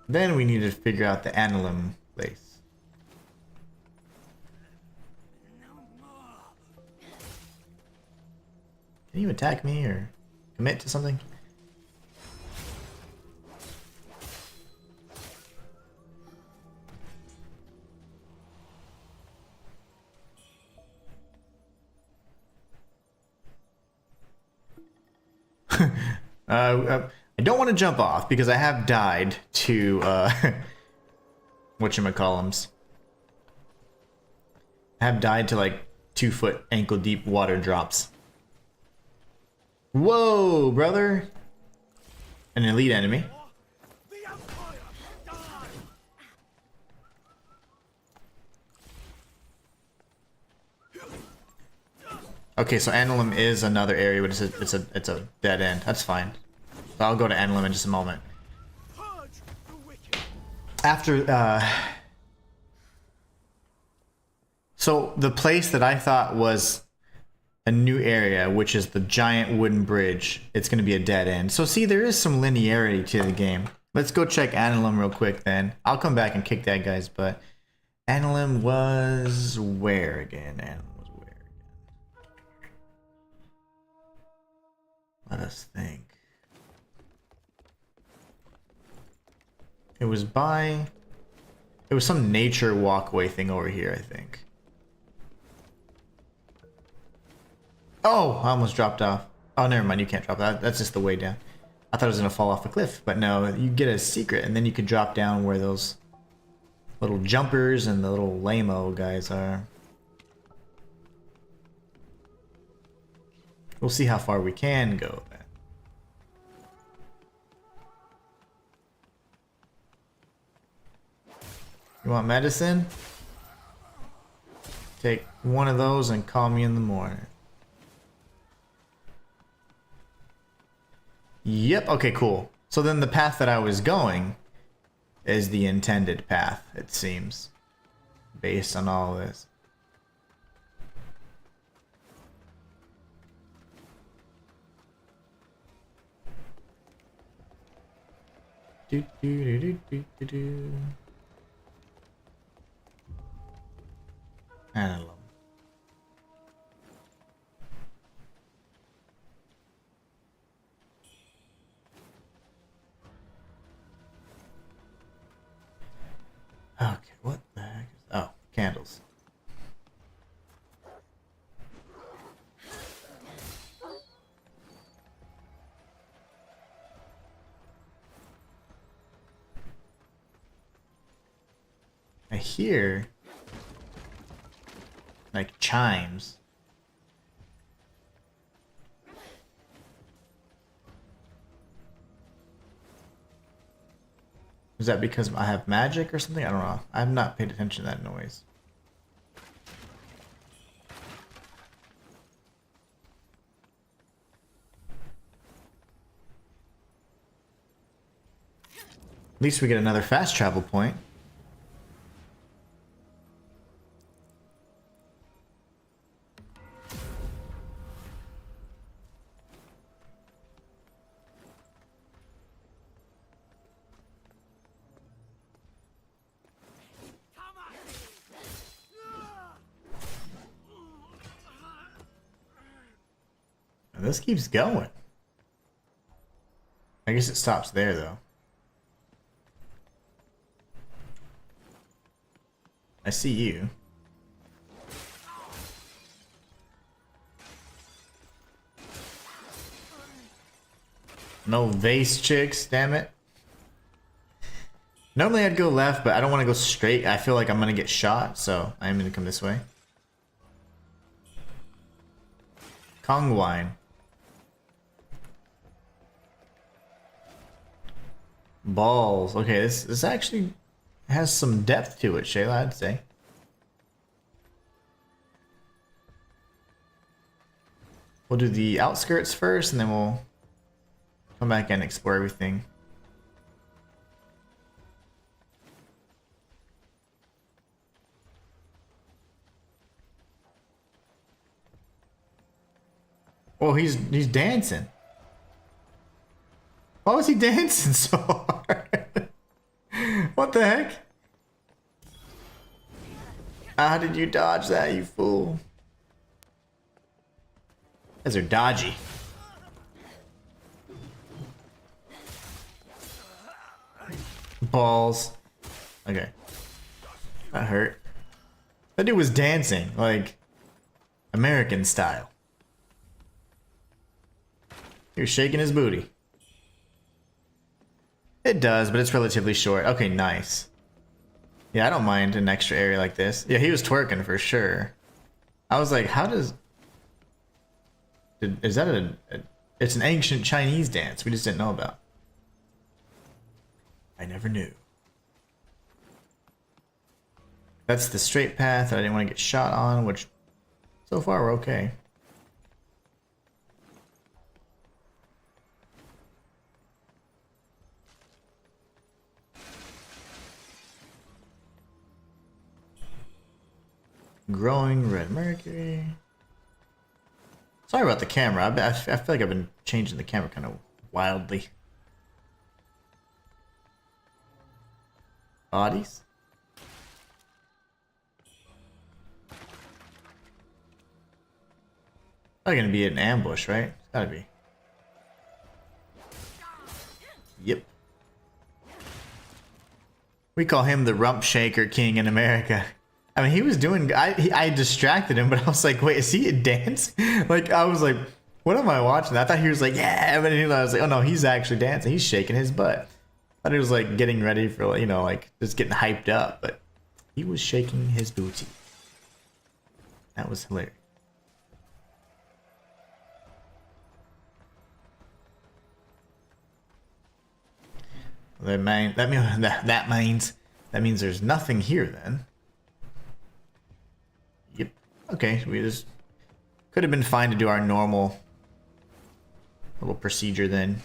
Then we need to figure out the Annulum place. Can you attack me or commit to something? I don't want to jump off because I have died to whatchamacallums. I have died to like 2-foot ankle deep water drops. Whoa, brother! An elite enemy. Okay, so Annulum is another area, but it's a dead end. That's fine. So I'll go to Annulum in just a moment. After so the place that I thought was a new area, which is the giant wooden bridge, it's going to be a dead end. So see, there is some linearity to the game. Let's go check Annulum real quick then. I'll come back and kick that guy's butt. Annulum was where again? Annulum was where again? Let us think. It was some nature walkway thing over here, I think. Oh, I almost dropped off. Oh, never mind, you can't drop that. That's just the way down. I thought it was gonna fall off a cliff, but no, you get a secret, and then you can drop down where those little jumpers and the little lame-o guys are. We'll see how far we can go then. You want medicine? Take one of those and call me in the morning. Yep, okay, cool. So then the path that I was going is the intended path, it seems. Based on all this. Do, do, do, do, do, do, do. Annulum. Okay, what the heck is... Oh, candles. hear like chimes. Is that because I have magic or something? I don't know. I've not paid attention to that noise. At least we get another fast travel point. And this keeps going. I guess it stops there though. I see you. No vase chicks, damn it. Normally I'd go left, but I don't want to go straight. I feel like I'm gonna get shot, so I'm gonna come this way. Kong wine. Balls. Okay, this actually has some depth to it, Shayla, I'd say. We'll do the outskirts first, and then we'll come back and explore everything. Oh, he's dancing. Why was he dancing so hard? What the heck? How did you dodge that, you fool? You guys are dodgy. Balls. Okay. That hurt. That dude was dancing, like American style. He was shaking his booty. It does, but it's relatively short. Okay, nice. Yeah, I don't mind an extra area like this. Yeah, he was twerking for sure. I was like, how does... Is that a... It's an ancient Chinese dance we just didn't know about. I never knew. That's the straight path that I didn't want to get shot on, which so far we're okay. Growing red mercury. Sorry about the camera. I feel like I've been changing the camera kind of wildly. Bodies? Probably gonna be an ambush, right? It's gotta be. Yep. We call him the rump shaker king in America. I mean, he was doing... I distracted him, but I was like, wait, is he a dance? Like, I was like, what am I watching? I thought he was like, yeah, but I was like, oh no, he's actually dancing. He's shaking his butt. I thought he was like getting ready for, you know, like just getting hyped up, but he was shaking his booty. That was hilarious. That means there's nothing here then. Yep. Okay, we just could have been fine to do our normal little procedure then.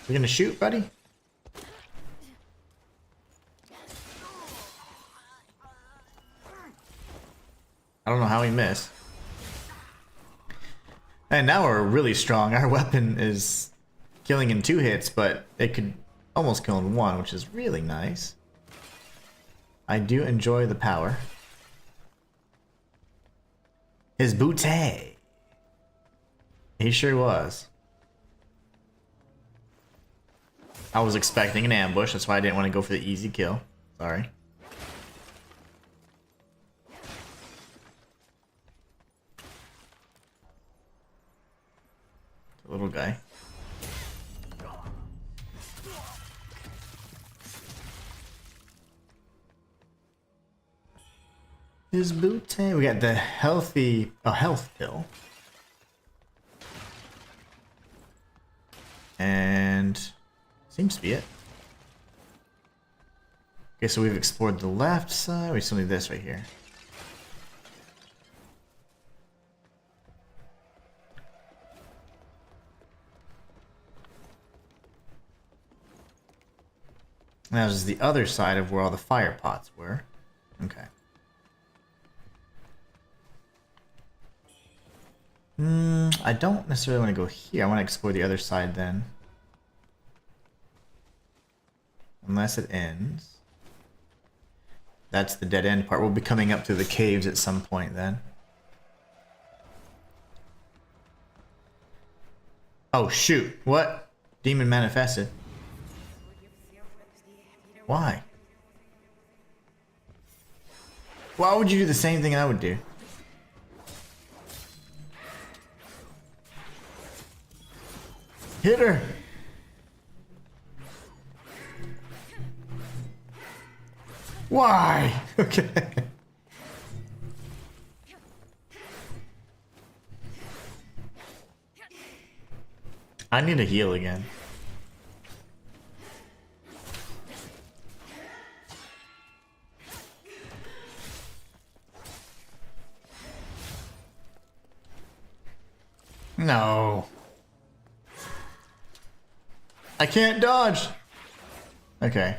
We're gonna shoot, buddy? I don't know how he missed. And now we're really strong. Our weapon is killing in 2 hits, but it could almost kill in 1, which is really nice. I do enjoy the power. His booty. He sure was. I was expecting an ambush, that's why I didn't want to go for the easy kill. Sorry. The little guy. His booty. We got the health pill. And seems to be it. Okay, so we've explored the left side. We still need this right here. Now this is the other side of where all the fire pots were. Okay. I don't necessarily want to go here. I want to explore the other side then. Unless it ends. That's the dead end part. We'll be coming up to the caves at some point then. Oh shoot, what? Demon manifested. Why? Why would you do the same thing I would do? Hit her! Why? Okay. I need to heal again. No. I can't dodge. Okay.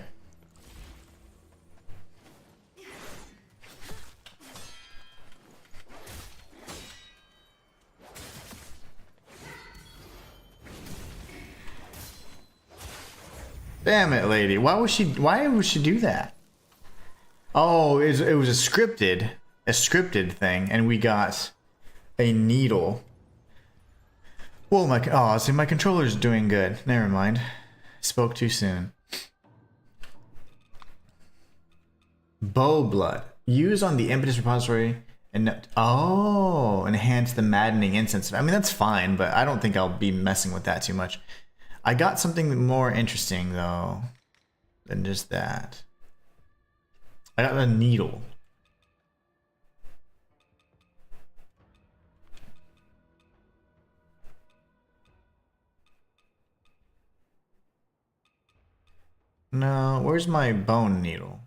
Damn it, lady. Why would she do that? Oh, it was a scripted thing, and we got a needle. Well, see, my controller's doing good. Never mind. Spoke too soon. Bow blood. Use on the impetus repository and enhance the maddening incense. I mean, that's fine, but I don't think I'll be messing with that too much. I got something more interesting though than just that. I got a needle. No, where's my bone needle?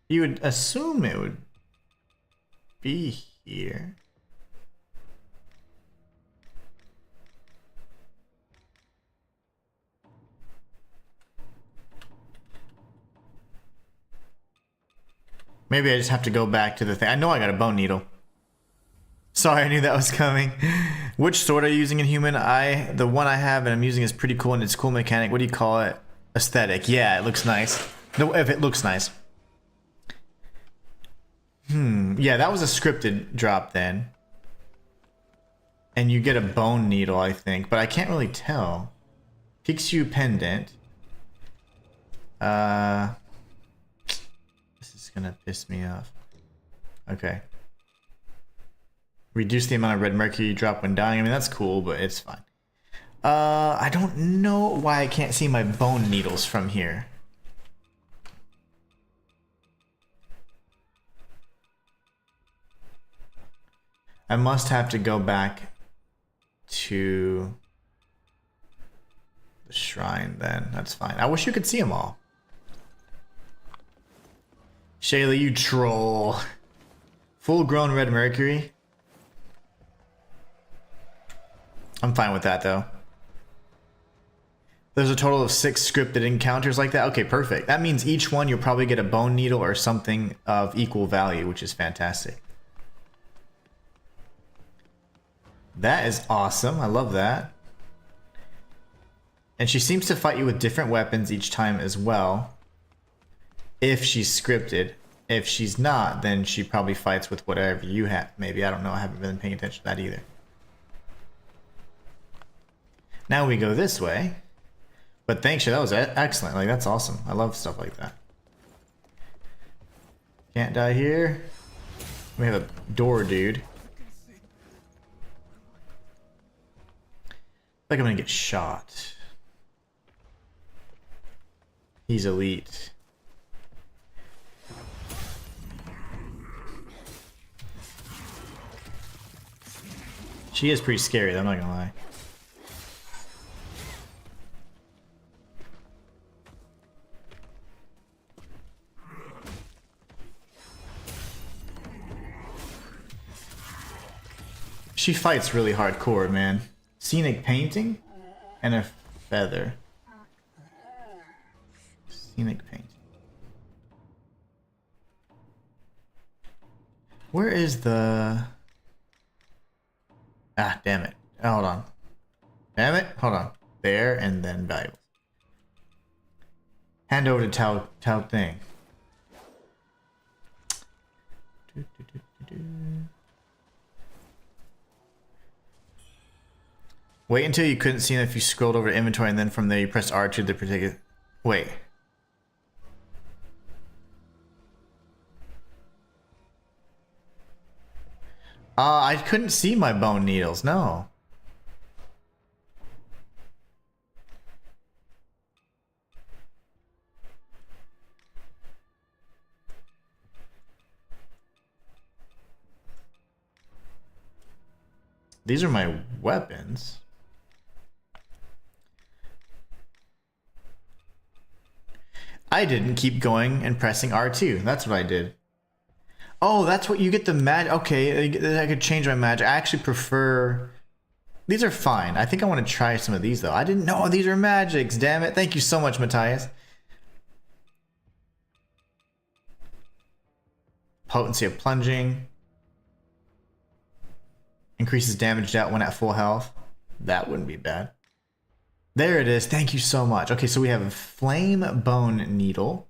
You would assume it would be here. Maybe I just have to go back to the thing. I know I got a bone needle. Sorry, I knew that was coming. Which sword are you using in Human? The one I have and I'm using is pretty cool and it's cool mechanic. What do you call it? Aesthetic. Yeah, it looks nice. No, if it looks nice. Yeah, that was a scripted drop then. And you get a bone needle, I think, but I can't really tell. Pixiu pendant. This is gonna piss me off. Okay. Reduce the amount of red mercury you drop when dying. I mean, that's cool, but it's fine. I don't know why I can't see my bone needles from here. I must have to go back to the shrine then. That's fine. I wish you could see them all. Shayla, you troll. Full-grown red mercury. I'm fine with that though. There's a total of 6 scripted encounters like that. Okay, perfect. That means each one you'll probably get a bone needle or something of equal value, which is fantastic. That is awesome. I love that. And she seems to fight you with different weapons each time as well. If she's scripted. If she's not, then she probably fights with whatever you have. Maybe, I don't know. I haven't been paying attention to that either. Now we go this way. But thanks, that was excellent. Like, that's awesome. I love stuff like that. Can't die here. We have a door, dude. like I'm gonna get shot. He's elite. She is pretty scary though, I'm not gonna lie. She fights really hardcore, man. Scenic painting and a feather. Scenic painting. Where is the... Ah, damn it. Hold on. Damn it. Hold on. There and then valuables. Hand over to Tao Thing. Wait until you couldn't see it if you scrolled over to inventory and then from there you pressed R to the particular... Wait. I couldn't see my bone needles, no. These are my weapons. I didn't keep going and pressing R2. That's what I did. Oh, that's what you get the mag. Okay, I could change my magic. I actually prefer... These are fine. I think I want to try some of these, though. I didn't know these are magics. Damn it. Thank you so much, Matthias. Potency of plunging. Increases damage dealt when at full health. That wouldn't be bad. There it is. Thank you so much. Okay, so we have a flame bone needle.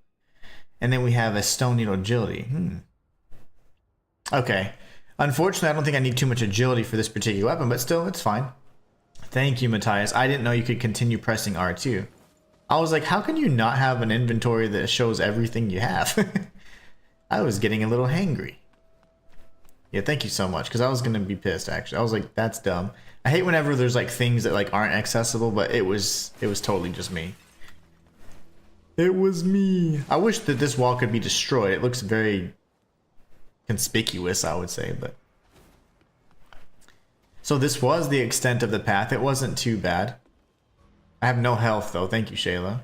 And then we have a stone needle agility. Okay. Unfortunately, I don't think I need too much agility for this particular weapon, but still, it's fine. Thank you, Matthias. I didn't know you could continue pressing R2. I was like, how can you not have an inventory that shows everything you have? I was getting a little hangry. Yeah, thank you so much, because I was going to be pissed, actually. I was like, that's dumb. I hate whenever there's like things that like aren't accessible, but it was totally just me. It was me. I wish that this wall could be destroyed. It looks very conspicuous, I would say, but... So this was the extent of the path. It wasn't too bad. I have no health, though. Thank you, Shayla.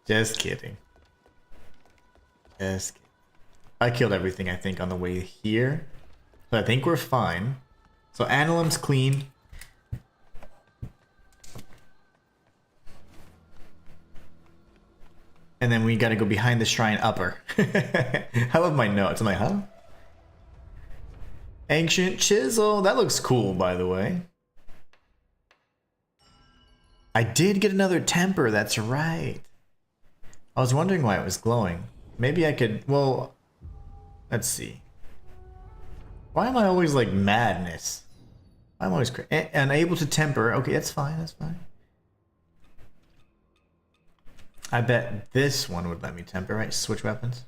Just kidding. Just kidding. I killed everything, I think, on the way here. So I think we're fine. So Annulum's clean. And then we gotta go behind the shrine upper. I love my notes. I'm like, huh? Ancient chisel. That looks cool, by the way. I did get another temper. That's right. I was wondering why it was glowing. Maybe I could... Well, let's see. Why am I always like madness? I'm always unable to temper. Okay, that's fine. That's fine. I bet this one would let me temper, right? Switch weapons.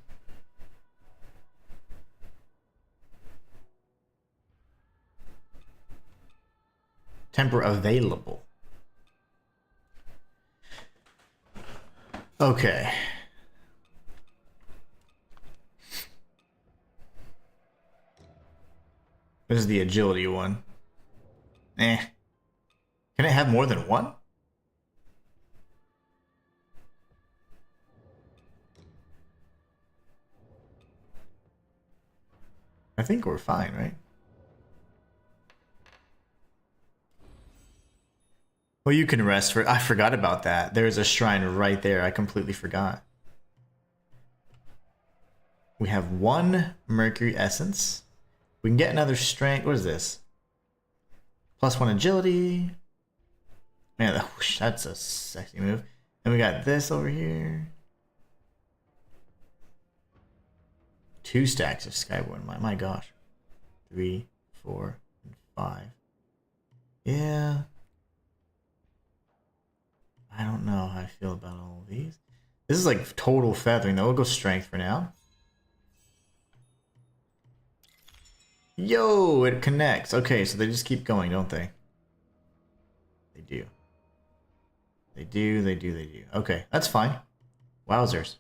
Temper available. Okay. This is the agility one. Can it have more than one? I think we're fine, right? Well, you can rest for... I forgot about that. There's a shrine right there. I completely forgot. We have one mercury essence. We can get another strength. What is this? +1 agility. Man, that's a sexy move. And we got this over here. 2 stacks of Skyborn. My gosh. 3, 4, and 5. Yeah. I don't know how I feel about all of these. This is like total feathering though. We'll go strength for now. Yo, it connects. Okay, so they just keep going, don't they? They do, they do, they do. Okay, that's fine. Wowzers.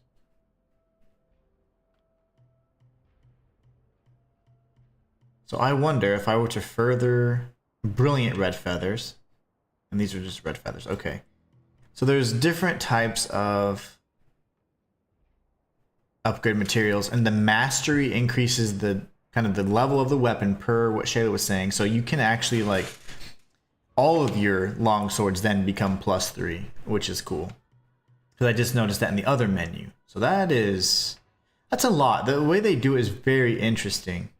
So I wonder if I were to further brilliant red feathers, and these are just red feathers, okay. So there's different types of upgrade materials, and the mastery increases the kind of the level of the weapon per what Shayla was saying. So you can actually like all of your long swords then become +3, which is cool. Because I just noticed that in the other menu. So that's a lot. The way they do it is very interesting.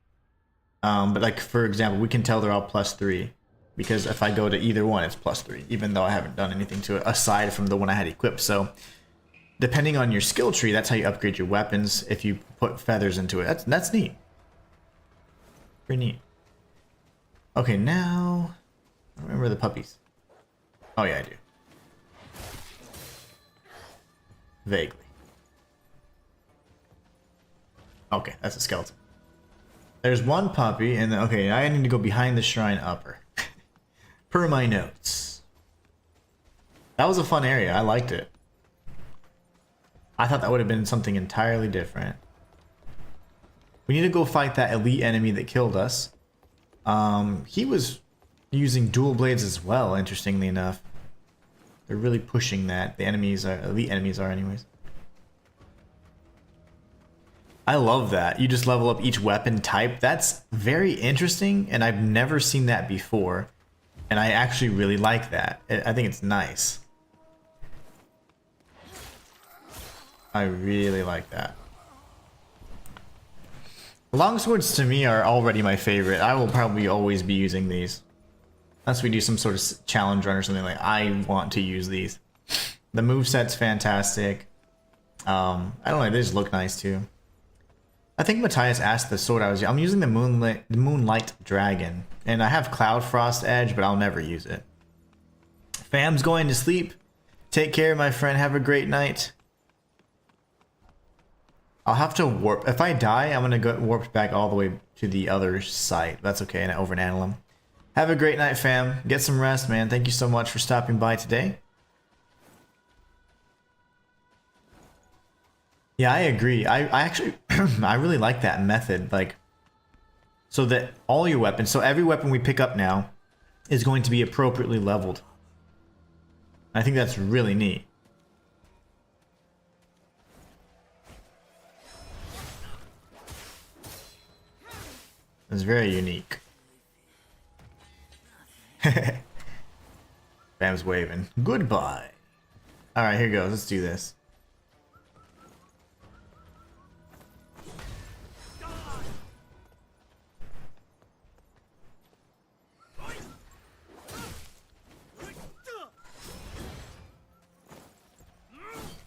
But like for example, we can tell they're all +3 because if I go to either one, it's +3, even though I haven't done anything to it aside from the one I had equipped. So depending on your skill tree, that's how you upgrade your weapons. If you put feathers into it, that's neat. Pretty neat. Okay, now I remember the puppies. Oh yeah, I do. Vaguely. Okay, that's a skeleton. There's one puppy, and okay, I need to go behind the shrine upper. Per my notes. That was a fun area. I liked it. I thought that would have been something entirely different. We need to go fight that elite enemy that killed us. He was using dual blades as well, interestingly enough. They're really pushing that. The enemies are, elite enemies are anyways. I love that. You just level up each weapon type. That's very interesting, and I've never seen that before. And I actually really like that. I think it's nice. I really like that. Longswords to me are already my favorite. I will probably always be using these. Unless we do some sort of challenge run or something, like I want to use these. The moveset's fantastic. I don't know, they just look nice too. I think Matthias asked the sword I'm using the Moonlight Dragon. And I have Cloud Frost Edge, but I'll never use it. Fam's going to sleep. Take care, my friend. Have a great night. I'll have to warp. If I die, I'm going to go warp back all the way to the other site. That's okay, and over in Annalum. Have a great night, fam. Get some rest, man. Thank you so much for stopping by today. Yeah, I agree. I actually, I really like that method. Like, so that all your weapons, so every weapon we pick up now is going to be appropriately leveled. I think that's really neat. It's very unique. Bam's waving. Goodbye. Alright, here goes. Let's do this.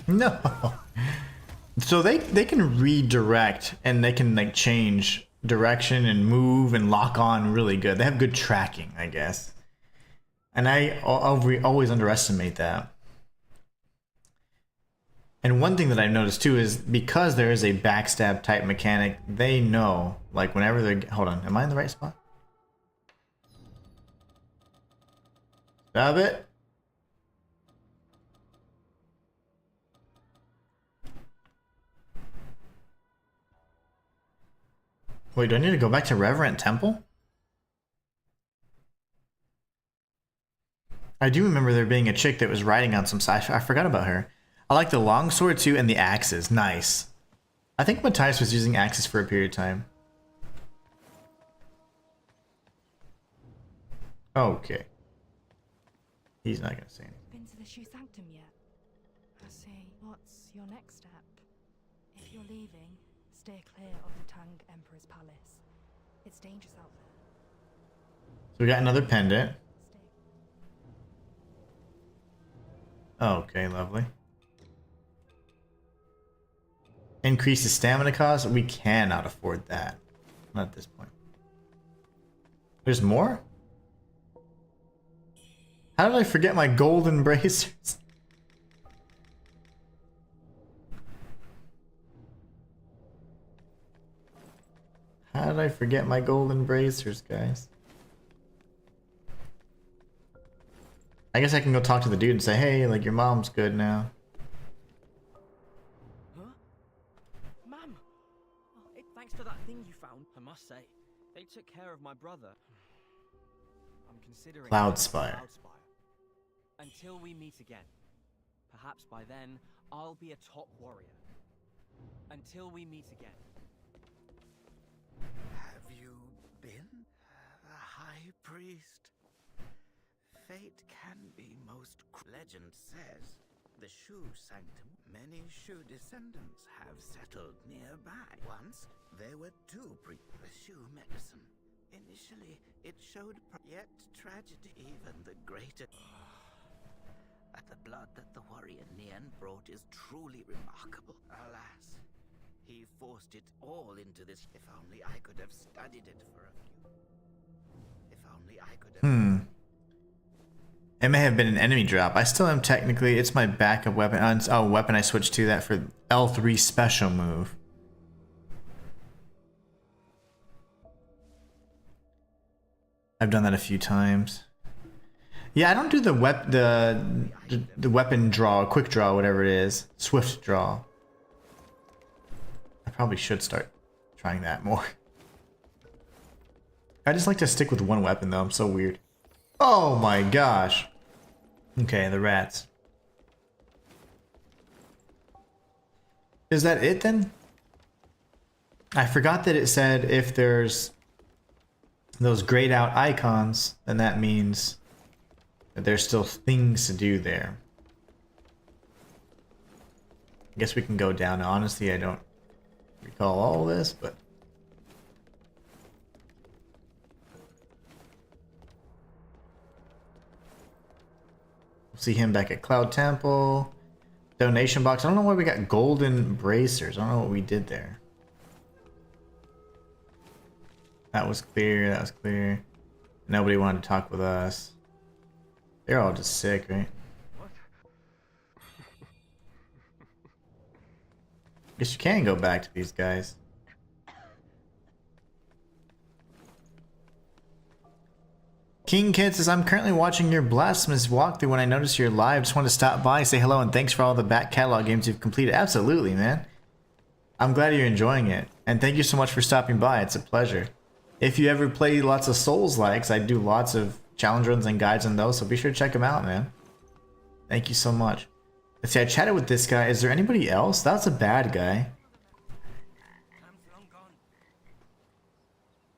No. So they can redirect and they can like change direction and move and lock on really good. They have good tracking, I guess. And I always underestimate that. And one thing that I've noticed too is because there is a backstab type mechanic, they know like whenever they're, hold on, am I in the right spot? Stab it. Wait, do I need to go back to Reverent Temple? I do remember there being a chick that was riding on some side. I forgot about her. I like the longsword too and the axes. Nice. I think Matthias was using axes for a period of time. Okay. He's not gonna say anything. Been to the Shoe Sanctum yet? I see. What's your next step? If you're leaving, stay clear of the Tang Emperor's palace. It's dangerous out there. So we got another pendant. Stay. Okay, lovely. Increase the stamina cost? We cannot afford that. Not at this point. There's more? How did I forget my golden bracers? How did I forget my golden bracers, guys? I guess I can go talk to the dude and say, hey, like, your mom's good now. Huh? Ma'am! Thanks to that thing you found, I must say. They took care of my brother. I'm considering Cloudspire. Until we meet again. Perhaps by then, I'll be a top warrior. Until we meet again. Have you been the High Priest? Fate can be most legend says the Shu Sanctum, many Shu descendants have settled nearby. Once there were two the Shu medicine. Initially it showed yet tragedy, even the greater. The blood that the warrior Nian brought is truly remarkable. Alas, he forced it all into this. If only I could have studied it for a few. If only I could have. It may have been an enemy drop. I still am technically. It's my backup weapon. Oh, weapon I switched to that for L3 special move. I've done that a few times. Yeah, I don't do the weapon draw, quick draw, whatever it is, swift draw. I probably should start trying that more. I just like to stick with one weapon though. I'm so weird. Oh my gosh. Okay, the rats. Is that it then? I forgot that it said if there's those grayed out icons, then that means that there's still things to do there. I guess we can go down. Honestly, I don't recall all this, but we'll see him back at Cloud Temple. Donation box. I don't know why we got golden bracers. I don't know what we did there. That was clear. That was clear. Nobody wanted to talk with us. They're all just sick, right? Guess you can go back to these guys. King Kid says, I'm currently watching your Blasphemous walkthrough. When I noticed you're live, just want to stop by, say hello, and thanks for all the back catalog games you've completed. Absolutely, man. I'm glad you're enjoying it. And thank you so much for stopping by. It's a pleasure. If you ever play lots of Souls-likes, I do lots of challenge runs and guides on those, so be sure to check them out, man. Thank you so much. Let's see, I chatted with this guy. Is there anybody else? That's a bad guy.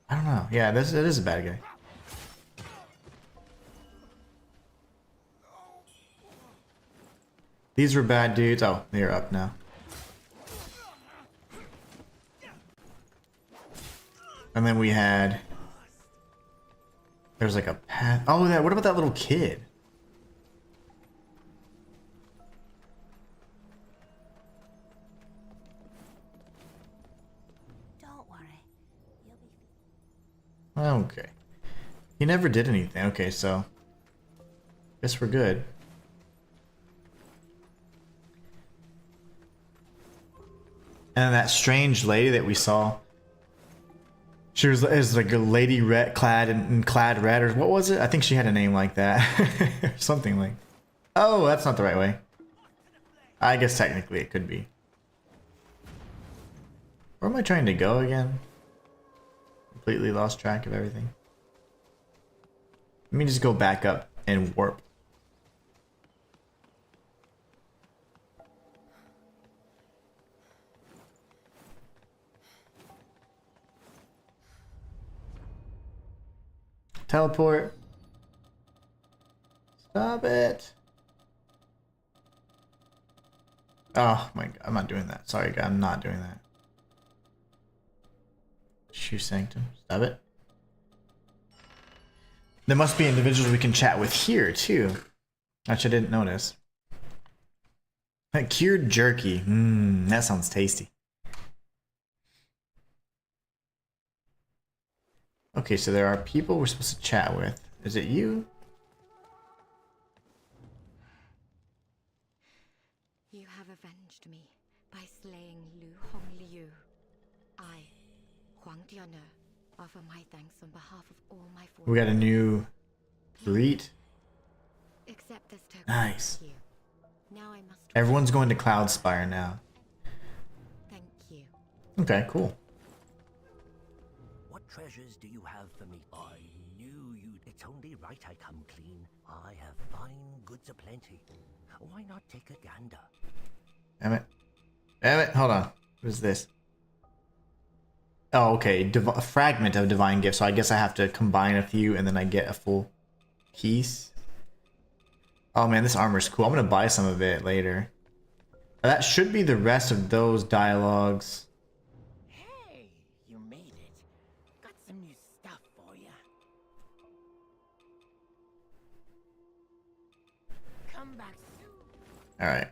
I don't know. Yeah, it is a bad guy. These were bad dudes. Oh, they're up now. And then we had... There's like a path. Oh, what about that little kid? Don't worry. You'll be... Okay. He never did anything. Okay, so... Guess we're good. And that strange lady that we saw... She was like a lady clad in clad red, or what was it? I think she had a name like that. Something like... Oh, that's not the right way. I guess technically it could be. Where am I trying to go again? Completely lost track of everything. Let me just go back up and warp. Teleport. Stop it. Oh my god, I'm not doing that. Sorry, guy, I'm not doing that. Shoe Sanctum. Stop it. There must be individuals we can chat with here, too. Actually, I didn't notice. Cured jerky. That sounds tasty. Okay, so there are people we're supposed to chat with. Is it you? You have avenged me by slaying Lu Hongliu. I, Huang Diane, offer my thanks on behalf of all my forces. We got a new greet. Accept Nice. Thank you. Now I must. Everyone's going to Cloudspire now. Thank you. Okay, cool. What treasures do you have for me? I knew you'd. It's only right I come clean. I have fine goods aplenty. Why not take a gander? Damn it. Damn it. Hold on. What is this? Oh, okay. A fragment of divine gift. So I guess I have to combine a few and then I get a full piece. Oh man, this armor's cool. I'm gonna buy some of it later. That should be the rest of those dialogues. Hey, you made it. Got some new stuff for you. Come back soon. Alright.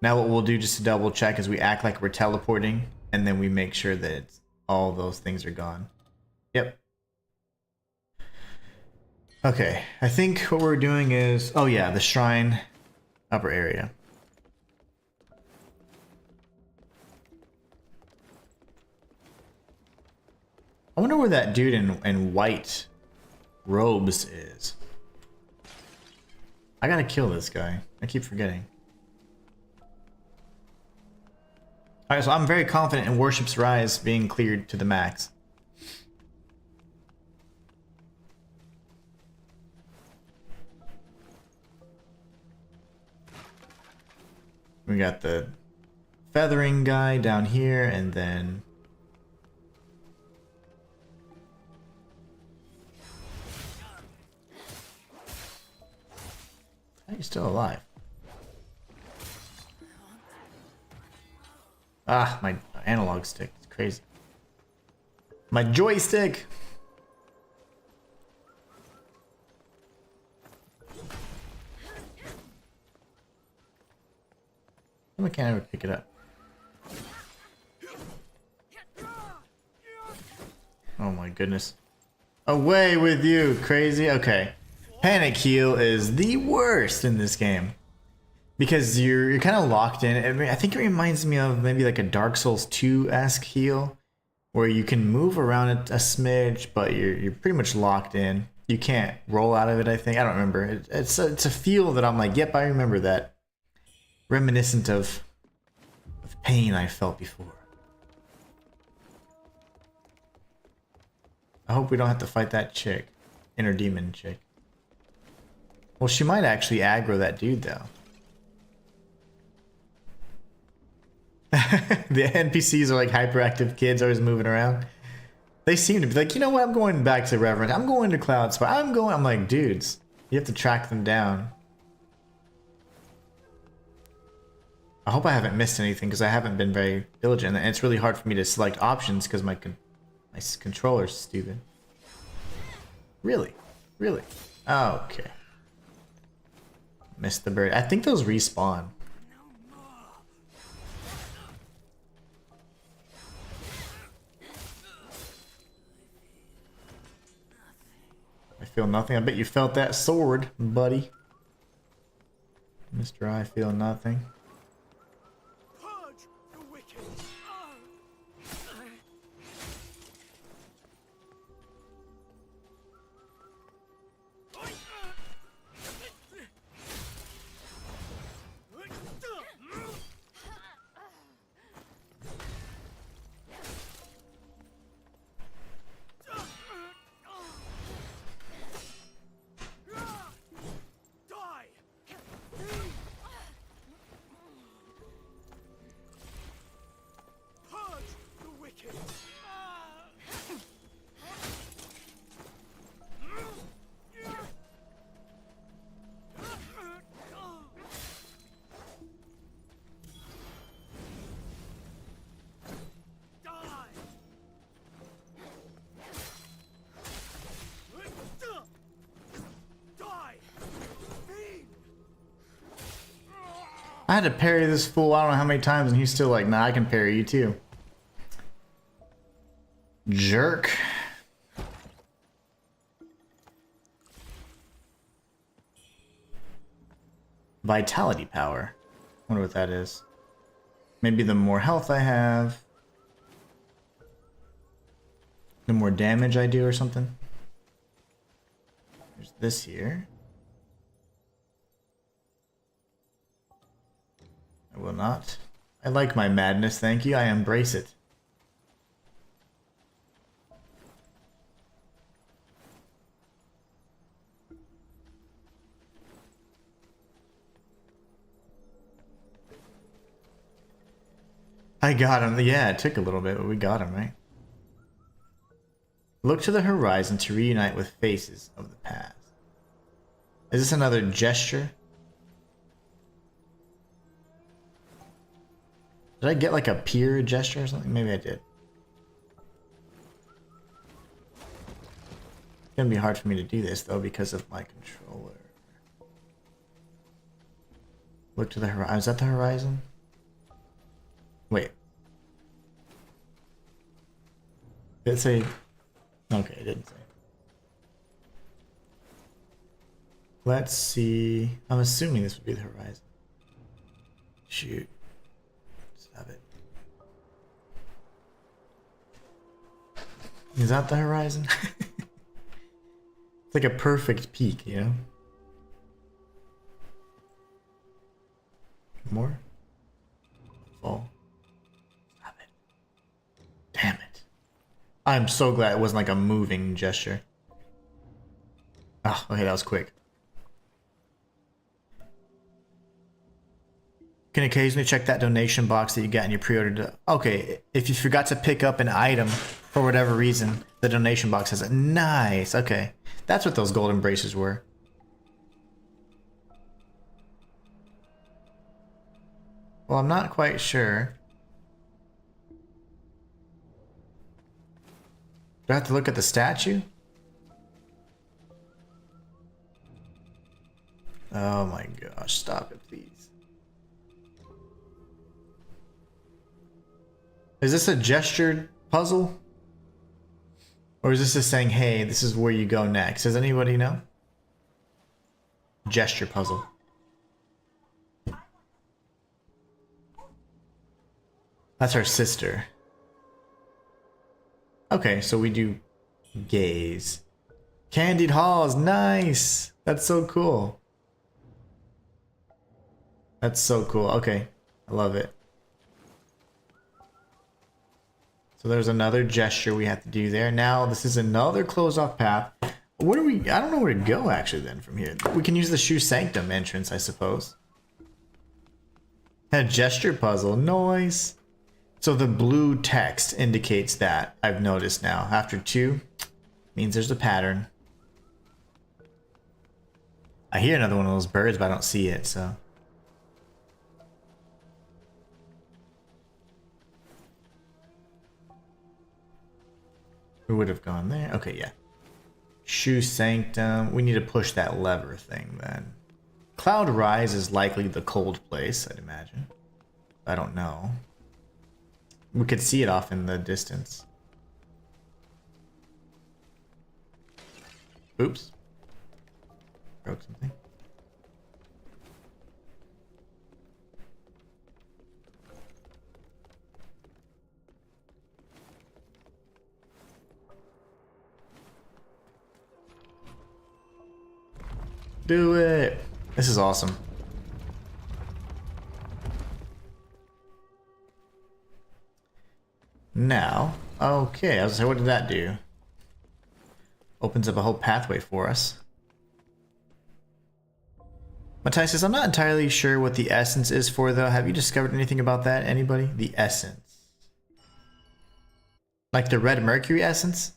Now what we'll do just to double check is we act like we're teleporting and then we make sure that it's, all those things are gone. Yep. Okay, I think what we're doing is... Oh yeah, the shrine upper area. I wonder where that dude in white robes is. I gotta kill this guy. I keep forgetting. Alright, so I'm very confident in Worship's Rise being cleared to the max. We got the feathering guy down here, and then... How are you still alive? Ah, my analog stick. It's crazy. My joystick! Why can't I ever pick it up? Oh my goodness. Away with you, crazy. Okay. Panic heal is the worst in this game. Because you're kind of locked in. I mean, I think it reminds me of maybe like a Dark Souls 2-esque heal. Where you can move around a smidge, but you're pretty much locked in. You can't roll out of it, I think. I don't remember. It's a feel that I'm like, yep, I remember that. Reminiscent of pain I felt before. I hope we don't have to fight that chick. Inner demon chick. Well, she might actually aggro that dude, though. The NPCs are like hyperactive kids always moving around. They seem to be like, you know what, I'm going back to Reverend. I'm going to Cloudspire. I'm like, dudes, you have to track them down. I hope I haven't missed anything because I haven't been very diligent. And it's really hard for me to select options because my controller's stupid. Really? Really? Oh, okay. Missed the bird. I think those respawn. I feel nothing. I bet you felt that sword, buddy. Mr. I feel nothing. Purge the wicked. I had to parry this fool I don't know how many times and he's still like, nah, I can parry you too. Jerk. Vitality power. Wonder what that is. Maybe the more health I have, the more damage I do or something. There's this here. will not. I like my madness, thank you. I embrace it. I got him. Yeah, it took a little bit, but we got him, right? Look to the horizon to reunite with faces of the past. Is this another gesture? Did I get like a peer gesture or something? Maybe I did. It's gonna be hard for me to do this though because of my controller. Look to the horizon. Is that the horizon? Wait. Did it say? Okay, it didn't say. Let's see. I'm assuming this would be the horizon. Shoot. Stop it. Is that the horizon? It's like a perfect peak, you know? More? Fall. Stop it. Damn it. I'm so glad it wasn't like a moving gesture. Oh, okay, that was quick. You can occasionally check that donation box that you got in your pre-order. Okay, if you forgot to pick up an item for whatever reason, the donation box has it. Nice, okay. That's what those golden braces were. Well, I'm not quite sure. Do I have to look at the statue? Oh my gosh, stop it, please. Is this a gestured puzzle? Or is this just saying, hey, this is where you go next? Does anybody know? Gesture puzzle. That's her sister. Okay, so we do gaze. Candied halls, nice! That's so cool. That's so cool. Okay, I love it. So there's another gesture we have to do there. Now this is another closed off path. What are we? I don't know where to go actually then from here. We can use the Shoe Sanctum entrance, I suppose. A gesture puzzle, noise. So the blue text indicates that, I've noticed now. After 2, means there's a pattern. I hear another one of those birds, but I don't see it, so. Who would have gone there? Okay, yeah. Shoe Sanctum. We need to push that lever thing then. Cloud Rise is likely the cold place, I'd imagine. I don't know. We could see it off in the distance. Oops. Broke something. Do it! This is awesome. Now, okay, I was like, what did that do? Opens up a whole pathway for us. Matthias says, I'm not entirely sure what the essence is for, though. Have you discovered anything about that? Anybody? The essence. Like the red mercury essence?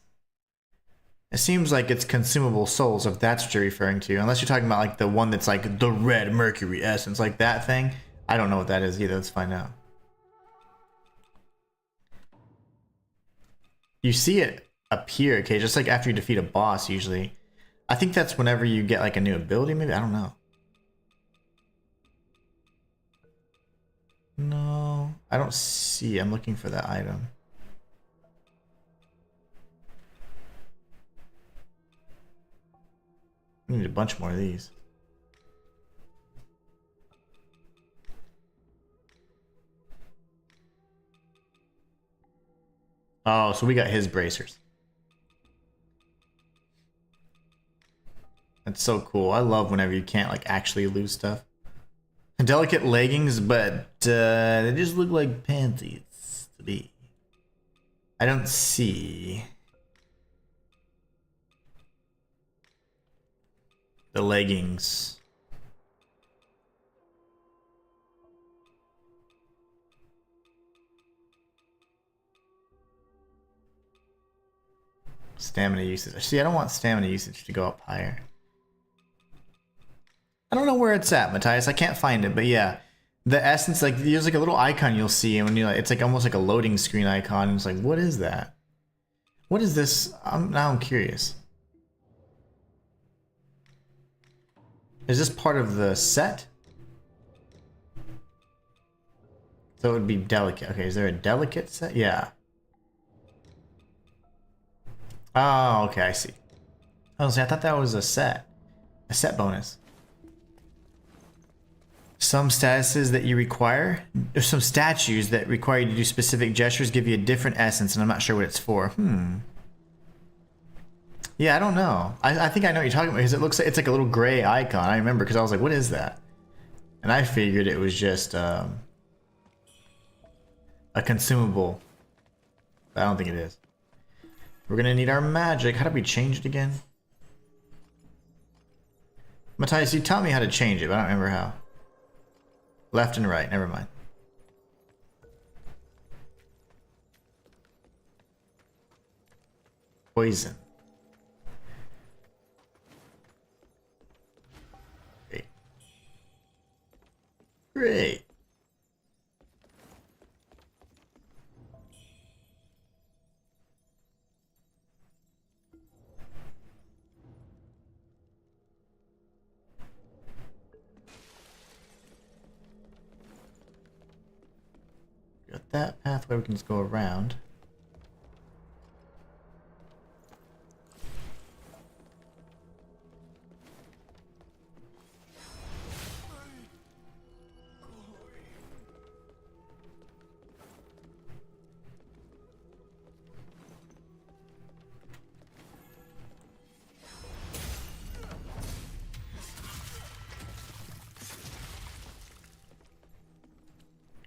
It seems like it's consumable souls, if that's what you're referring to. Unless you're talking about like the one that's like the red mercury essence, like that thing. I don't know what that is either. Let's find out. You see it appear, okay, just like after you defeat a boss usually. I think that's whenever you get like a new ability, maybe? I don't know. No, I don't see. I'm looking for that item. We need a bunch more of these. Oh, so we got his bracers. That's so cool. I love whenever you can't like actually lose stuff. delicate leggings, but they just look like panties to me. I don't see the leggings. Stamina usage. See, I don't want stamina usage to go up higher. I don't know where it's at, Matthias. I can't find it, but yeah. The essence, like, there's like a little icon you'll see, and when you like, it's like almost like a loading screen icon, and it's like, what is that? What is this? Now I'm curious. Is this part of the set? So it would be delicate. Okay, is there a delicate set? Yeah. Oh, okay, I see. I thought that was a set bonus. Some statuses that you require, or some statues that require you to do specific gestures give you a different essence, and I'm not sure what it's for. Yeah, I don't know. I think I know what you're talking about, because it looks like it's like a little gray icon. I remember, because I was like, what is that? And I figured it was just a consumable. But I don't think it is. We're gonna need our magic. How do we change it again? Matthias, you taught me how to change it, but I don't remember how. Left and right, never mind. Poison. Great. Great. Got that pathway, we can just go around.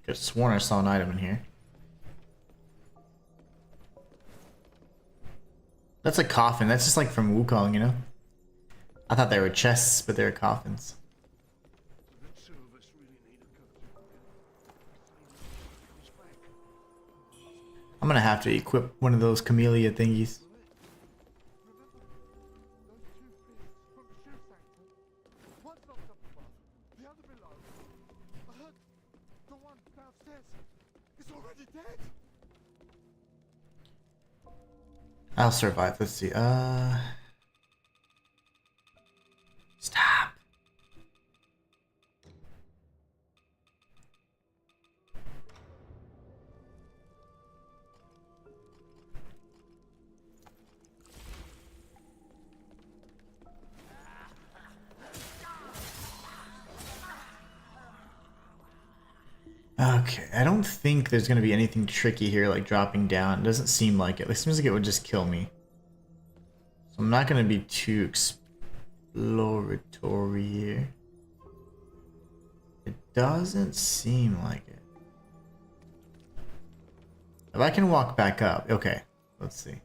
Could have sworn I saw an item in here. That's a coffin. That's just like from Wukong, you know? I thought they were chests, but they were coffins. I'm gonna have to equip one of those camellia thingies. I'll survive. Let's see. Stop. Okay, I don't think there's gonna be anything tricky here, like dropping down. It doesn't seem like it. It seems like it would just kill me. So I'm not gonna be too exploratory here. It doesn't seem like it. If I can walk back up, okay, let's see.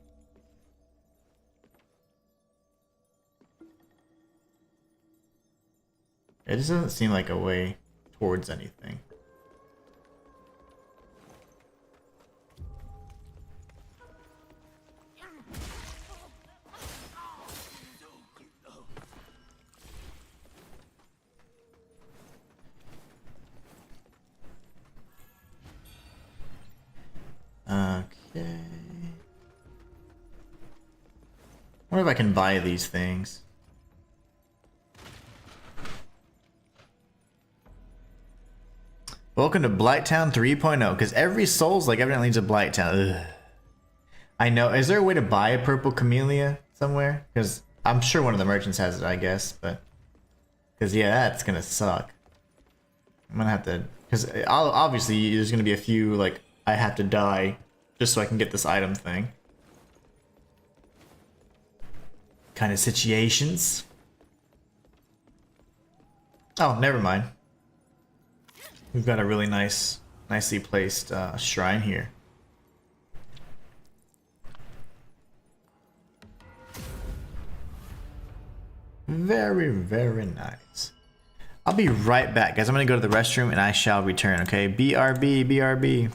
It just doesn't seem like a way towards anything. Okay. I wonder if I can buy these things. Welcome to Blighttown 3.0, because every Souls like evidently needs a Blighttown. Ugh. I know. Is there a way to buy a purple camellia somewhere? Because I'm sure one of the merchants has it, I guess, but because yeah, that's gonna suck. I'm gonna have to, because obviously there's gonna be a few like I have to die just so I can get this item thing kind of situations. Oh, never mind. We've got a really nicely placed shrine here. Very, very nice. I'll be right back, guys. I'm gonna go to the restroom and I shall return, okay? BRB, BRB.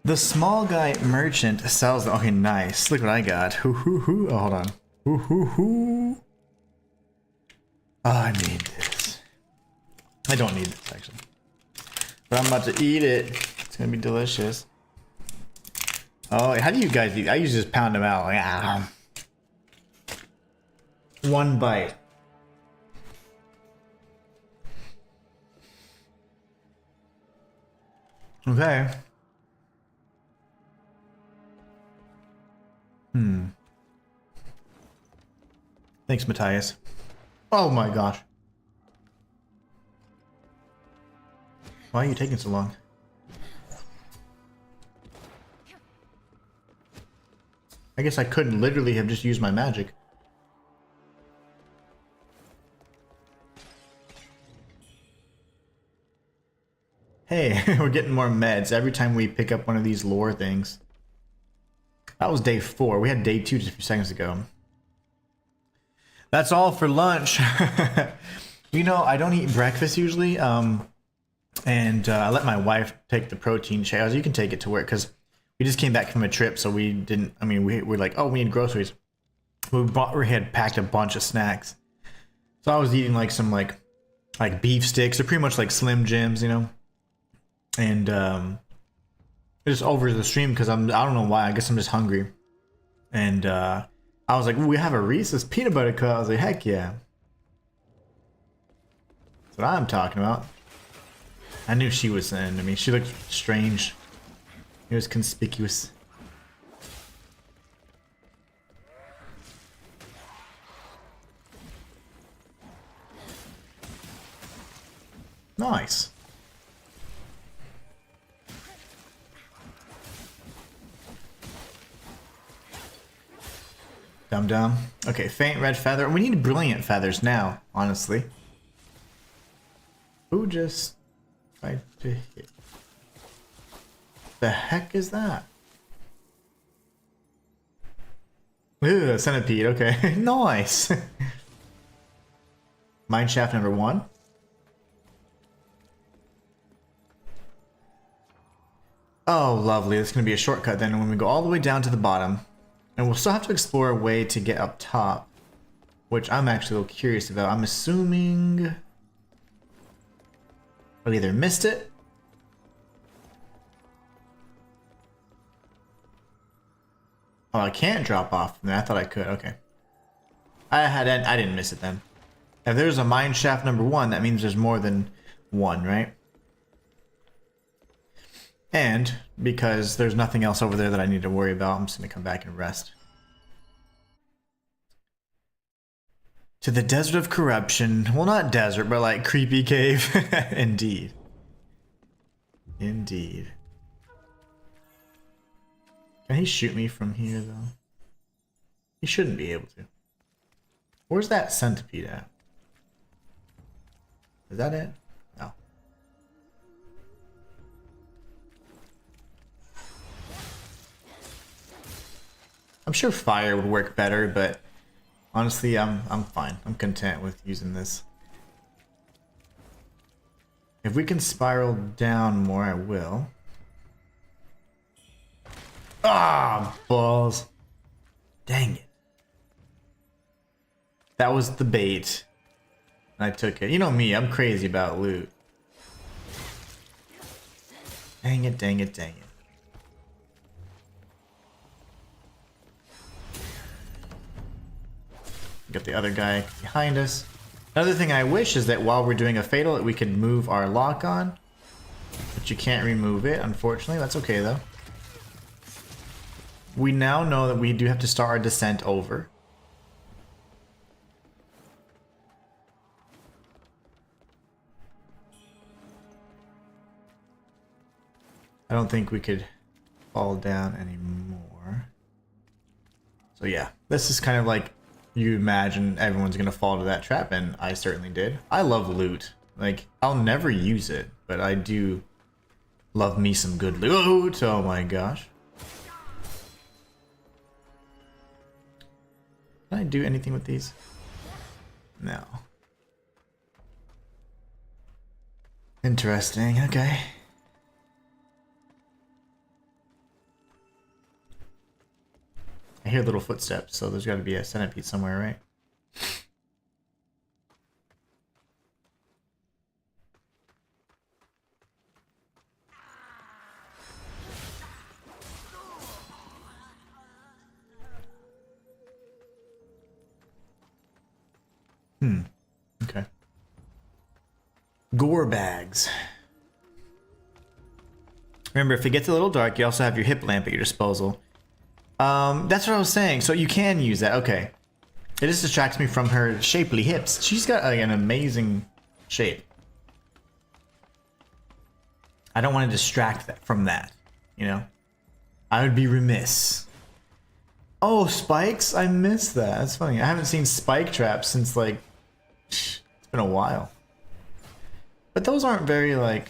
The small guy merchant sells. Okay, nice. Look what I got. Hoo hoo hoo. Oh, hold on. Hoo hoo hoo. Oh, I need this. I don't need this actually, but I'm about to eat it. It's gonna be delicious. Oh, how do you guys eat? I usually just pound them out. Like, ah. One bite. Okay. Thanks, Matthias. Oh my gosh. Why are you taking so long? I guess I could literally have just used my magic. Hey, we're getting more meds every time we pick up one of these lore things. That was day 4. We had day 2 just a few seconds ago. That's all for lunch. You know, I don't eat breakfast usually. And I let my wife take the protein shake. I was, you can take it to work because we just came back from a trip, so we didn't. I mean, we're like, oh, we need groceries. We had packed a bunch of snacks, so I was eating like some like beef sticks. They're pretty much like Slim Jims, you know. And just over the stream because I don't know why. I guess I'm just hungry. And I was like, ooh, we have a Reese's peanut butter cup. I was like, heck yeah. That's what I'm talking about. I knew she was into me. She looked strange. It was conspicuous. Nice. Dum dum. Okay, faint red feather. We need brilliant feathers now, honestly. Who just tried to hit? The heck is that? Ooh, a centipede. Okay, nice. Mine shaft number 1. Oh, lovely. That's going to be a shortcut then when we go all the way down to the bottom. And we'll still have to explore a way to get up top, which I'm actually a little curious about. I'm assuming we either missed it oh, I can't drop off from there. I thought I could. Okay. I didn't miss it then. If there's a mine shaft number 1, that means there's more than one, right? And because there's nothing else over there that I need to worry about, I'm just going to come back and rest. To the desert of corruption. Well, not desert, but like creepy cave. Indeed. Indeed. Can he shoot me from here, though? He shouldn't be able to. Where's that centipede at? Is that it? No. I'm sure fire would work better, but honestly, I'm fine. I'm content with using this. If we can spiral down more, I will. Ah, balls. Dang it. That was the bait. I took it. You know me, I'm crazy about loot. Dang it, dang it, dang it. Got the other guy behind us. Another thing I wish is that while we're doing a fatal, we could move our lock on. But you can't remove it, unfortunately. That's okay, though. We now know that we do have to start our descent over. I don't think we could fall down anymore. So yeah, this is kind of like you imagine everyone's gonna fall to that trap, and I certainly did. I love loot. Like, I'll never use it, but I do love me some good loot. Oh my gosh. Can I do anything with these? No. Interesting, okay. I hear little footsteps, so there's got to be a centipede somewhere, right? Okay. Gore bags. Remember, if it gets a little dark, you also have your hip lamp at your disposal. That's what I was saying. So you can use that. Okay. It just distracts me from her shapely hips. She's got like, an amazing shape. I don't want to distract that from that, you know? I would be remiss. Oh, spikes? I missed that. That's funny. I haven't seen spike traps since like... It's been a while. But those aren't very like...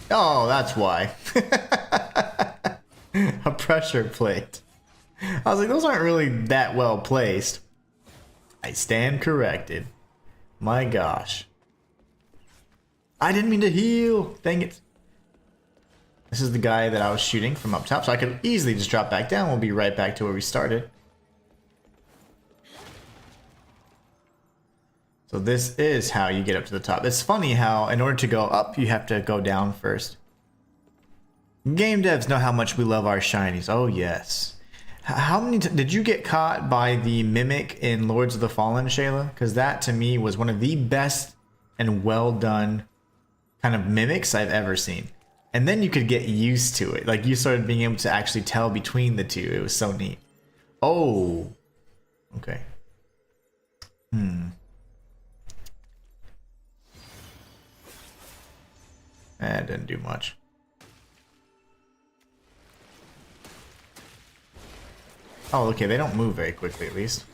Oh, that's why. A pressure plate. I was like, those aren't really that well placed. I stand corrected. My gosh. I didn't mean to heal. Dang it. This is the guy that I was shooting from up top, so I could easily just drop back down. We'll be right back to where we started. So this is how you get up to the top. It's funny how in order to go up, you have to go down first. Game devs know how much we love our shinies. Oh yes. How many did you get caught by the mimic in Lords of the Fallen, Shayla? Because that to me was one of the best and well done kind of mimics I've ever seen. And then you could get used to it. Like you started being able to actually tell between the two. It was so neat. Oh. Okay. That didn't do much. Oh, okay, they don't move very quickly at least.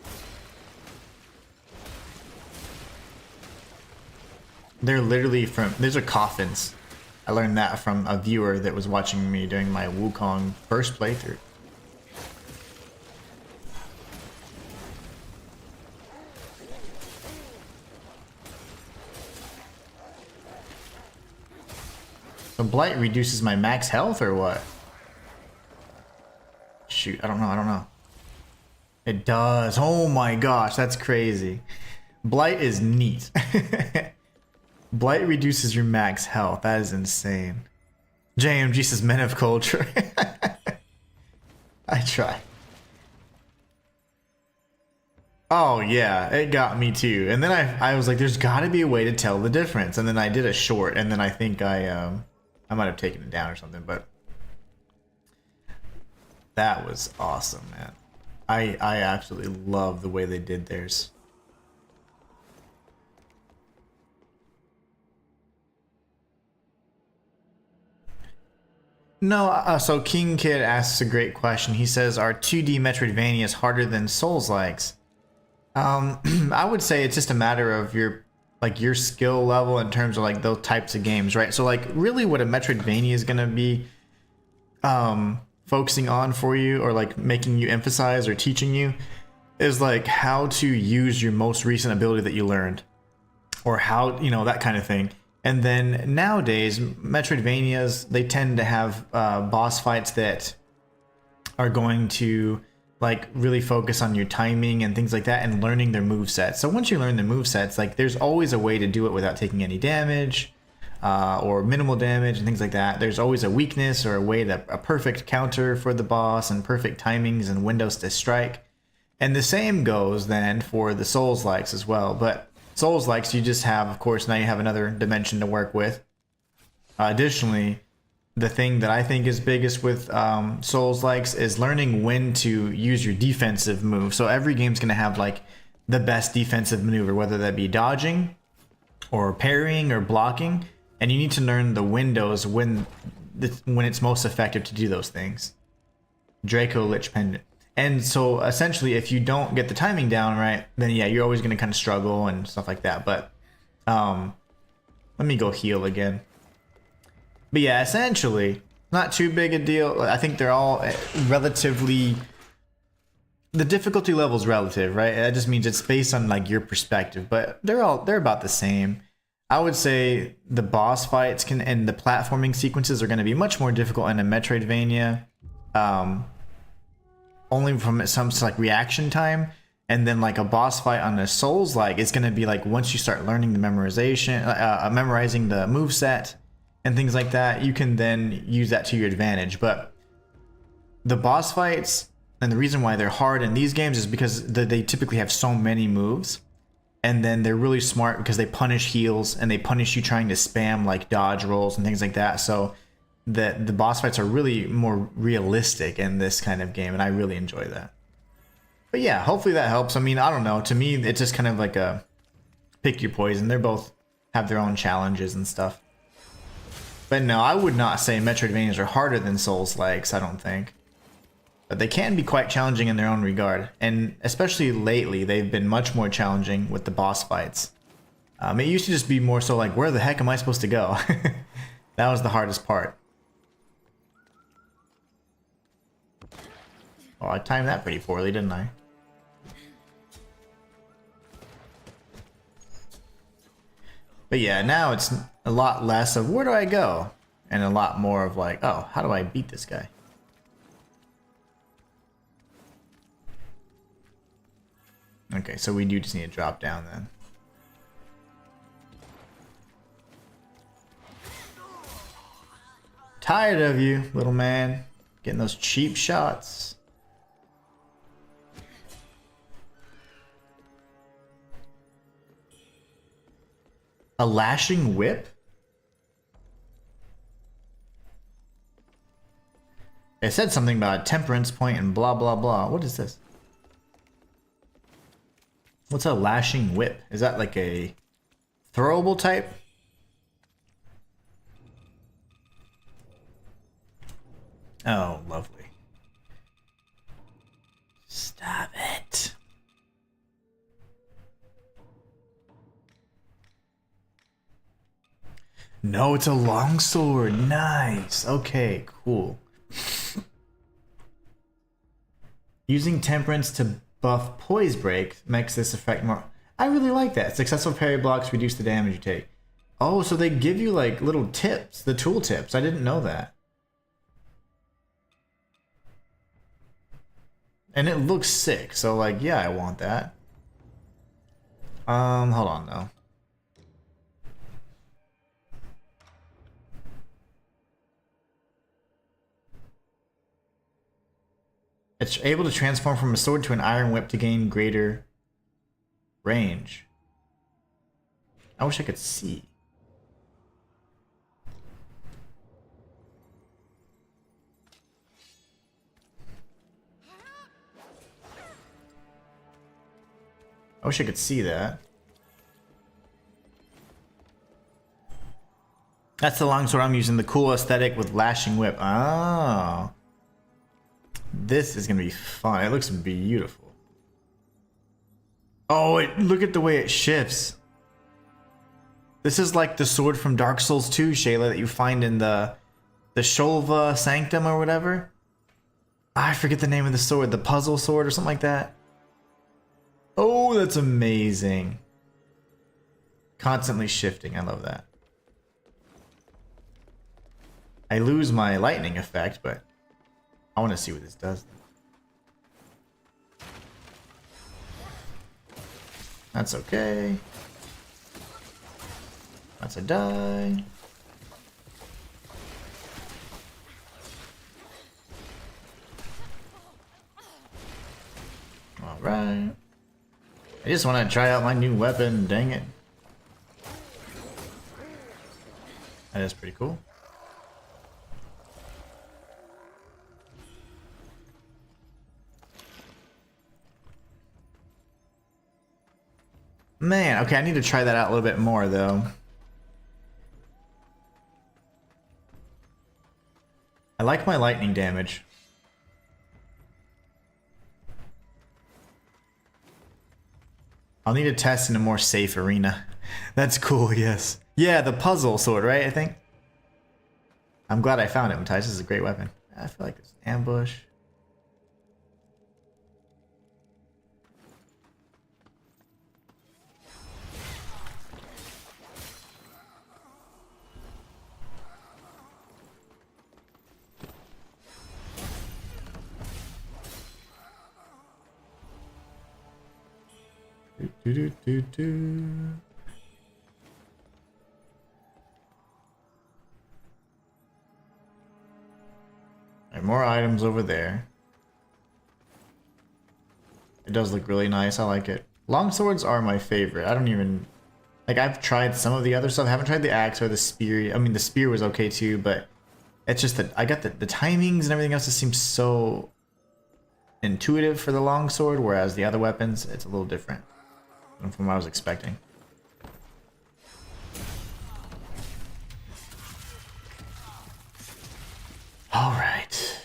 They're literally these are coffins. I learned that from a viewer that was watching me during my Wukong first playthrough. So Blight reduces my max health or what? Shoot, I don't know. It does. Oh my gosh, that's crazy. Blight is neat. Blight reduces your max health. That is insane. JMG says Men of Culture. I try. Oh yeah, it got me too. And then I was like, there's gotta be a way to tell the difference. And then I did a short, and then I think I might have taken it down or something, but that was awesome, man. I absolutely love the way they did theirs. No, so King Kid asks a great question. He says, are 2D Metroidvanias harder than Souls-likes? I would say it's just a matter of your skill level in terms of like those types of games, right? So like really what a Metroidvania is gonna be focusing on for you, or like making you emphasize or teaching you, is like how to use your most recent ability that you learned, or how, you know, that kind of thing. And then nowadays, Metroidvanias, they tend to have boss fights that are going to like really focus on your timing and things like that, and learning their movesets. So once you learn the movesets, like there's always a way to do it without taking any damage, or minimal damage and things like that. There's always a weakness or a perfect counter for the boss, and perfect timings and windows to strike. And the same goes then for the Souls-likes as well. But Souls-likes, you just have, of course, now you have another dimension to work with. Additionally, the thing that I think is biggest with Souls-likes is learning when to use your defensive move. So every game's going to have like the best defensive maneuver, whether that be dodging or parrying or blocking, and you need to learn the windows when it's most effective to do those things. Draco Lich Pendant. And so essentially, if you don't get the timing down right, then yeah, you're always going to kind of struggle and stuff like that. But let me go heal again. But yeah, essentially, not too big a deal. I think they're all relatively... The difficulty level is relative, right? That just means it's based on like your perspective, but they're about the same. I would say the boss fights and the platforming sequences are going to be much more difficult in a Metroidvania. Only from some like reaction time, and then like a boss fight on a Souls-like is going to be like once you start learning the memorizing the moveset and things like that, you can then use that to your advantage. But the boss fights, and the reason why they're hard in these games, is because they typically have so many moves, and then they're really smart because they punish heals and they punish you trying to spam like dodge rolls and things like that. So the boss fights are really more realistic in this kind of game, and I really enjoy that. But yeah, hopefully that helps. I mean, I don't know. To me, it's just kind of like a pick your poison. They're both have their own challenges and stuff. But no, I would not say Metroidvanias are harder than Souls-likes, I don't think. But they can be quite challenging in their own regard. And especially lately, they've been much more challenging with the boss fights. It used to just be more so like, where the heck am I supposed to go? That was the hardest part. Oh, I timed that pretty poorly, didn't I? But yeah, now it's a lot less of where do I go? And a lot more of like, oh, how do I beat this guy? Okay, so we do just need to drop down then. Tired of you, little man. Getting those cheap shots. A lashing whip? It said something about a temperance point and blah blah blah. What is this? What's a lashing whip? Is that like a throwable type? Oh, lovely. Stop it. No, it's a longsword. Nice. Okay, cool. Using temperance to buff poise break makes this effect more. I really like that. Successful parry blocks reduce the damage you take. Oh, so they give you like little tips, the tool tips. I didn't know that. And it looks sick, so like, yeah, I want that. Hold on though. It's able to transform from a sword to an iron whip to gain greater range. I wish I could see. I wish I could see that. That's the longsword I'm using, the cool aesthetic with lashing whip. Oh. This is gonna be fun. It looks beautiful. Oh, look at the way it shifts. This is like the sword from Dark Souls 2, Shayla, that you find in the Sholva Sanctum or whatever. I forget the name of the sword, the puzzle sword or something like that. Oh, that's amazing. Constantly shifting, I love that. I lose my lightning effect, but I want to see what this does. That's okay. That's a die. Alright. I just want to try out my new weapon, dang it. That is pretty cool. Man, okay, I need to try that out a little bit more, though. I like my lightning damage. I'll need to test in a more safe arena. That's cool, yes. Yeah, the puzzle sword, right, I think? I'm glad I found it, Matthijs. This is a great weapon. I feel like it's an ambush. There are more items over there. It does look really nice. I like it. Longswords are my favorite. I don't even... Like, I've tried some of the other stuff. I haven't tried the axe or the spear. I mean, the spear was okay too, but it's just that I got the timings and everything else just seems so intuitive for the longsword, whereas the other weapons, it's a little different from what I was expecting. All right.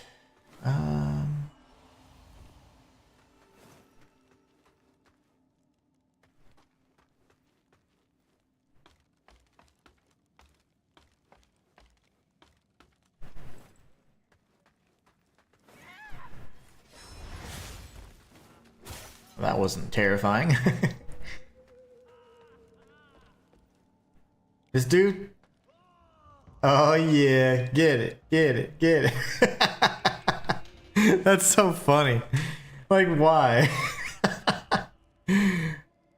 That wasn't terrifying. This dude? Oh yeah, get it, get it, get it. That's so funny. Like, why?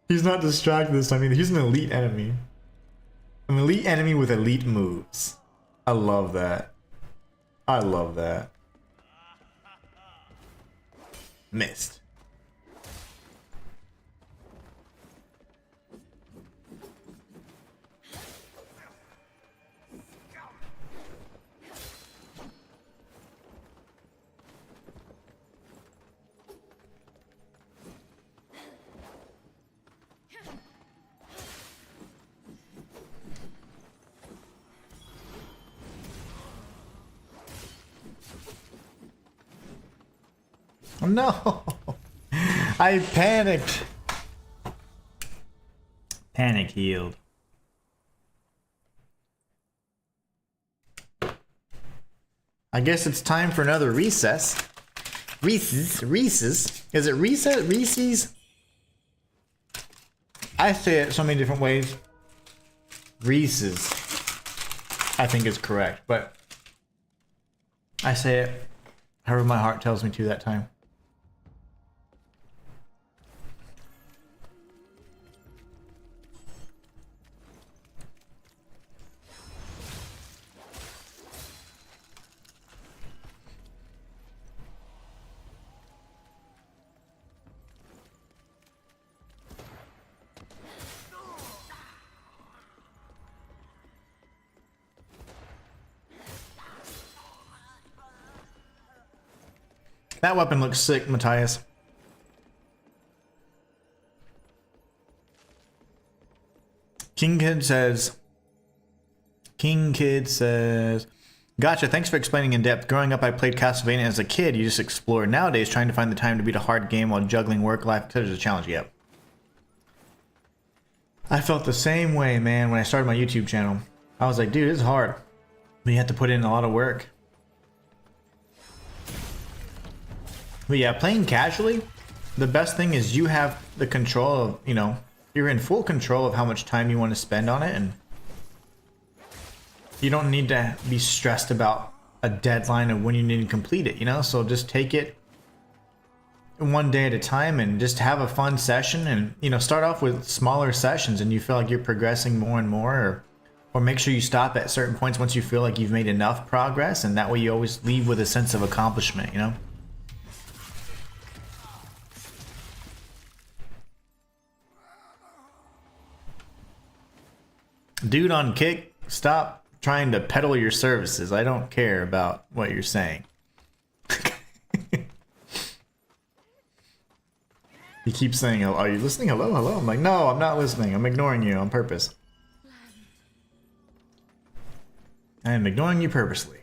He's not distracted this time either. He's an elite enemy. An elite enemy with elite moves. I love that. I love that. Missed. No! I panicked. Panic healed. I guess it's time for another recess. Reese's. Is it reset? Reese's? I say it so many different ways. Reese's, I think is correct, but I say it however my heart tells me to that time. That weapon looks sick, Matthias. King Kid says, gotcha, thanks for explaining in depth. Growing up, I played Castlevania as a kid. You just explore. Nowadays, trying to find the time to beat a hard game while juggling work, life, etc. is a challenge. Yep. I felt the same way, man, when I started my YouTube channel. I was like, dude, it's hard. But you have to put in a lot of work. But yeah, playing casually, the best thing is you have the control of, you know, you're in full control of how much time you want to spend on it, and you don't need to be stressed about a deadline of when you need to complete it, you know? So just take it one day at a time and just have a fun session, and, you know, start off with smaller sessions and you feel like you're progressing more and more, or make sure you stop at certain points once you feel like you've made enough progress, and that way you always leave with a sense of accomplishment, you know? Dude on Kick, stop trying to peddle your services. I don't care about what you're saying. He keeps saying, are you listening? Hello, hello. I'm like, no, I'm not listening. I'm ignoring you on purpose. I am ignoring you purposely.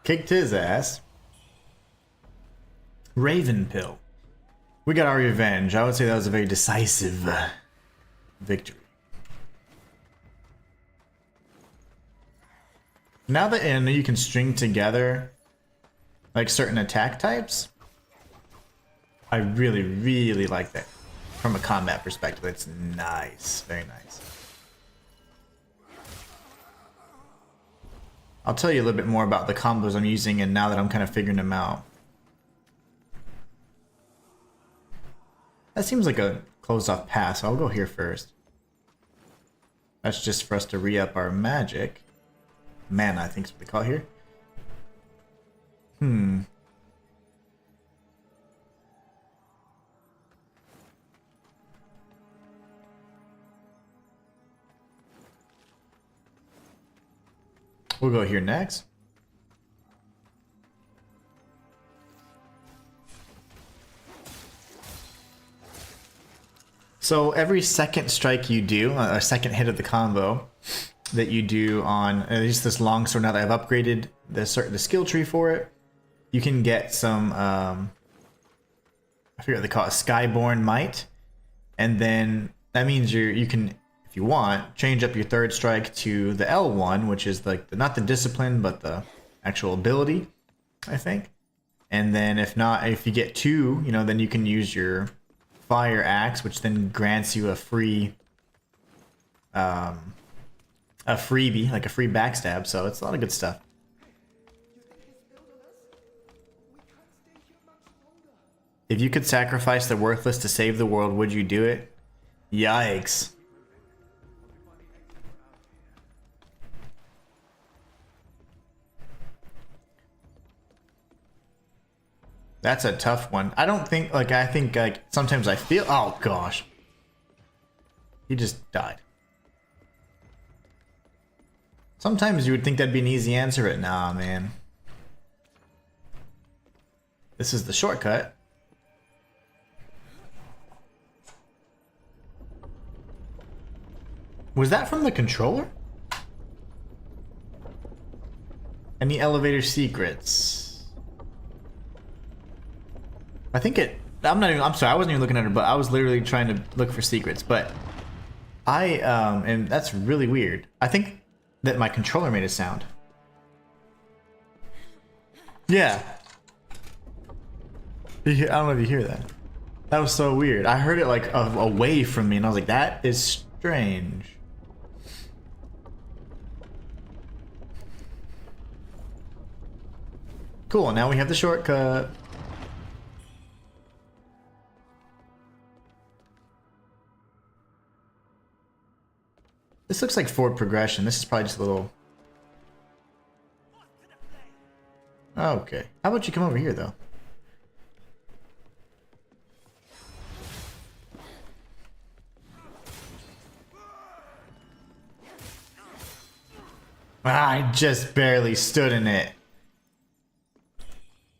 Kicked his ass. Raven Pill. We got our revenge. I would say that was a very decisive victory. Now that I know you can string together like certain attack types, I really, really like that from a combat perspective. It's nice. Very nice. I'll tell you a little bit more about the combos I'm using and now that I'm kind of figuring them out. That seems like a closed off path, so I'll go here first. That's just for us to re-up our magic. Mana, I think is what they call it here. We'll go here next. So every second strike you do, or second hit of the combo that you do on at least this longsword, now that I've upgraded the skill tree for it, you can get some, I forget what they call it, Skyborn Might. And then that means you can, if you want, change up your third strike to the L1, which is like not the discipline, but the actual ability, I think. And then if not, if you get two, you know, then you can use your fire axe, which then grants you a free, a freebie, like a free backstab. So it's a lot of good stuff. If you could sacrifice the worthless to save the world, would you do it? Yikes. That's a tough one. I don't think, like, I think, like, sometimes I feel, oh gosh. He just died. Sometimes you would think that'd be an easy answer, but nah, man. This is the shortcut. Was that from the controller? Any elevator secrets? I think it... I'm sorry, I wasn't even looking at it, but I was literally trying to look for secrets, but... and that's really weird. I think that my controller made a sound. Yeah. I don't know if you hear that. That was so weird. I heard it like away from me, and I was like, that is strange. Cool, now we have the shortcut. This looks like forward progression. This is probably just a little... Okay. How about you come over here, though? I just barely stood in it.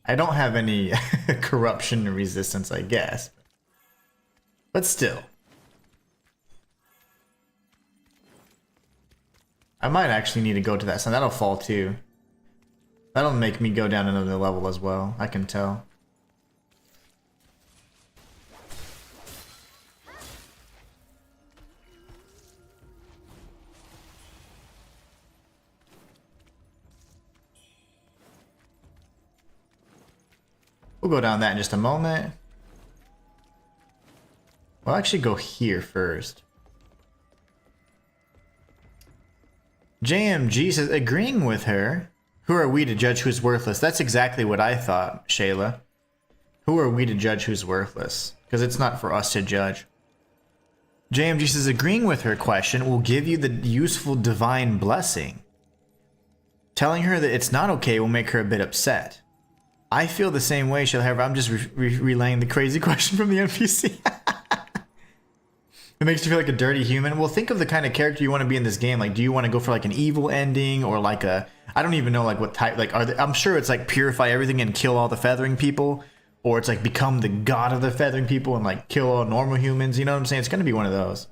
I don't have any corruption resistance, I guess. But still. I might actually need to go to that sun. That'll fall too. That'll make me go down another level as well, I can tell. We'll go down that in just a moment. We'll actually go here first. JMG says, agreeing with her. Who are we to judge who's worthless? That's exactly what I thought, Shayla. Who are we to judge who's worthless? Because it's not for us to judge. JMG says, agreeing with her question will give you the useful divine blessing. Telling her that it's not okay will make her a bit upset. I feel the same way, Shayla. However, I'm just relaying the crazy question from the NPC. It makes you feel like a dirty human. Well, think of the kind of character you want to be in this game. Like, do you want to go for like an evil ending or like a... I don't even know like what type... Like, I'm sure it's like purify everything and kill all the feathering people. Or it's like become the god of the feathering people and like kill all normal humans. You know what I'm saying? It's going to be one of those.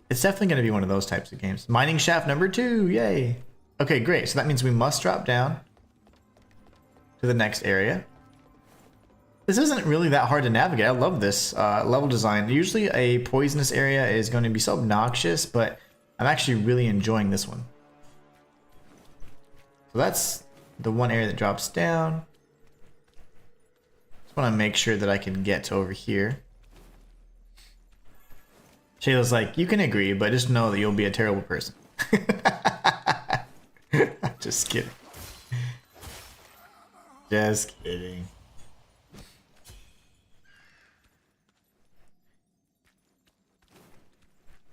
It's definitely going to be one of those types of games. Mining shaft number 2. Yay. Okay, great. So that means we must drop down to the next area. This isn't really that hard to navigate. I love this level design. Usually a poisonous area is going to be so obnoxious, but I'm actually really enjoying this one. So that's the one area that drops down. Just want to make sure that I can get to over here. Shayla's like, you can agree, but just know that you'll be a terrible person. Just kidding. Just kidding.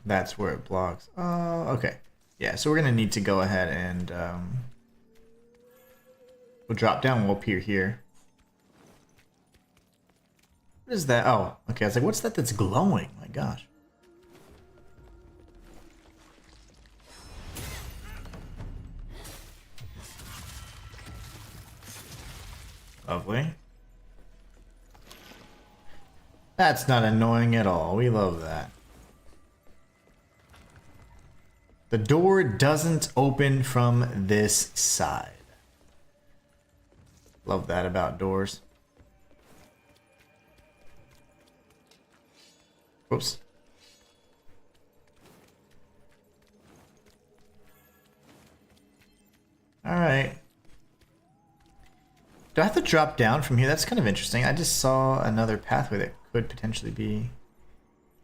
That's where it blocks. Oh, okay. Yeah, so we're going to need to go ahead and we'll drop down. We'll appear here. What is that? Oh, okay. I was like, what's that that's glowing? My gosh. Lovely. That's not annoying at all. We love that. The door doesn't open from this side. Love that about doors. Whoops. All right. Do I have to drop down from here? That's kind of interesting. I just saw another pathway that could potentially be...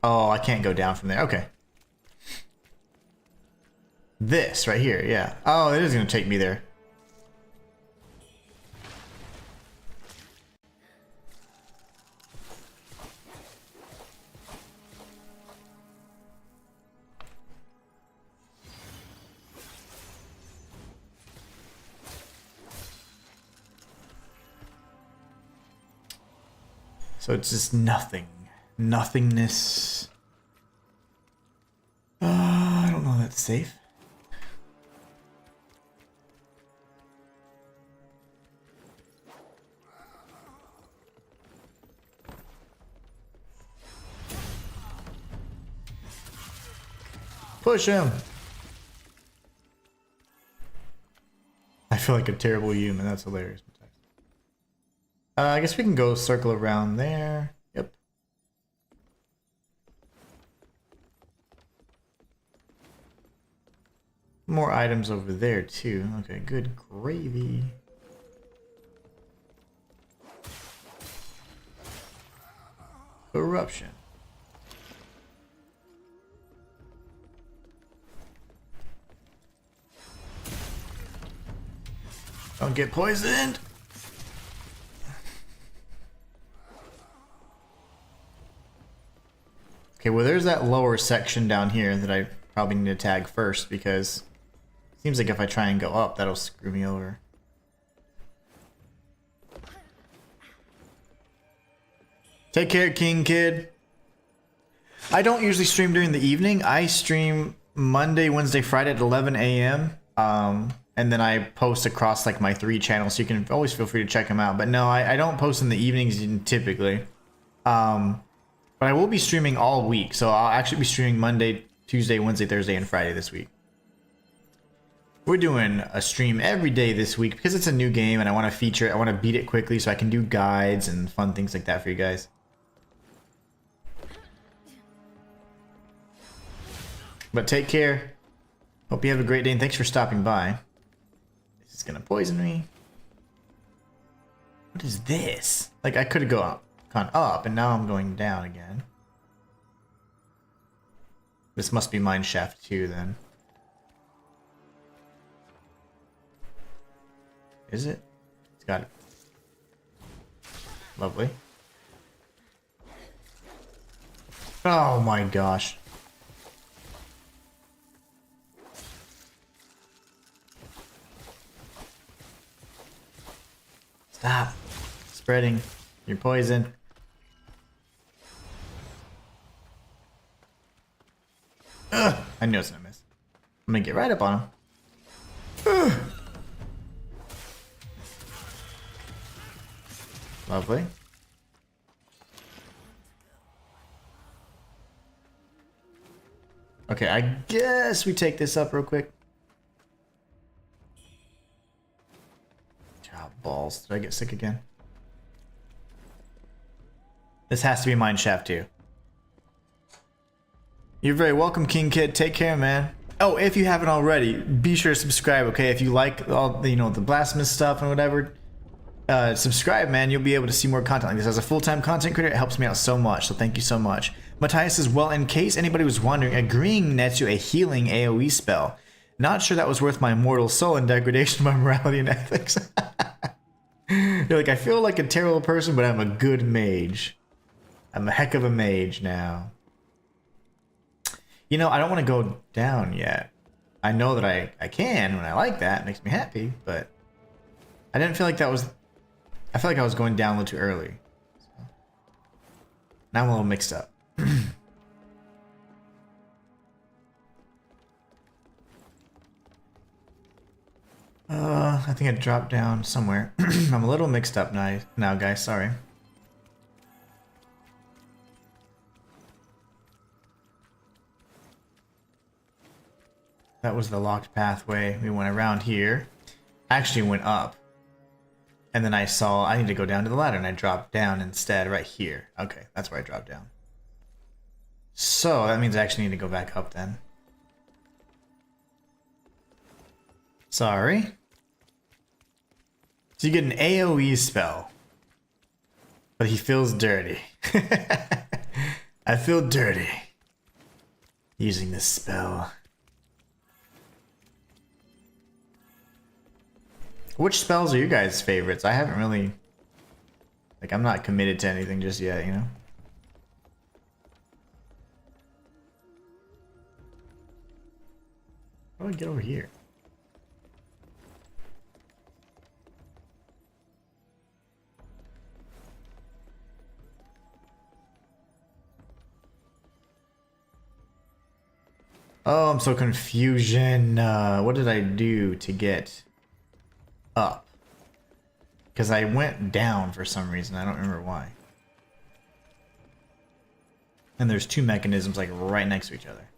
Oh, I can't go down from there. Okay. This right here, yeah. Oh, it is going to take me there. So it's just nothing. Nothingness. I don't know if that's safe. Push him! I feel like a terrible human. That's hilarious. I guess we can go circle around there. Yep. More items over there too. Okay, good gravy. Corruption. Don't get poisoned. Okay, well there's that lower section down here that I probably need to tag first because it seems like if I try and go up, that'll screw me over. Take care, King Kid. I don't usually stream during the evening. I stream Monday, Wednesday, Friday at 11 a.m. And then I post across like my 3 channels, so you can always feel free to check them out. But no, I don't post in the evenings typically. But I will be streaming all week, so I'll actually be streaming Monday, Tuesday, Wednesday, Thursday, and Friday this week. We're doing a stream every day this week because it's a new game and I want to feature it. I want to beat it quickly so I can do guides and fun things like that for you guys. But take care. Hope you have a great day and thanks for stopping by. This is gonna poison me. What is this? Like I could have gone up and now I'm going down again. This must be mine shaft 2 then. Is it? It's got it. Lovely. Oh my gosh. Stop spreading your poison. Ugh, I knew it was gonna miss. I'm gonna get right up on him. Ugh. Lovely. Okay, I guess we take this up real quick. Balls. Did I get sick again? This has to be mine shaft 2. You're very welcome, King Kid. Take care, man. Oh, if you haven't already, be sure to subscribe, okay? If you like all the, you know, the blasphemous stuff and whatever, subscribe, man. You'll be able to see more content like this. As a full-time content creator, it helps me out so much, so thank you so much. Matthias says, well, in case anybody was wondering, agreeing nets you a healing AoE spell. Not sure that was worth my immortal soul and degradation of my morality and ethics. You're like, I feel like a terrible person, but I'm a good mage. I'm a heck of a mage now. You know, I don't want to go down yet. I know that I can when I like that. It makes me happy, but I didn't feel like that was... I felt like I was going down a little too early. So, now I'm a little mixed up. I think I dropped down somewhere. I'm a little mixed up now, guys. Sorry. That was the locked pathway. We went around here. Actually went up. And then I saw I need to go down to the ladder and I dropped down instead right here. Okay, that's where I dropped down. So that means I actually need to go back up then. Sorry. So you get an AoE spell. But he feels dirty. I feel dirty using this spell. Which spells are you guys' favorites? I haven't really... Like, I'm not committed to anything just yet, you know? How do I get over here? Oh, I'm so confusion. What did I do to get up? Because I went down for some reason. I don't remember why. And there's 2 mechanisms like right next to each other.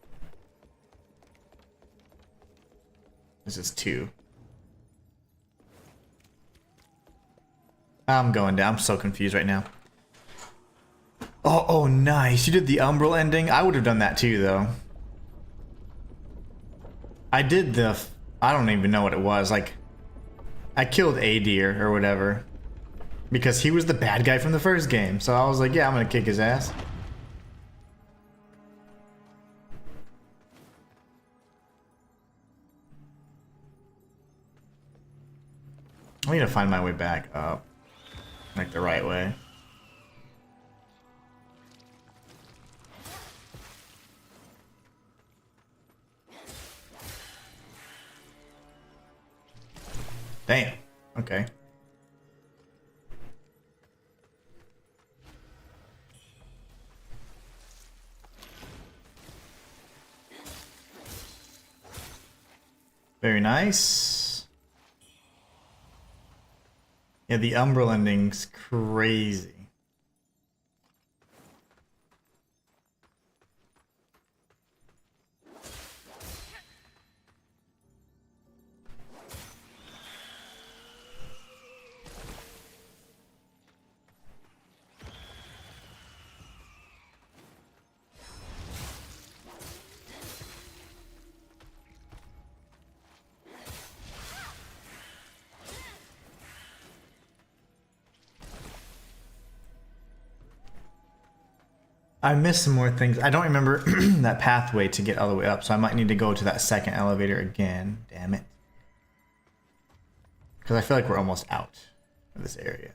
This is 2. I'm going down. I'm so confused right now. Oh, nice. You did the Umbral ending? I would have done that too, though. I did the... I don't even know what it was. Like, I killed Adir or whatever. Because he was the bad guy from the first game. So I was like, yeah, I'm gonna kick his ass. I need to find my way back up. Like the right way. Damn. Okay. Very nice. Yeah, the Umbral ending's crazy. I missed some more things. I don't remember that pathway to get all the way up, so I might need to go to that second elevator again. Damn it. Because I feel like we're almost out of this area.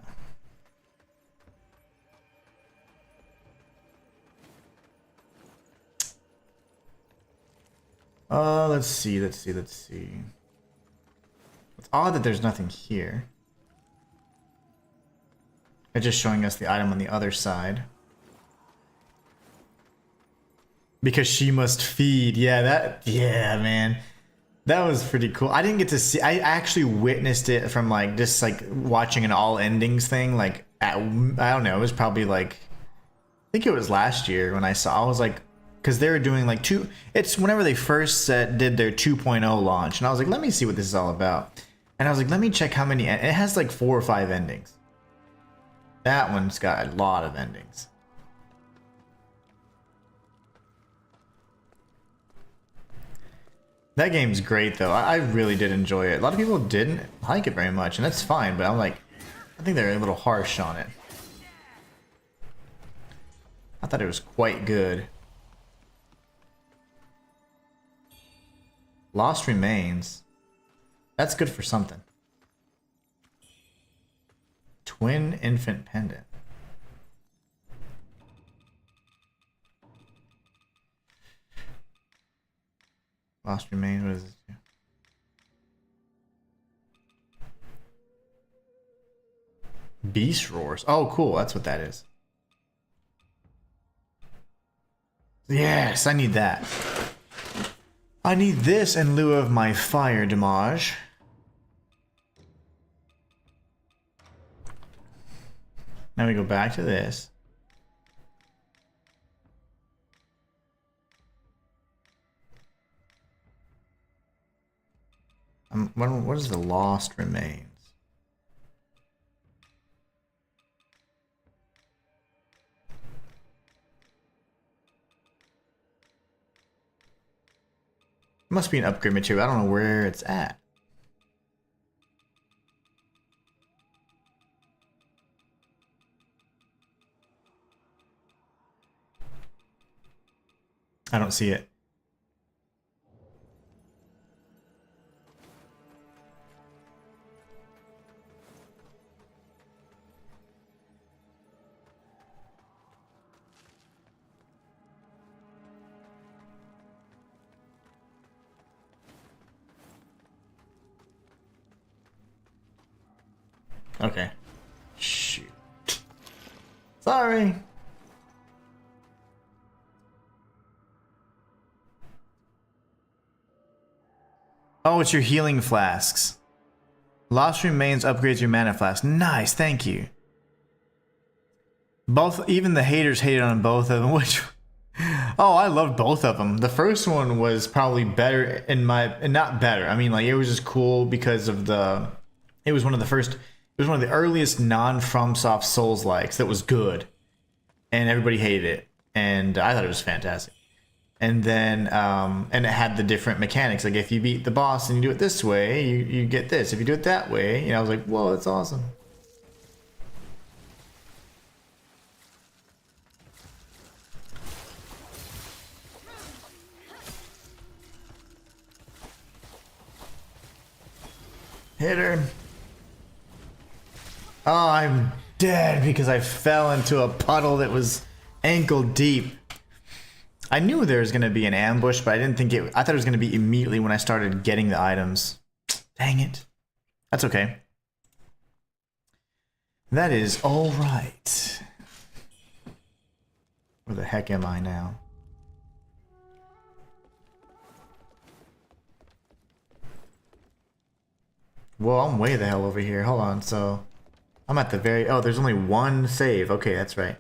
Let's see. It's odd that there's nothing here. It's just showing us the item on the other side. Because she must feed. Yeah, man. That was pretty cool. I didn't get to see... I actually witnessed it from, like, just, like, watching an all endings thing. Like, I don't know. It was probably, like... I think it was last year when I saw... I was, like... Because they were doing, like, It's whenever they first did their 2.0 launch. And I was like, let me see what this is all about. And I was like, let me check how many... It has, like, 4 or 5 endings. That one's got a lot of endings. That game's great, though. I really did enjoy it. A lot of people didn't like it very much, and that's fine, but I'm like, I think they're a little harsh on it. I thought it was quite good. Lost Remains. That's good for something. Twin Infant Pendant. Lost Remains, what does this do? Beast Roars. Oh, cool. That's what that is. Yes, I need that. I need this in lieu of my fire damage. Now we go back to this. What is the Lost Remains? It must be an upgrade material. I don't know where it's at. I don't see it. Okay. Shoot. Sorry. Oh, it's your healing flasks. Lost Remains upgrades your mana flask. Nice, thank you. Both, even the haters hated on both of them, which Oh, I loved both of them. The first one was probably better in my, and not better. I mean, like it was just cool because of the. It was one of the first. It was one of the earliest non-FromSoft Souls likes that was good, and everybody hated it, and I thought it was fantastic. And then, and it had the different mechanics. Like if you beat the boss and you do it this way, you get this. If you do it that way, you know, I was like, whoa, that's awesome. Hit her. Oh, I'm dead because I fell into a puddle that was ankle deep. I knew there was going to be an ambush, but I didn't think it... I thought it was going to be immediately when I started getting the items. Dang it. That's okay. That is all right. Where the heck am I now? Well, I'm way the hell over here. Hold on, so... I'm at the very... Oh, there's only one save. Okay, that's right.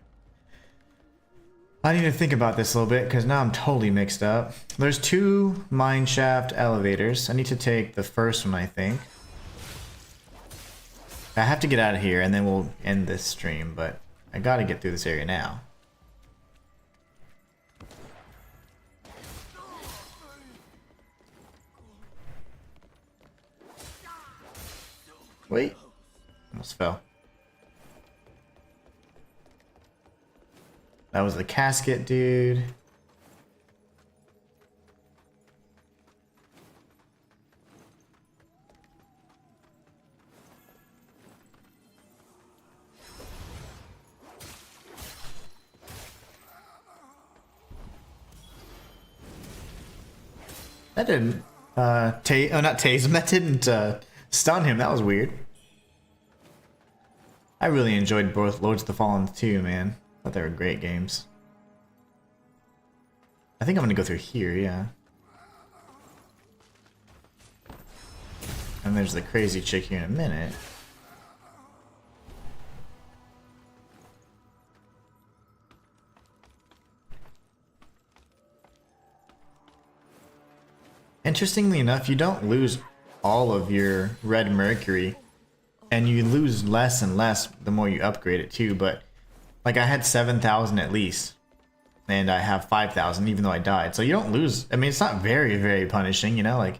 I need to think about this a little bit, because now I'm totally mixed up. There's 2 mineshaft elevators. I need to take the first one, I think. I have to get out of here, and then we'll end this stream, but I gotta get through this area now. Wait. Almost fell. That was the casket, dude. That didn't, not tase him. That didn't, stun him. That was weird. I really enjoyed both Lords of the Fallen 2, man. I thought they were great games. I think I'm gonna go through here, yeah. And there's the crazy chick here in a minute. Interestingly enough, you don't lose all of your red mercury, and you lose less and less the more you upgrade it too, but like I had 7,000 at least, and I have 5,000 even though I died. So you don't lose. I mean, it's not very, very punishing, you know, like.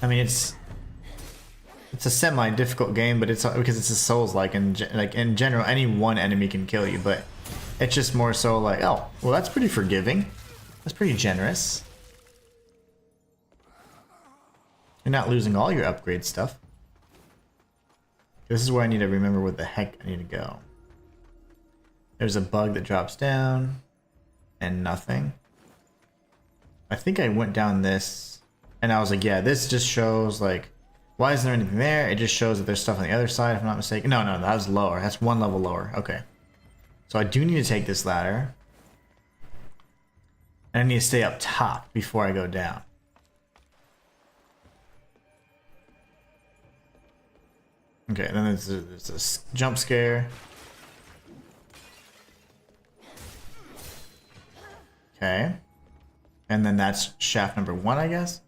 I mean, it's a semi-difficult game, but it's because it's a Souls-like, and like in general, any one enemy can kill you. But it's just more so like, oh, well, that's pretty forgiving. That's pretty generous. You're not losing all your upgrade stuff. This is where I need to remember what the heck I need to go. There's a bug that drops down, and nothing. I think I went down this, and I was like, yeah, this just shows, like, why isn't there anything there? It just shows that there's stuff on the other side, if I'm not mistaken. No, that was lower. That's one level lower. Okay. So I do need to take this ladder. And I need to stay up top before I go down. Okay, then there's a jump scare. Okay. And then that's shaft number 1, I guess?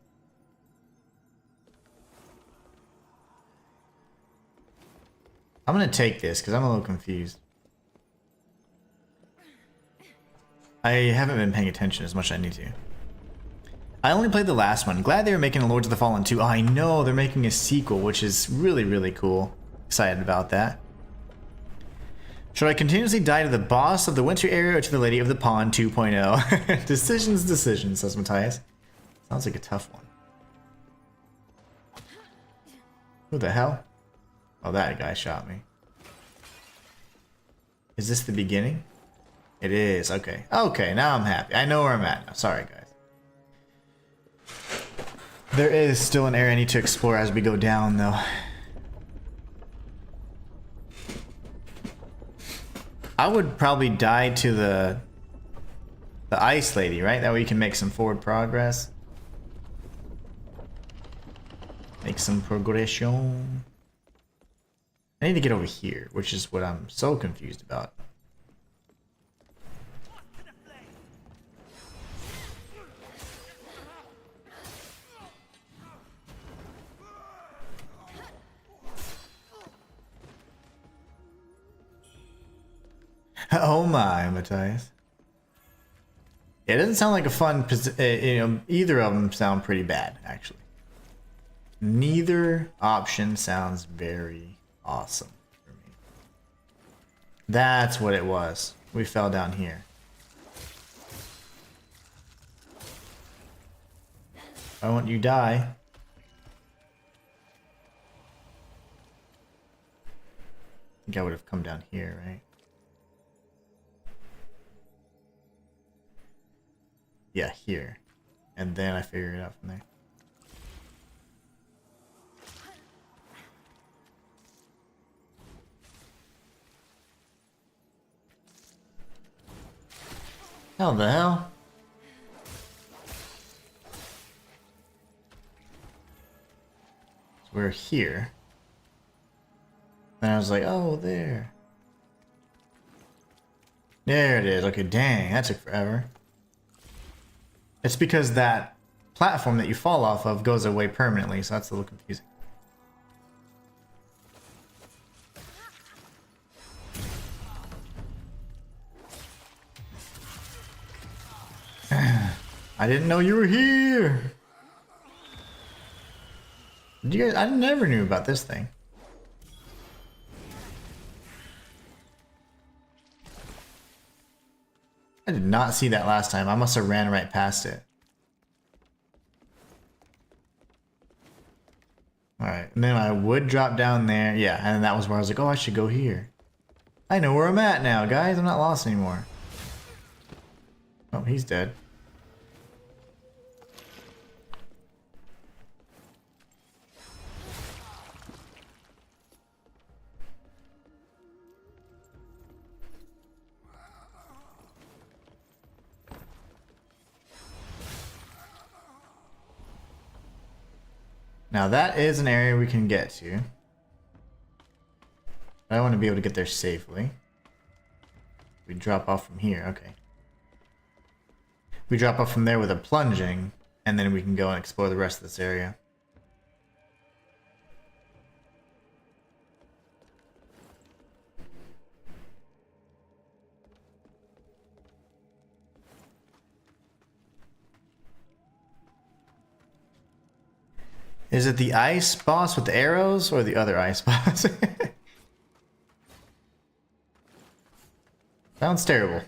I'm gonna take this because I'm a little confused. I haven't been paying attention as much as I need to. I only played the last one. Glad they were making a Lords of the Fallen 2. Oh, I know they're making a sequel, which is really, really cool. Excited about that. Should I continuously die to the boss of the winter area or to the Lady of the Pond 2.0? Decisions, says Matthias. Sounds like a tough one. Who the hell? Oh, that guy shot me. Is this the beginning? It is. Okay. Okay, now I'm happy. I know where I'm at now. Sorry, guys. There is still an area I need to explore as we go down, though. I would probably die to the ice lady, right? That way you can make some forward progress. Make some progression. I need to get over here, which is what I'm so confused about. Oh my, Matthias. It doesn't sound like a fun, either of them sound pretty bad, actually. Neither option sounds very awesome for me. That's what it was. We fell down here. Why won't you die? I think I would have come down here, right? Yeah, here. And then I figure it out from there. How the hell? So we're here. And I was like, oh, there. There it is. Okay, dang, that took forever. It's because that platform that you fall off of goes away permanently, so that's a little confusing. I didn't know you were here. Did you guys? I never knew about this thing. I did not see that last time. I must have ran right past it. Alright, and then I would drop down there. Yeah, and that was where I was like, oh, I should go here. I know where I'm at now, guys. I'm not lost anymore. Oh, he's dead. Now that is an area we can get to. I want to be able to get there safely. We drop off from here, okay. We drop off from there with a plunging, and then we can go and explore the rest of this area. Is it the ice boss with the arrows or the other ice boss? Sounds terrible.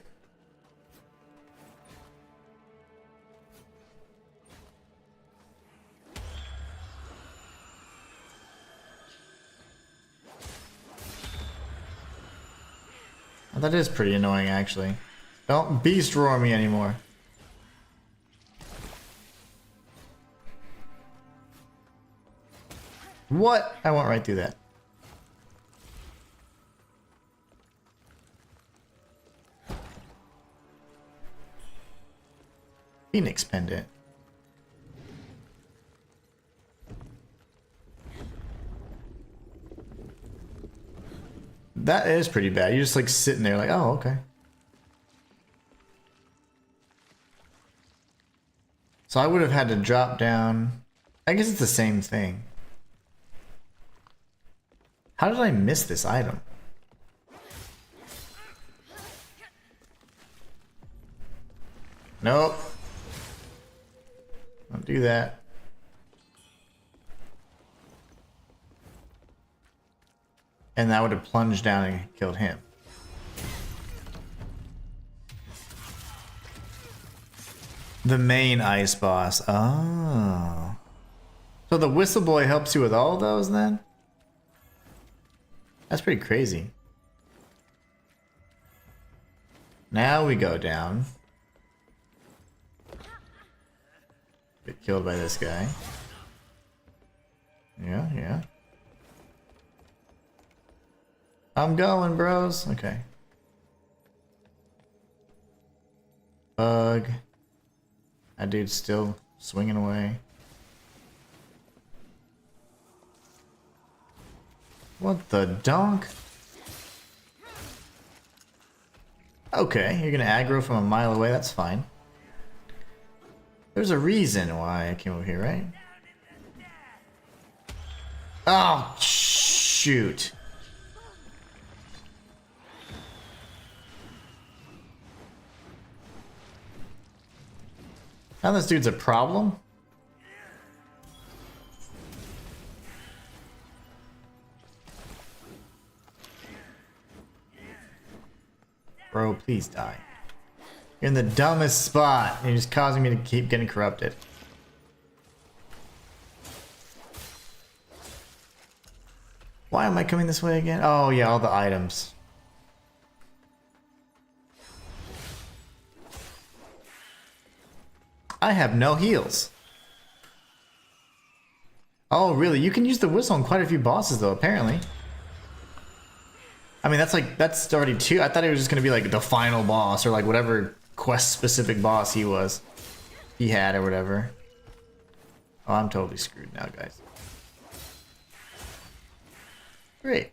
Well, that is pretty annoying, actually. Don't beast roar me anymore. What? I went right through that. Phoenix pendant. That is pretty bad. You're just like sitting there like, oh, okay. So I would have had to drop down. I guess it's the same thing. How did I miss this item? Nope. Don't do that. And that would have plunged down and killed him. The main ice boss. Oh. So the whistle boy helps you with all of those then? That's pretty crazy. Now we go down. Get killed by this guy. Yeah, yeah. I'm going, bros. Okay. Bug. That dude's still swinging away. What the donk? Okay, you're gonna aggro from a mile away, that's fine. There's a reason why I came over here, right? Oh, shoot. Now this dude's a problem? Bro, please die. You're in the dumbest spot. You're just causing me to keep getting corrupted. Why am I coming this way again? Oh yeah, all the items. I have no heals. Oh really? You can use the whistle on quite a few bosses though, apparently. I mean, that's already two. I thought it was just gonna be like the final boss or like whatever quest specific boss he had or whatever. Oh, I'm totally screwed now, guys. Great.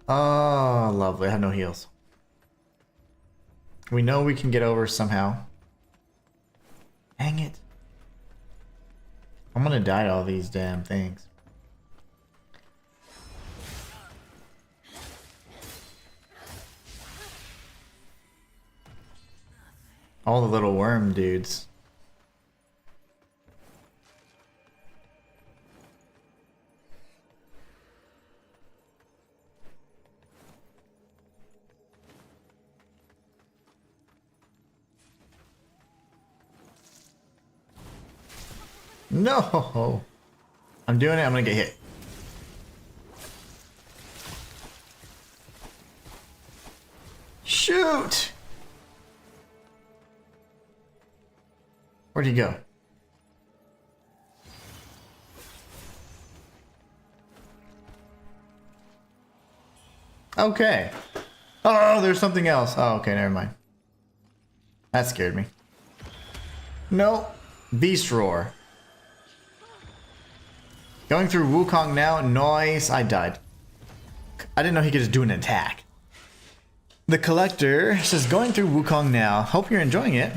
Oh, lovely. I have no heals. We know we can get over somehow. Dang it. I'm gonna die to all these damn things. All the little worm dudes. No! I'm doing it, I'm gonna get hit. Shoot! Where'd he go? Okay. Oh, there's something else. Oh, okay, never mind. That scared me. No. Beast Roar. Going through Wukong now. Nice. I died. I didn't know he could just do an attack. The Collector says, going through Wukong now. Hope you're enjoying it.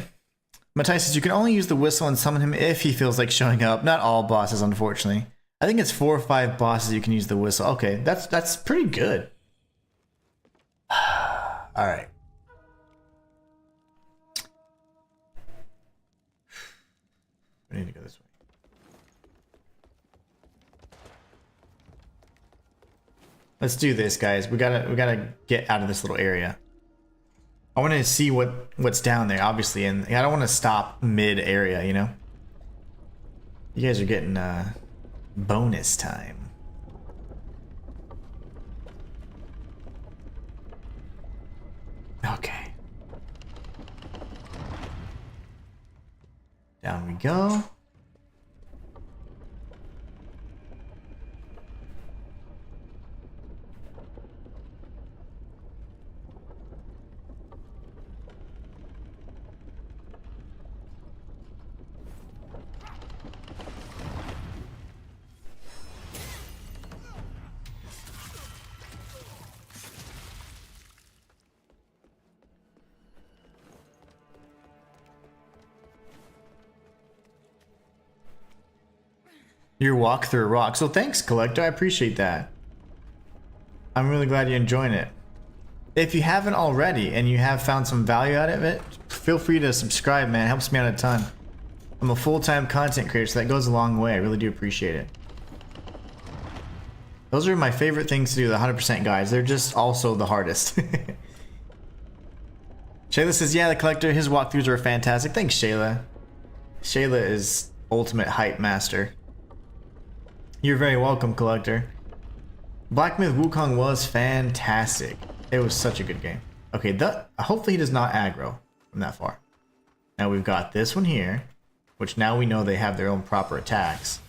Matthias says, you can only use the whistle and summon him if he feels like showing up. Not all bosses, unfortunately. I think it's 4 or 5 bosses you can use the whistle. Okay, that's pretty good. Alright. We need to go this way. Let's do this, guys. We gotta get out of this little area. I want to see what's down there, obviously, and I don't want to stop mid-area, you know? You guys are getting bonus time. Okay. Down we go. Your walk through a rock. So thanks, Collector. I appreciate that. I'm really glad you're enjoying it. If you haven't already and you have found some value out of it, feel free to subscribe, man. It helps me out a ton. I'm a full-time content creator, so that goes a long way. I really do appreciate it. Those are my favorite things to do, the 100% guys. They're just also the hardest. Shayla says, yeah, the Collector, his walkthroughs are fantastic. Thanks, Shayla. Shayla is ultimate hype master. You're very welcome, Collector. Black Myth Wukong was fantastic. It was such a good game. Okay, hopefully he does not aggro from that far. Now we've got this one here, which now we know they have their own proper attacks.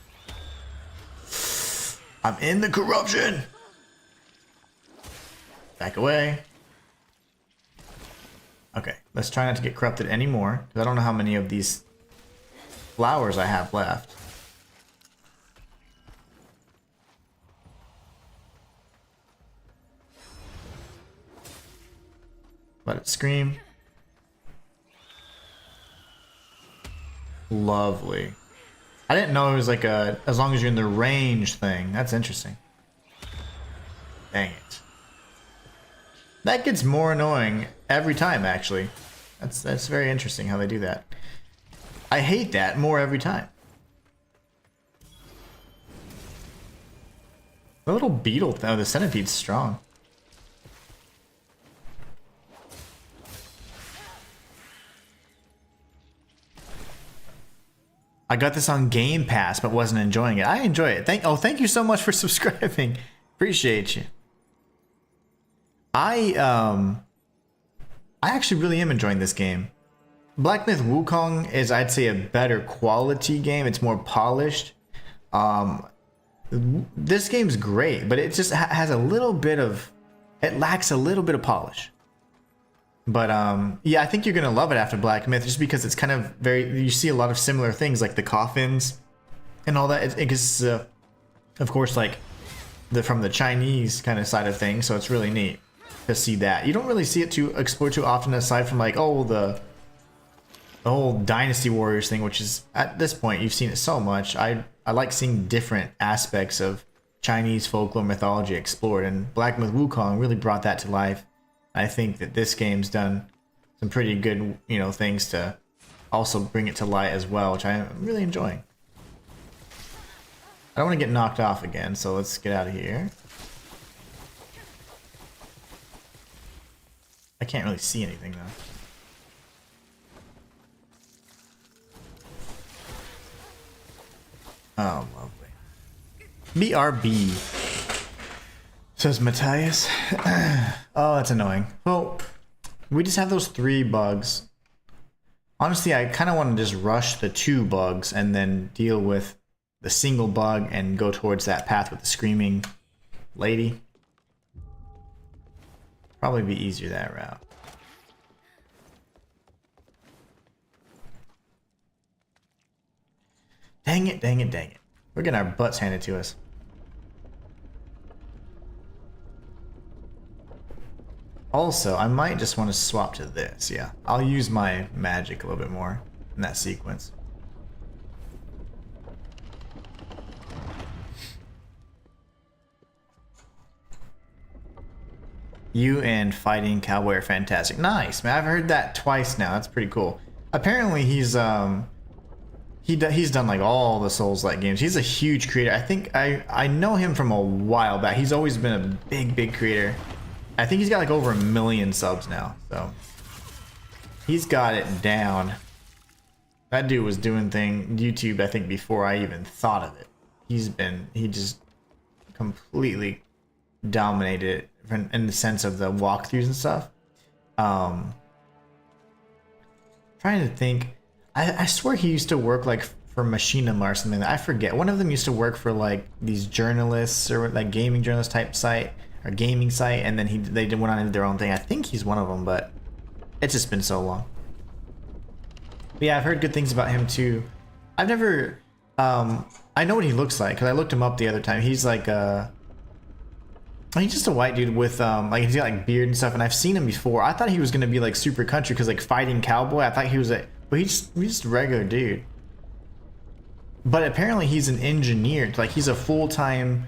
I'm in the corruption! Back away. Okay, let's try not to get corrupted anymore, because I don't know how many of these flowers I have left. Let it scream. Lovely. I didn't know it was like a as long as you're in the range thing. That's interesting. Dang it. That gets more annoying every time, actually. That's very interesting how they do that. I hate that more every time. The little beetle, though, the centipede's strong. I got this on Game Pass, but wasn't enjoying it. I enjoy it. Thank you so much for subscribing. Appreciate you. I actually really am enjoying this game. Black Myth Wukong is, I'd say, a better quality game. It's more polished. This game's great, but it just has a little bit of, it lacks a little bit of polish. But yeah, I think you're gonna love it after Black Myth, just because it's kind of very, you see a lot of similar things like the coffins and all that. It gets, of course, like from the Chinese kind of side of things, so it's really neat to see that. You don't really see it explore too often, aside from like, oh, the whole Dynasty Warriors thing, which is, at this point, you've seen it so much. I like seeing different aspects of Chinese folklore mythology explored, and Black Myth Wukong really brought that to life. I think that this game's done some pretty good, things to also bring it to light as well, which I'm really enjoying. I don't want to get knocked off again, so let's get out of here. I can't really see anything though. Oh, lovely. BRB, says Matthias. Oh, that's annoying. Well, we just have those 3 bugs. Honestly, I kind of want to just rush the 2 bugs and then deal with the single bug and go towards that path with the screaming lady. Probably be easier that route. Dang it, dang it, dang it. We're getting our butts handed to us. Also, I might just want to swap to this, yeah. I'll use my magic a little bit more in that sequence. You and fighting cowboy are fantastic. Nice, man. I've heard that twice now. That's pretty cool. Apparently he's done like all the Souls-like games. He's a huge creator. I think I know him from a while back. He's always been a big creator. I think he's got like over 1 million subs now, so he's got it down. That dude was doing YouTube, I think, before I even thought of it. He just completely dominated it in the sense of the walkthroughs and stuff. Trying to think. I swear he used to work like for Machinima or something. I forget. One of them used to work for like these journalists or like gaming journalist type site or gaming site, and then they went on and did their own thing. I think he's one of them, but it's just been so long. But yeah, I've heard good things about him too. I've never I know what he looks like because I looked him up the other time. He's like he's just a white dude with like he's got like beard and stuff, and I've seen him before. I thought he was gonna be like super country because like fighting cowboy. I thought he was but he's just a regular dude. But apparently he's an engineer. Like he's a full-time,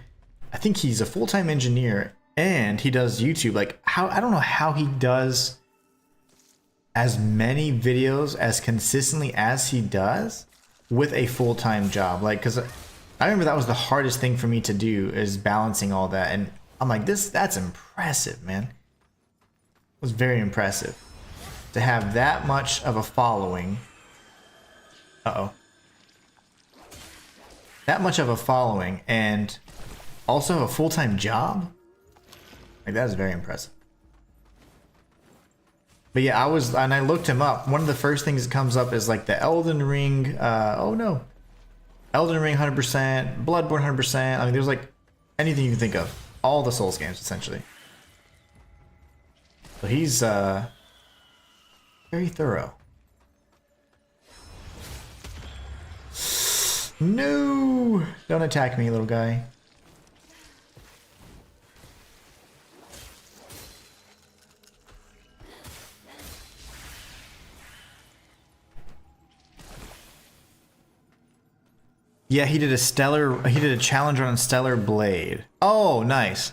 I think he's a full-time engineer, and he does YouTube. Like I don't know how he does as many videos as consistently as he does with a full-time job. Like, cause I remember that was the hardest thing for me to do, is balancing all that. And I'm like, that's impressive, man. It was very impressive to have that much of a following. That much of a following and also a full-time job. Like, that is very impressive. But yeah, I looked him up. One of the first things that comes up is like the Elden Ring. Elden Ring 100%, Bloodborne 100%. I mean, there's like anything you can think of. All the Souls games, essentially. So he's very thorough. No! Don't attack me, little guy. Yeah, he did a challenge on Stellar Blade. Oh, nice.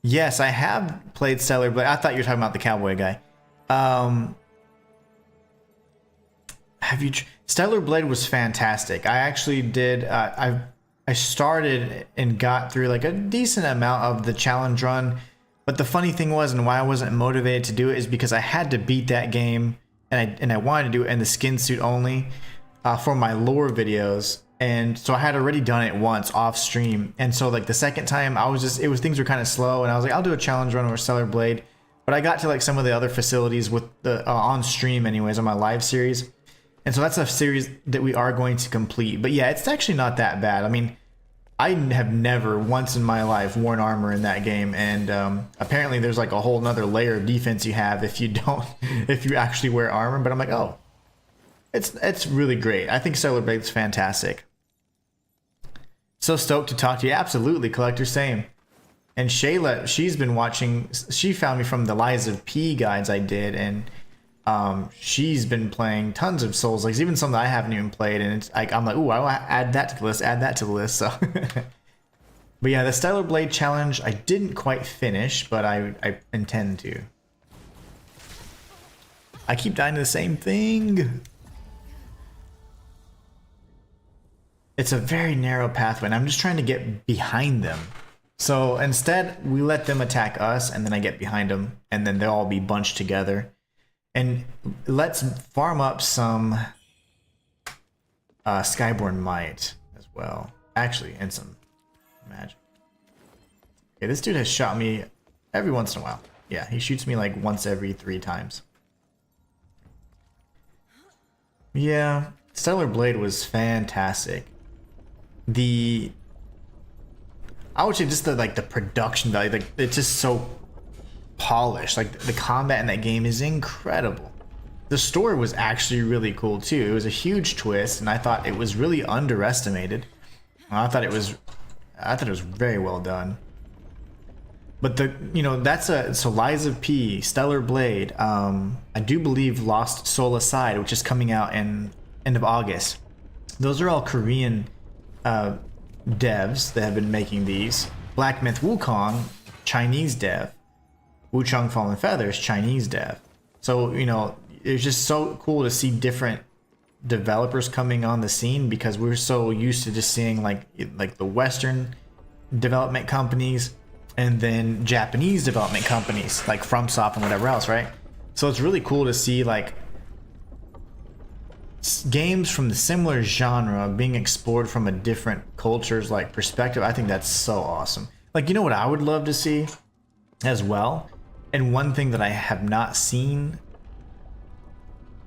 Yes, I have played Stellar Blade. I thought you were talking about the cowboy guy. Have you? Stellar Blade was fantastic. I actually did. I started and got through like a decent amount of the challenge run, but the funny thing was, and why I wasn't motivated to do it, is because I had to beat that game, and I wanted to do it in the skin suit only for my lore videos, and so I had already done it once off stream, and so like the second time things were kind of slow, and I was like, I'll do a challenge run with Stellar Blade, but I got to like some of the other facilities with the on stream anyways on my live series. And so that's a series that we are going to complete. But yeah, it's actually not that bad. I mean, I have never once in my life worn armor in that game. And apparently there's like a whole nother layer of defense you have if you actually wear armor. But I'm like, oh, it's really great. I think Stellar Blade's fantastic. So stoked to talk to you. Absolutely, Collector, same. And Shayla, she's been watching. She found me from the Lies of P guides I did. And she's been playing tons of Souls, like even some that I haven't even played, and it's like I'm like, ooh, I want to add that to the list, add that to the list. So, but yeah, the Stellar Blade challenge I didn't quite finish, but I intend to. I keep dying to the same thing. It's a very narrow pathway, and I'm just trying to get behind them. So instead, we let them attack us, and then I get behind them, and then they'll all be bunched together. And let's farm up some Skyborn Might as well. Actually, and some magic. Okay, this dude has shot me every once in a while. Yeah, he shoots me like once every 3 times. Yeah, Stellar Blade was fantastic. I would say just the production value, like it's just so polished. Like the combat in that game is incredible. The story was actually really cool too. It was a huge twist, and I thought it was really underestimated. I thought it was very well done. But so Lies of P, Stellar Blade, I do believe Lost Soul Aside, which is coming out in end of August. Those are all Korean devs that have been making these. Black Myth Wukong, Chinese dev. Wuchang Fallen Feathers, Chinese dev. So, it's just so cool to see different developers coming on the scene, because we're so used to just seeing like the Western development companies and then Japanese development companies like FromSoft and whatever else, right? So it's really cool to see like games from the similar genre being explored from a different culture's like perspective. I think that's so awesome. Like, what I would love to see as well, and one thing that I have not seen,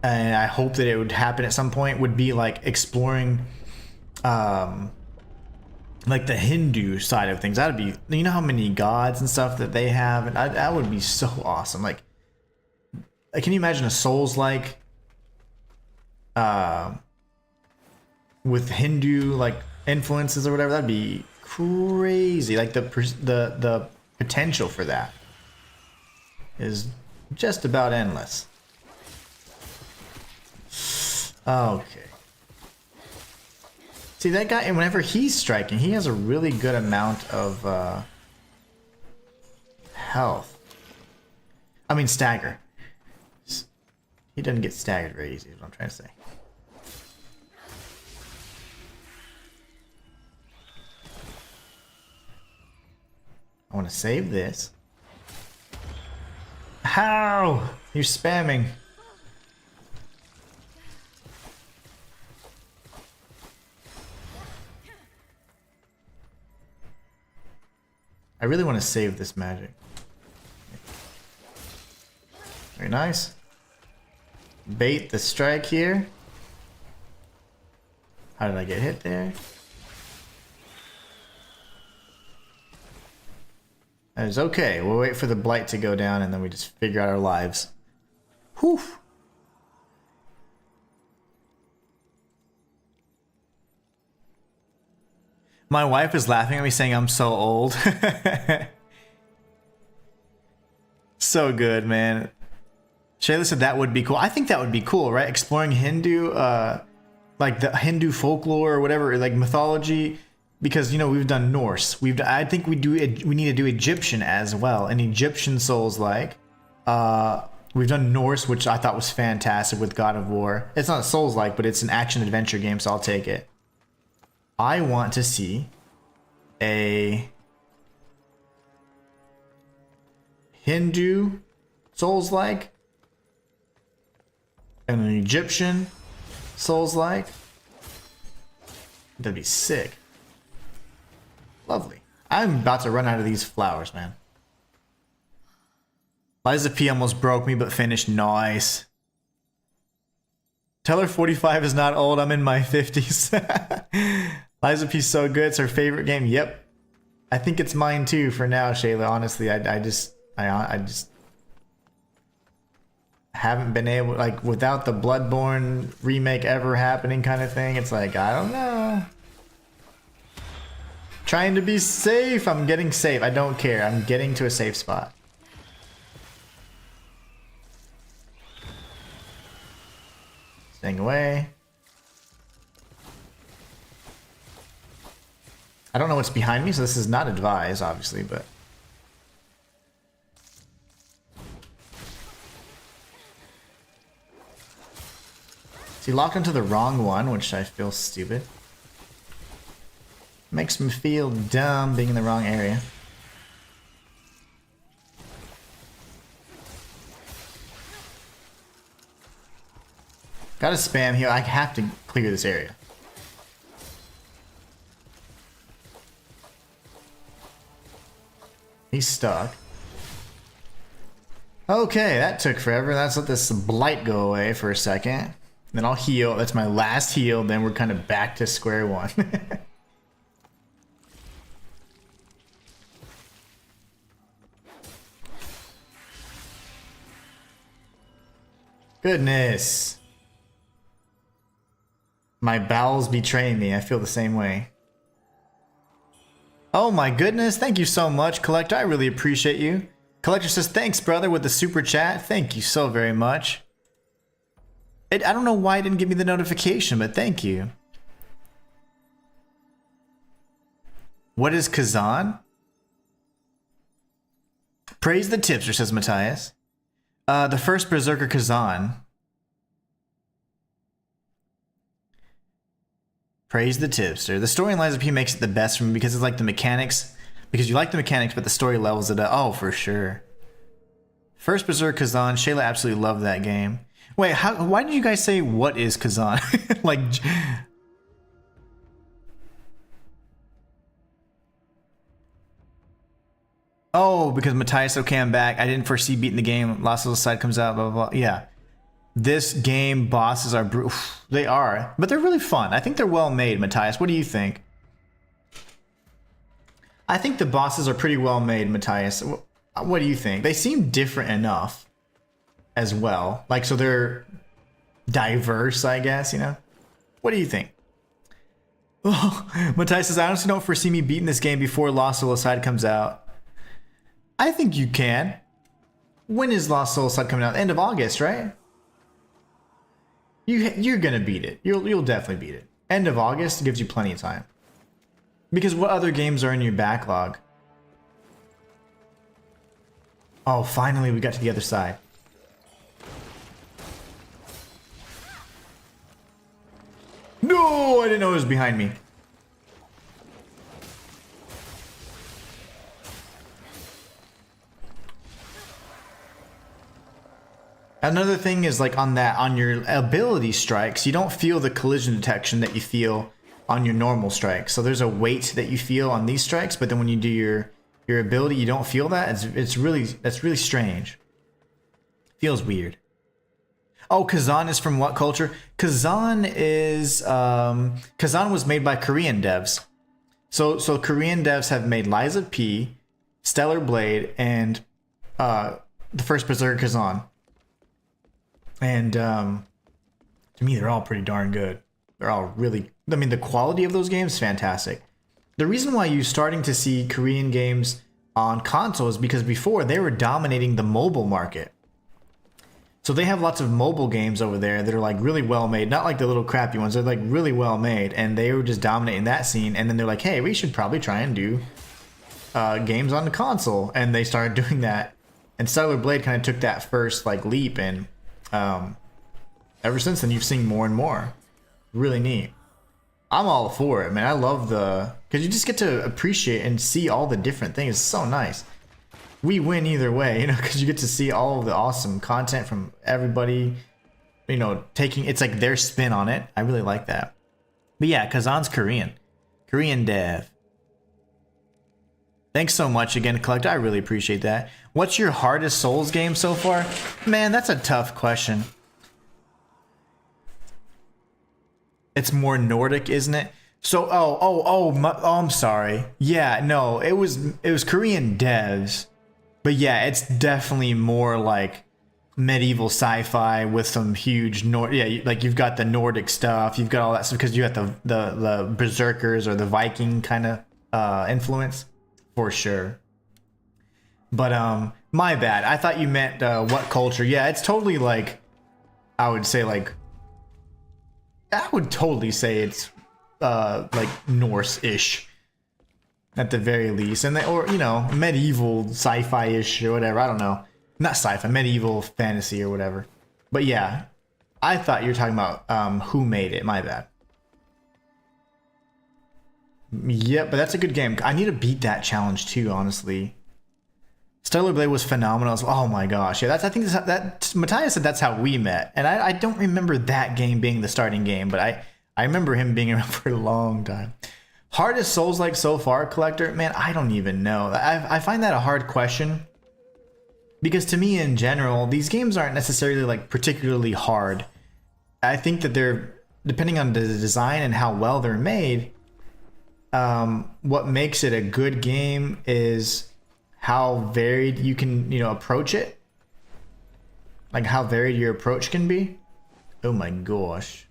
and I hope that it would happen at some point, would be like exploring like the Hindu side of things. That'd be, how many gods and stuff that they have, and that would be so awesome. Like can you imagine a Souls-like with Hindu like influences or whatever? That'd be crazy. Like the potential for that is just about endless. Okay. See, that guy, and whenever he's striking, he has a really good amount of health. I mean, stagger. He doesn't get staggered very easy, is what I'm trying to say. I want to save this. How? You're spamming. I really want to save this magic. Very nice. Bait the strike here. How did I get hit there? That is okay. We'll wait for the blight to go down, and then we just figure out our lives. Whew. My wife is laughing at me saying I'm so old. So good, man. Shayla said that would be cool. I think that would be cool, right? Exploring Hindu, like the Hindu folklore or whatever, like mythology. Because, we've done Norse. I think we need to do Egyptian as well. An Egyptian Souls-like. We've done Norse, which I thought was fantastic with God of War. It's not a Souls-like, but it's an action-adventure game, so I'll take it. I want to see a Hindu Souls-like and an Egyptian Souls-like. That'd be sick. Lovely. I'm about to run out of these flowers, man. Liza P almost broke me, but finished. Nice. Tell her 45 is not old. I'm in my 50s. Liza P's so good. It's her favorite game. Yep. I think it's mine too for now, Shayla. Honestly, I just haven't been able, like, without the Bloodborne remake ever happening kind of thing. It's like, I don't know. Trying to be safe. I'm getting safe. I don't care. I'm getting to a safe spot. Staying away. I don't know what's behind me, so this is not advised, obviously, but... See, locked into the wrong one, which I feel stupid. Makes me feel dumb being in the wrong area. Gotta spam here. I have to clear this area. He's stuck. Okay, that took forever. Let's let this blight go away for a second. Then I'll heal. That's my last heal. Then we're kind of back to square one. Goodness. My bowels betraying me. I feel the same way. Oh my goodness. Thank you so much, Collector. I really appreciate you. Collector says, thanks, brother, with the super chat. Thank you so very much. I don't know why it didn't give me the notification, but thank you. What is Kazan? Praise the tipster, says Matthias. The first Berserker Kazan. Praise the tipster. The story in Liza P makes it the best for me because it's like the mechanics. Because you like the mechanics, but the story levels it up. Oh, for sure. First Berserker Kazan. Shayla absolutely loved that game. Wait, why did you guys say what is Kazan? Like... Oh, because Matthias, okay, I'm back. I didn't foresee beating the game. Lost Little Side comes out, blah, blah, blah. Yeah. This game bosses are brutal. They are, but they're really fun. I think they're well made, Matthias. What do you think? I think the bosses are pretty well made, Matthias. What do you think? They seem different enough as well. Like, so they're diverse, I guess, you know? What do you think? Oh, Matthias says, I honestly don't foresee me beating this game before Lost Soul Aside comes out. I think you can. When is Lost Soul Aside coming out? End of August, right? You're gonna beat it. You'll definitely beat it. End of August gives you plenty of time. Because what other games are in your backlog? Oh, finally we got to the other side. No, I didn't know it was behind me. Another thing is, like, on your ability strikes, you don't feel the collision detection that you feel on your normal strikes. So there's a weight that you feel on these strikes, but then when you do your ability, you don't feel that. That's really strange. Feels weird. Oh, Kazan is from what culture? Kazan is Kazan was made by Korean devs. So Korean devs have made Liza P, Stellar Blade, and the first Berserker Kazan. And to me, they're all pretty darn good. They're all really... I mean, the quality of those games is fantastic. The reason why you're starting to see Korean games on console is because before, they were dominating the mobile market. So they have lots of mobile games over there that are, like, really well made. Not like the little crappy ones. They're, like, really well made. And they were just dominating that scene. And then they're like, hey, we should probably try and do games on the console. And they started doing that. And Stellar Blade kind of took that first like leap, and ever since then you've seen more and more. Really neat. I'm all for it, man. I love because you just get to appreciate and see all the different things. It's so nice. We win either way, you know, because you get to see all of the awesome content from everybody, you know, it's like their spin on it. I really like that. But yeah, Kazan's Korean dev. Thanks so much again, Collector. I really appreciate that. What's your hardest Souls game so far? Man, that's a tough question. It's more Nordic, isn't it? So, I'm sorry. Yeah, no, it was Korean devs. But yeah, it's definitely more like medieval sci-fi with some huge like you've got the Nordic stuff, you've got all that stuff because you got the berserkers or the Viking kind of influence for sure. But my bad. I thought you meant what culture. Yeah, it's totally like I would totally say it's like Norse-ish at the very least, and or you know, medieval sci-fi-ish or whatever. I don't know, not sci-fi, medieval fantasy or whatever. But yeah, I thought you were talking about who made it. My bad. Yep, but that's a good game. I need to beat that challenge too, honestly. Stellar Blade was phenomenal. Oh my gosh, yeah, I think that Matthias said that's how we met, and I don't remember that game being the starting game, but I remember him being around for a long time. Hardest Souls like so far, Collector? Man, I don't even know. I find that a hard question because to me, in general, these games aren't necessarily like particularly hard. I think that they're depending on the design and how well they're made. What makes it a good game is how varied you can, you know, approach it. Like how varied your approach can be. Oh my gosh.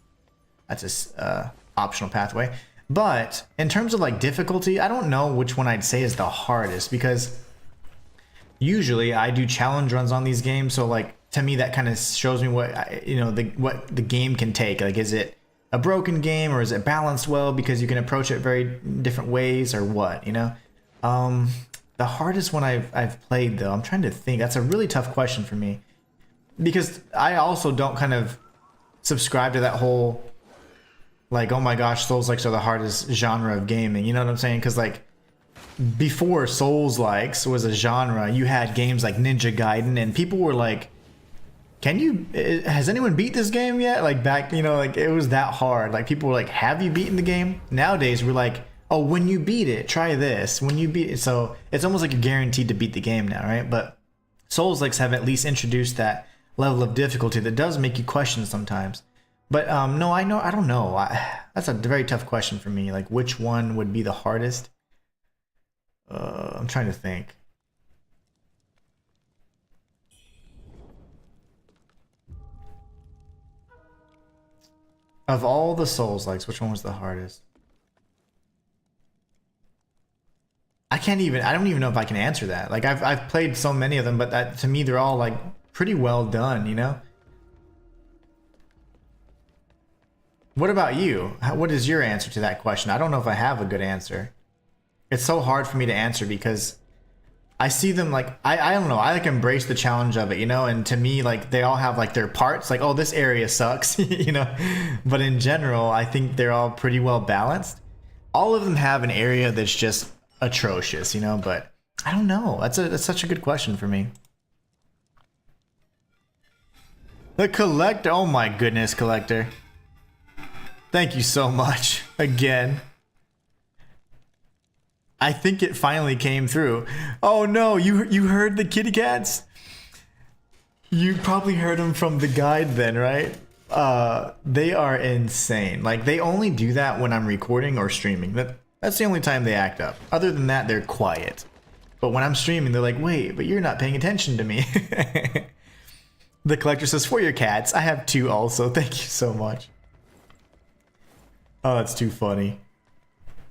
That's a optional pathway. But in terms of like difficulty, I don't know which one I'd say is the hardest because usually I do challenge runs on these games. So like to me, that kind of shows me what, what the game can take. Like, is it a broken game or is it balanced well because you can approach it very different ways or what, you know? The hardest one I've played though, I'm trying to think. That's a really tough question for me because I also don't kind of subscribe to that whole like, oh my gosh, Souls-likes are the hardest genre of gaming. You know what I'm saying? Because like before Souls-likes was a genre, you had games like Ninja Gaiden and people were like, has anyone beat this game yet? Like back, you know, like it was that hard. Like people were like, have you beaten the game? Nowadays we're like, oh, when you beat it, try this. When you beat it, so it's almost like you're guaranteed to beat the game now, right? But Souls-likes have at least introduced that level of difficulty that does make you question sometimes. But no, I don't know. That's a very tough question for me. Like, which one would be the hardest? I'm trying to think. Of all the Souls-likes, which one was the hardest? I don't even know if I can answer that. Like I've played so many of them, but that to me they're all like pretty well done, you know? What about you? What is your answer to that question? I don't know if I have a good answer. It's so hard for me to answer because I see them like I don't know, I like embrace the challenge of it, you know, and to me like they all have like their parts, like, oh, this area sucks, you know. But in general, I think they're all pretty well balanced. All of them have an area that's just atrocious, you know, but I don't know. That's such a good question for me. The Collector, oh my goodness, Collector. Thank you so much again. I think it finally came through. Oh no, you heard the kitty cats? You probably heard them from the guide then, right? They are insane. Like they only do that when I'm recording or streaming. That's the only time they act up. Other than that, they're quiet. But when I'm streaming, they're like, wait, but you're not paying attention to me. The Collector says, for your cats. I have 2 also. Thank you so much. Oh, that's too funny.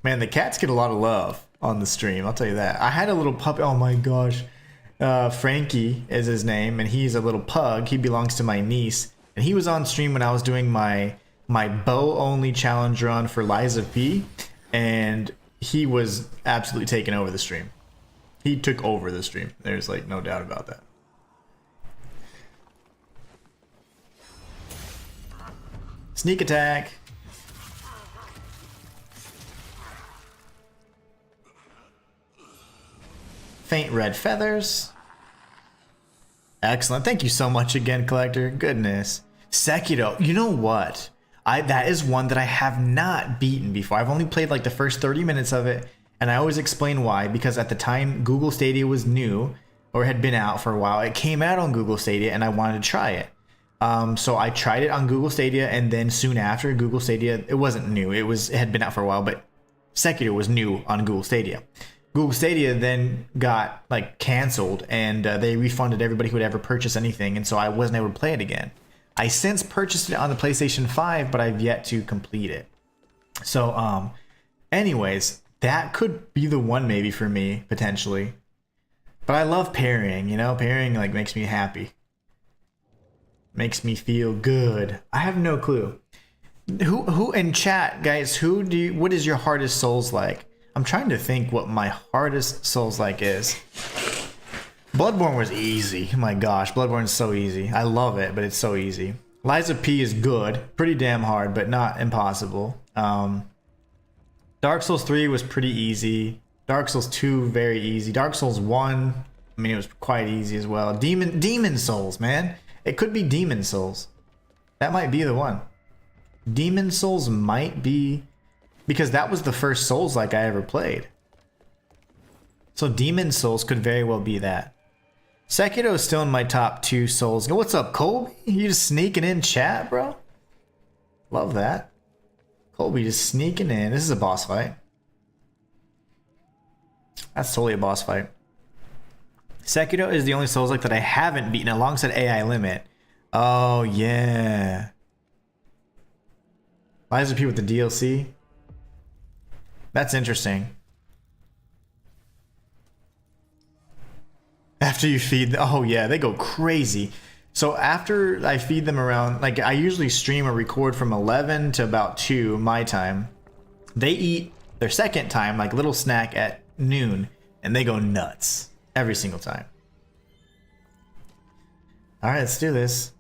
Man, the cats get a lot of love on the stream. I'll tell you that. I had a little puppy. Oh my gosh. Frankie is his name, and he's a little pug. He belongs to my niece. And he was on stream when I was doing my bow-only challenge run for Liza P. And he was absolutely taking over the stream. He took over the stream. There's like no doubt about that. Sneak attack. Faint red feathers. Excellent. Thank you so much again, Collector. Goodness. Sekiro. You know what? That is one that I have not beaten before. I've only played like the first 30 minutes of it, and I always explain why, because at the time Google Stadia was new, or had been out for a while. It came out on Google Stadia and I wanted to try it. So I tried it on Google Stadia, and then soon after Google Stadia, it wasn't new. It had been out for a while, but Sekiro was new on Google Stadia. Google Stadia then got like canceled, and they refunded everybody who would ever purchase anything, and so I wasn't able to play it again. I since purchased it on the PlayStation 5, but I've yet to complete it. So anyways, that could be the one maybe for me, potentially. But I love parrying, you know? Parrying like makes me happy. Makes me feel good. I have no clue. Who in chat, guys, what is your hardest Souls like? I'm trying to think what my hardest Souls like is. Bloodborne was easy. Oh my gosh, Bloodborne's so easy. I love it, but it's so easy. Lies of P is good. Pretty damn hard, but not impossible. Dark Souls 3 was pretty easy. Dark Souls 2, very easy. Dark Souls 1, I mean, it was quite easy as well. Demon Souls, man. It could be Demon Souls. That might be the one. Demon Souls might be, because that was the first Souls like I ever played. So Demon Souls could very well be that. Sekiro is still in my top 2 Souls. What's up, Colby? You just sneaking in chat, bro? Love that. Colby just sneaking in. This is a boss fight. That's totally a boss fight. Sekiro is the only Souls like that I haven't beaten alongside AI Limit. Oh, yeah. Lies of P with the DLC. That's interesting. After you feed, oh yeah, they go crazy. So after I feed them around, like I usually stream or record from 11 to about 2 my time. They eat their second time, like little snack at noon, and they go nuts every single time. All right, let's do this.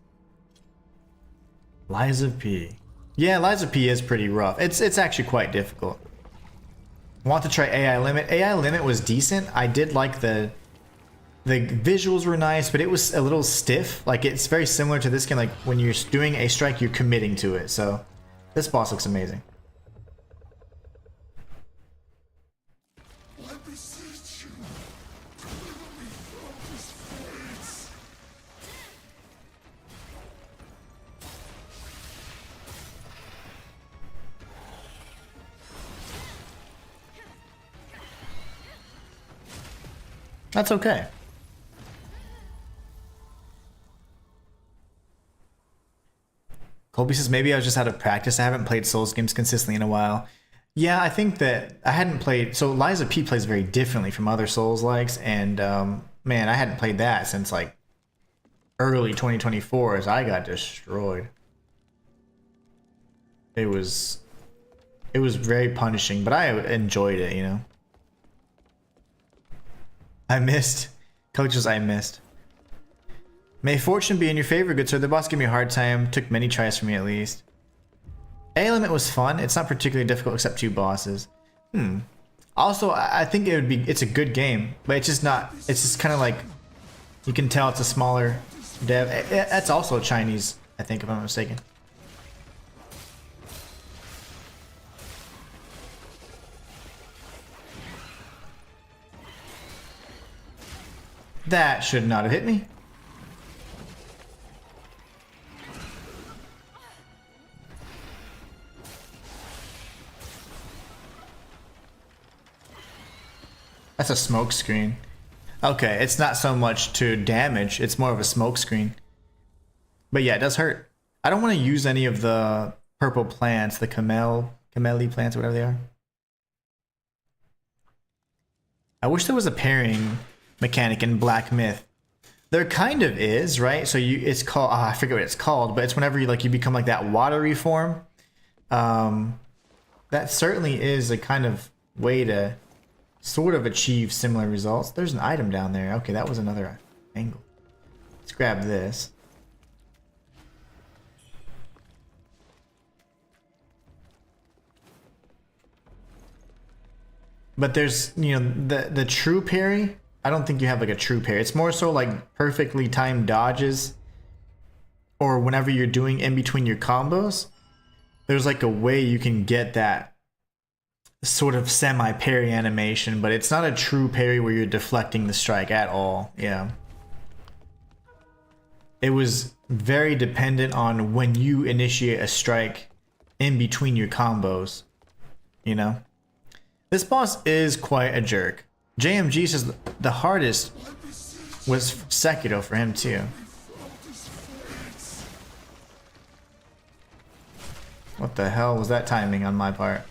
Lies of P. Yeah, Lies of P is pretty rough. It's actually quite difficult. I want to try AI Limit. AI Limit was decent. I did like the visuals were nice, but it was a little stiff. Like it's very similar to this game. Like when you're doing a strike, you're committing to it. So this boss looks amazing. That's okay. Colby says, maybe I was just out of practice. I haven't played Souls games consistently in a while. Yeah, I think that I hadn't played... So Lies of P plays very differently from other Souls likes. And man, I hadn't played that since like early 2024 as I got destroyed. It was very punishing, but I enjoyed it, you know. I missed. Coaches, I missed. May fortune be in your favor, good sir. The boss gave me a hard time. Took many tries for me at least. A Limit was fun. It's not particularly difficult except 2 bosses. Also, I think it's a good game, but it's just not, it's just kind of like, you can tell it's a smaller dev. That's also Chinese, I think, if I'm not mistaken. That should not have hit me. That's a smoke screen. Okay, it's not so much to damage, it's more of a smoke screen. But yeah, it does hurt. I don't want to use any of the purple plants, the camellia plants, whatever they are. I wish there was a pairing mechanic in Black Myth. There kind of is, right? So it's called, I forget what it's called, but it's whenever you become like that watery form. That certainly is a kind of way to sort of achieve similar results. There's an item down there. Okay, that was another angle. Let's grab this. But there's, you know, the true parry. I don't think you have like a true parry. It's more so like perfectly timed dodges, or whenever you're doing in between your combos, there's like a way you can get that sort of semi parry animation, but it's not a true parry where you're deflecting the strike at all. Yeah. It was very dependent on when you initiate a strike in between your combos, you know? This boss is quite a jerk. JMG says the hardest was Sekiro for him too. What the hell was that timing on my part?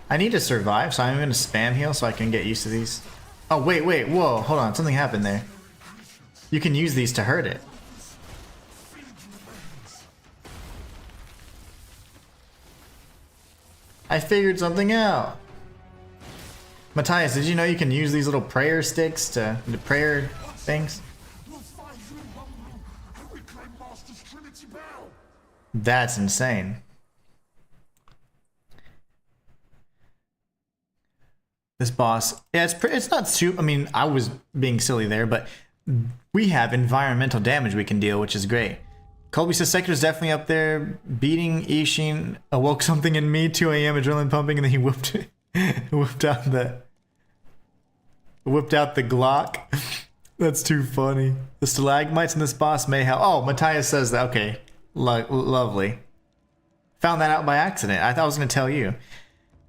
I need to survive, so I'm going to spam heal so I can get used to these. Oh, wait, whoa, hold on, something happened there. You can use these to hurt it. I figured something out. Matthias, did you know you can use these little prayer sticks to prayer things? That's insane. This boss, yeah, it's not too, I mean, I was being silly there, but we have environmental damage we can deal, which is great. Colby says Sekiro's definitely up there. Beating Ishin awoke something in me, 2 a.m. adrenaline pumping, and then he whipped out the Glock. That's too funny. The stalagmites in this boss may have, oh, Matthias says that, okay, lovely. Found that out by accident. I thought I was going to tell you.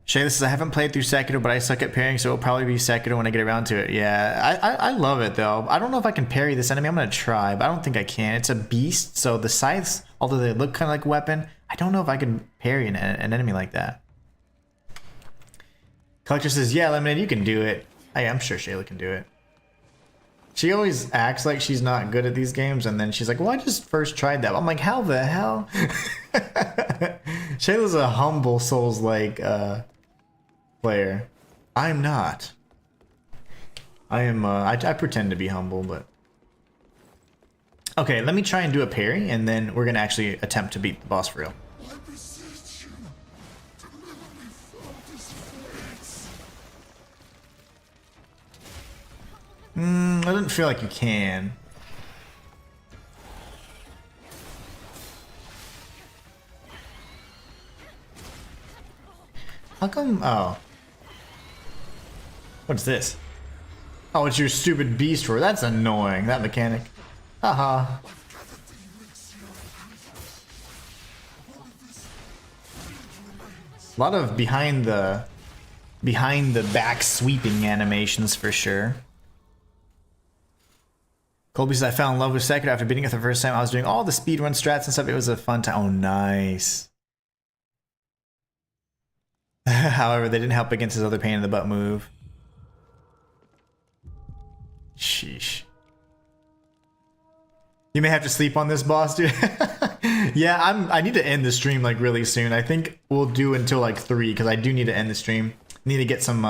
Shayla says, I haven't played through Sekiro, but I suck at parrying, so it'll probably be Sekiro when I get around to it. Yeah, I love it, though. I don't know if I can parry this enemy. I'm going to try, but I don't think I can. It's a beast, so the scythes, although they look kind of like a weapon, I don't know if I can parry an enemy like that. Collector says, yeah, Lemonade, you can do it. I'm sure Shayla can do it. She always acts like she's not good at these games, and then she's like, well, I just first tried that. I'm like, how the hell? Shayla's a humble Souls-like player. I'm not. I am, I pretend to be humble, but... Okay, let me try and do a parry, and then we're gonna actually attempt to beat the boss for real. I didn't feel like you can. How come? Oh. What's this? Oh, it's your stupid beast roar. That's annoying, that mechanic. Haha. A lot of behind the back sweeping animations for sure. Colby says, I fell in love with Sekiro after beating it the first time. I was doing all the speedrun strats and stuff. It was a fun time. Oh, nice. However, they didn't help against his other pain in the butt move. Sheesh. You may have to sleep on this boss, dude. Yeah, I need to end the stream like really soon. I think we'll do until like 3 because I do need to end the stream. Need to get some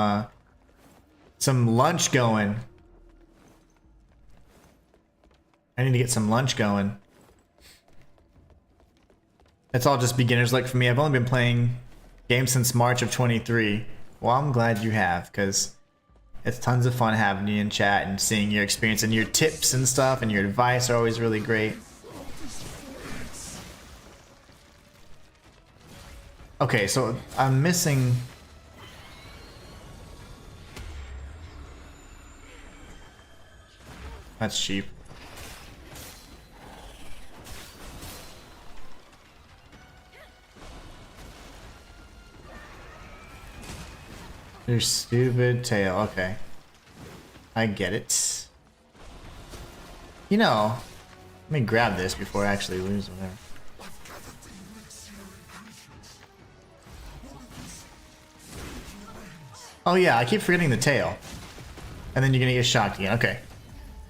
lunch going. I need to get some lunch going. It's all just beginners like for me. I've only been playing games since March of 23. Well, I'm glad you have, because it's tons of fun having you in chat and seeing your experience, and your tips and stuff and your advice are always really great. Okay, so I'm missing... That's cheap. Your stupid tail. Okay. I get it. You know, let me grab this before I actually lose whatever. Oh yeah, I keep forgetting the tail. And then you're gonna get shocked again. Okay.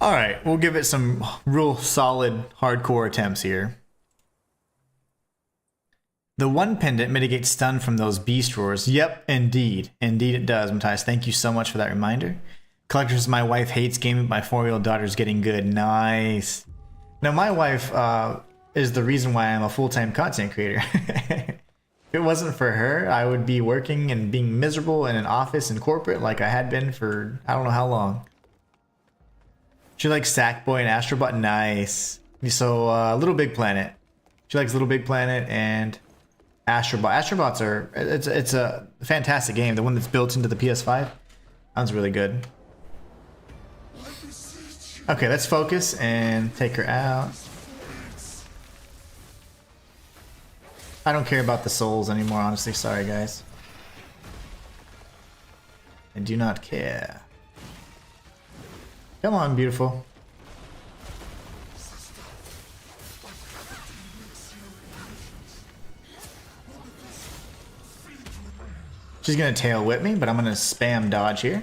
Alright, we'll give it some real solid hardcore attempts here. The one pendant mitigates stun from those beast roars. Yep, indeed. Indeed it does, Matthias. Thank you so much for that reminder. Collectors, my wife hates gaming. My 4-year-old daughter's getting good. Nice. Now, my wife is the reason why I'm a full-time content creator. If it wasn't for her, I would be working and being miserable in an office in corporate like I had been for I don't know how long. She likes Sackboy and Astrobot. Nice. So Little Big Planet. She likes Little Big Planet and Astrobot. Astrobots are it's a fantastic game. The one that's built into the PS5. Sounds really good. Okay, let's focus and take her out. I don't care about the souls anymore, honestly. Sorry, guys. I do not care. Come on, beautiful. She's gonna tail whip me, but I'm gonna spam dodge here.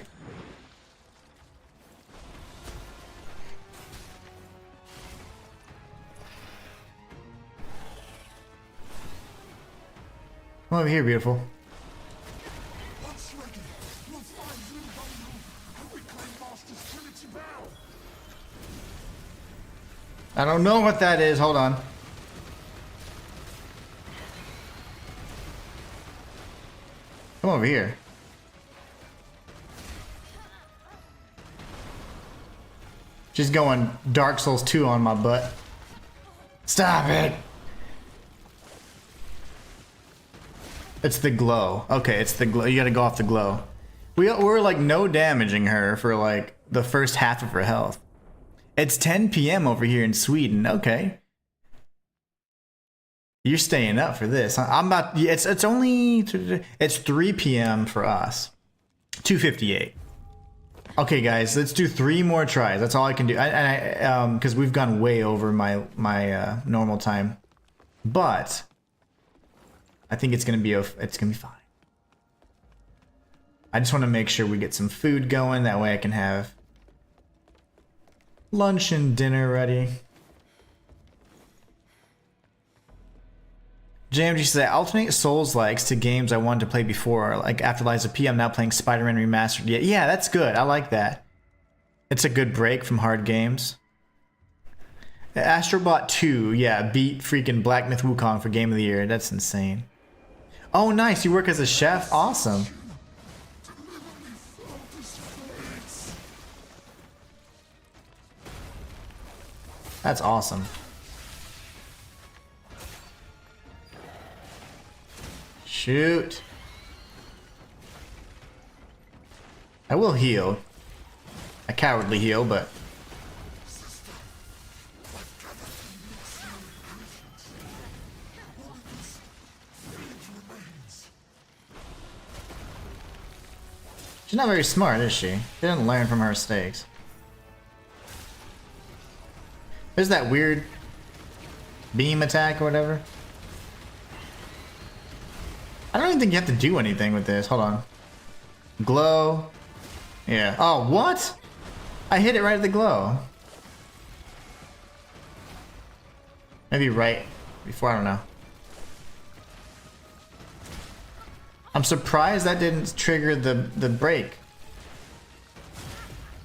Come over here, beautiful. I don't know what that is. Hold on. Come over here. She's going Dark Souls 2 on my butt. Stop it! It's the glow. Okay, it's the glow. You gotta go off the glow. We're like no damaging her for like the first half of her health. It's 10 p.m. over here in Sweden. Okay. You're staying up for this. I'm about. It's only. It's 3 p.m. for us. 2:58. Okay, guys, let's do 3 more tries. That's all I can do. Because we've gone way over my normal time, but I think it's gonna be fine. I just want to make sure we get some food going. That way, I can have lunch and dinner ready. JMG says, I alternate Souls likes to games I wanted to play before. Like Afterlives of P, I'm now playing Spider-Man Remastered. Yeah, that's good. I like that. It's a good break from hard games. Astrobot 2, yeah, beat freaking Black Myth Wukong for Game of the Year. That's insane. Oh, nice. You work as a chef? Awesome. That's awesome. Shoot. I will heal. A cowardly heal, but... She's not very smart, is she? She didn't learn from her mistakes. There's that weird beam attack or whatever. I don't even think you have to do anything with this. Hold on. Glow. Yeah. Oh, what? I hit it right at the glow. Maybe right before, I don't know. I'm surprised that didn't trigger the break.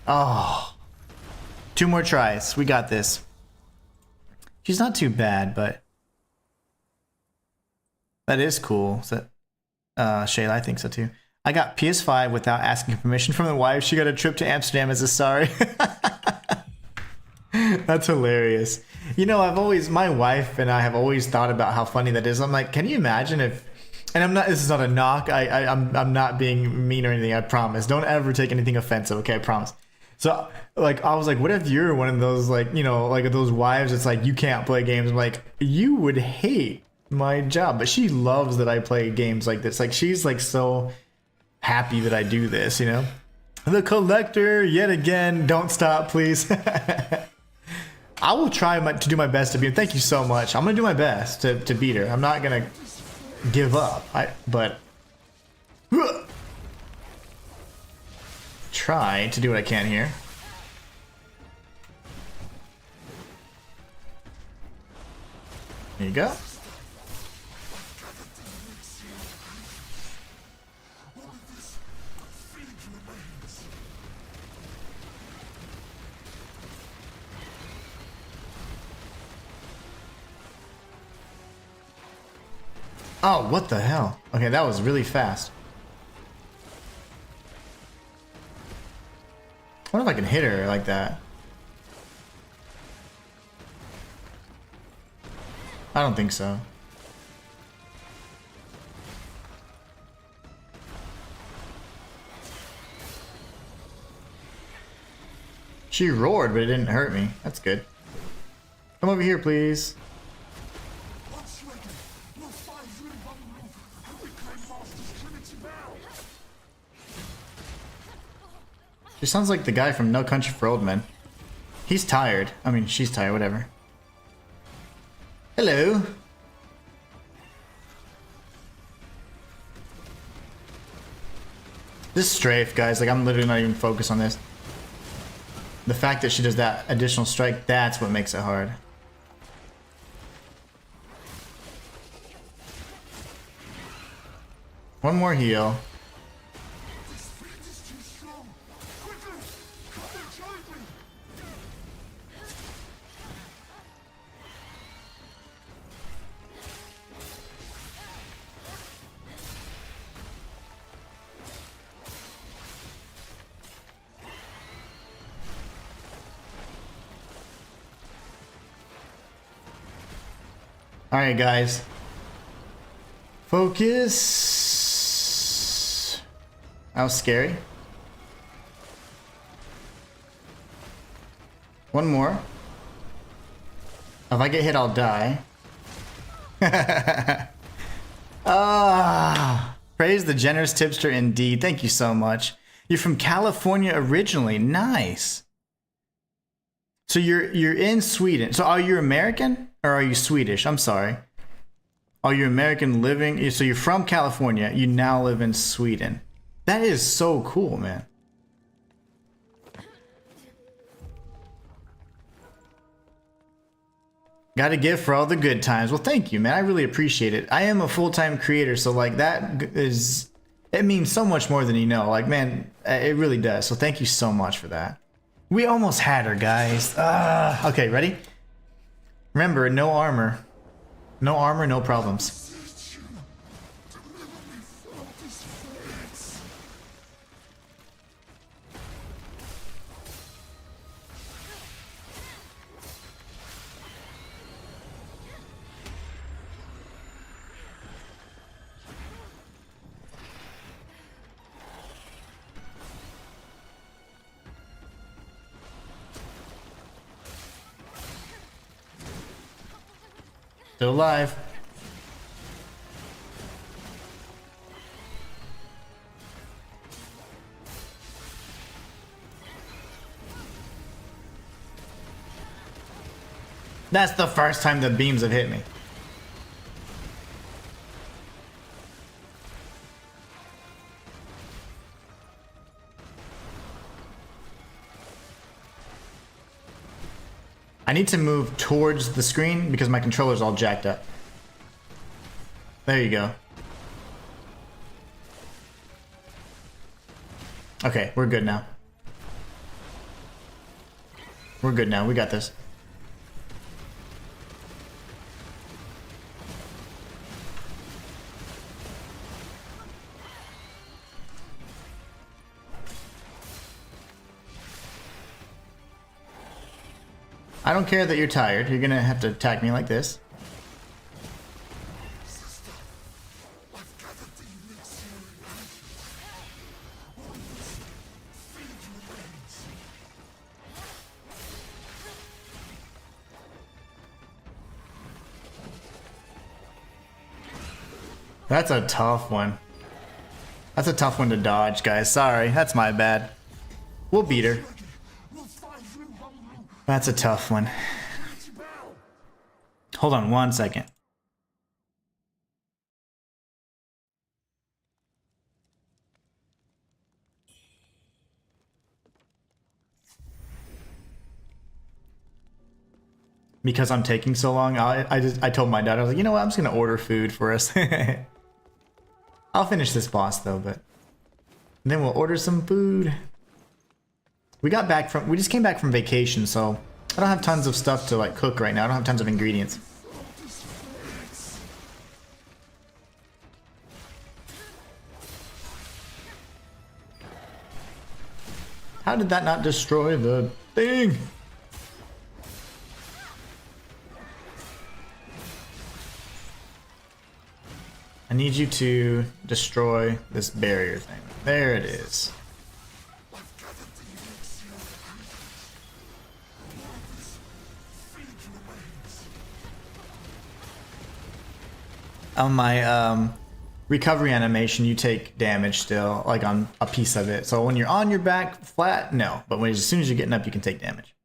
Oh. 2 more tries. We got this. She's not too bad, but that is cool. Is that Shayla? I think so too. I got PS5 without asking permission from the wife. She got a trip to Amsterdam as a sorry. That's hilarious. You know, my wife and I have always thought about how funny that is. I'm like, can you imagine if, and I'm not, this is not a knock. I'm not being mean or anything. I promise. Don't ever take anything offensive. Okay. I promise. So like, I was like, what if you're one of those, like, you know, like those wives, it's like, you can't play games. I'm like, you would hate my job, but she loves that I play games like this. Like, she's like so happy that I do this, you know? The collector yet again. Don't stop, please. I will try to do my best to beat her. Thank you so much. I'm gonna do my best to beat her. I'm not gonna give up. But try to do what I can here. There you go. Oh, what the hell? Okay, that was really fast. I wonder if I can hit her like that. I don't think so. She roared, but it didn't hurt me. That's good. Come over here, please. She sounds like the guy from No Country for Old Men. He's tired. I mean, she's tired, whatever. Hello. This strafe, guys, like I'm literally not even focused on this. The fact that she does that additional strike, that's what makes it hard. One more heal. Alright, guys. Focus. That was scary. One more. If I get hit, I'll die. Praise the generous tipster indeed. Thank you so much. You're from California originally. Nice. So you're in Sweden. So are you American? Or are you Swedish? I'm sorry. Are you American living? So you're from California. You now live in Sweden. That is so cool, man. Gotta give for all the good times. Well, thank you, man. I really appreciate it. I am a full-time creator, so like that is... It means so much more than you know. Like, man, it really does. So thank you so much for that. We almost had her, guys. Okay, ready? Remember, no armor. No armor, no problems. Still alive. That's the first time the beams have hit me. I need to move towards the screen because my controller's all jacked up. There you go. Okay, we're good now. We're good now. We got this. I don't care that you're tired. You're gonna have to attack me like this. That's a tough one. That's a tough one to dodge, guys. Sorry, that's my bad. We'll beat her. That's a tough one. Hold on one second. Because I'm taking so long, I told my dad, I was like, you know what, I'm just gonna order food for us. I'll finish this boss though, but then we'll order some food. We just came back from vacation, so I don't have tons of stuff to like cook right now. I don't have tons of ingredients. How did that not destroy the thing? I need you to destroy this barrier thing. There it is. On my recovery animation, you take damage still, like on a piece of it. So when you're on your back flat, no. But as soon as you're getting up, you can take damage.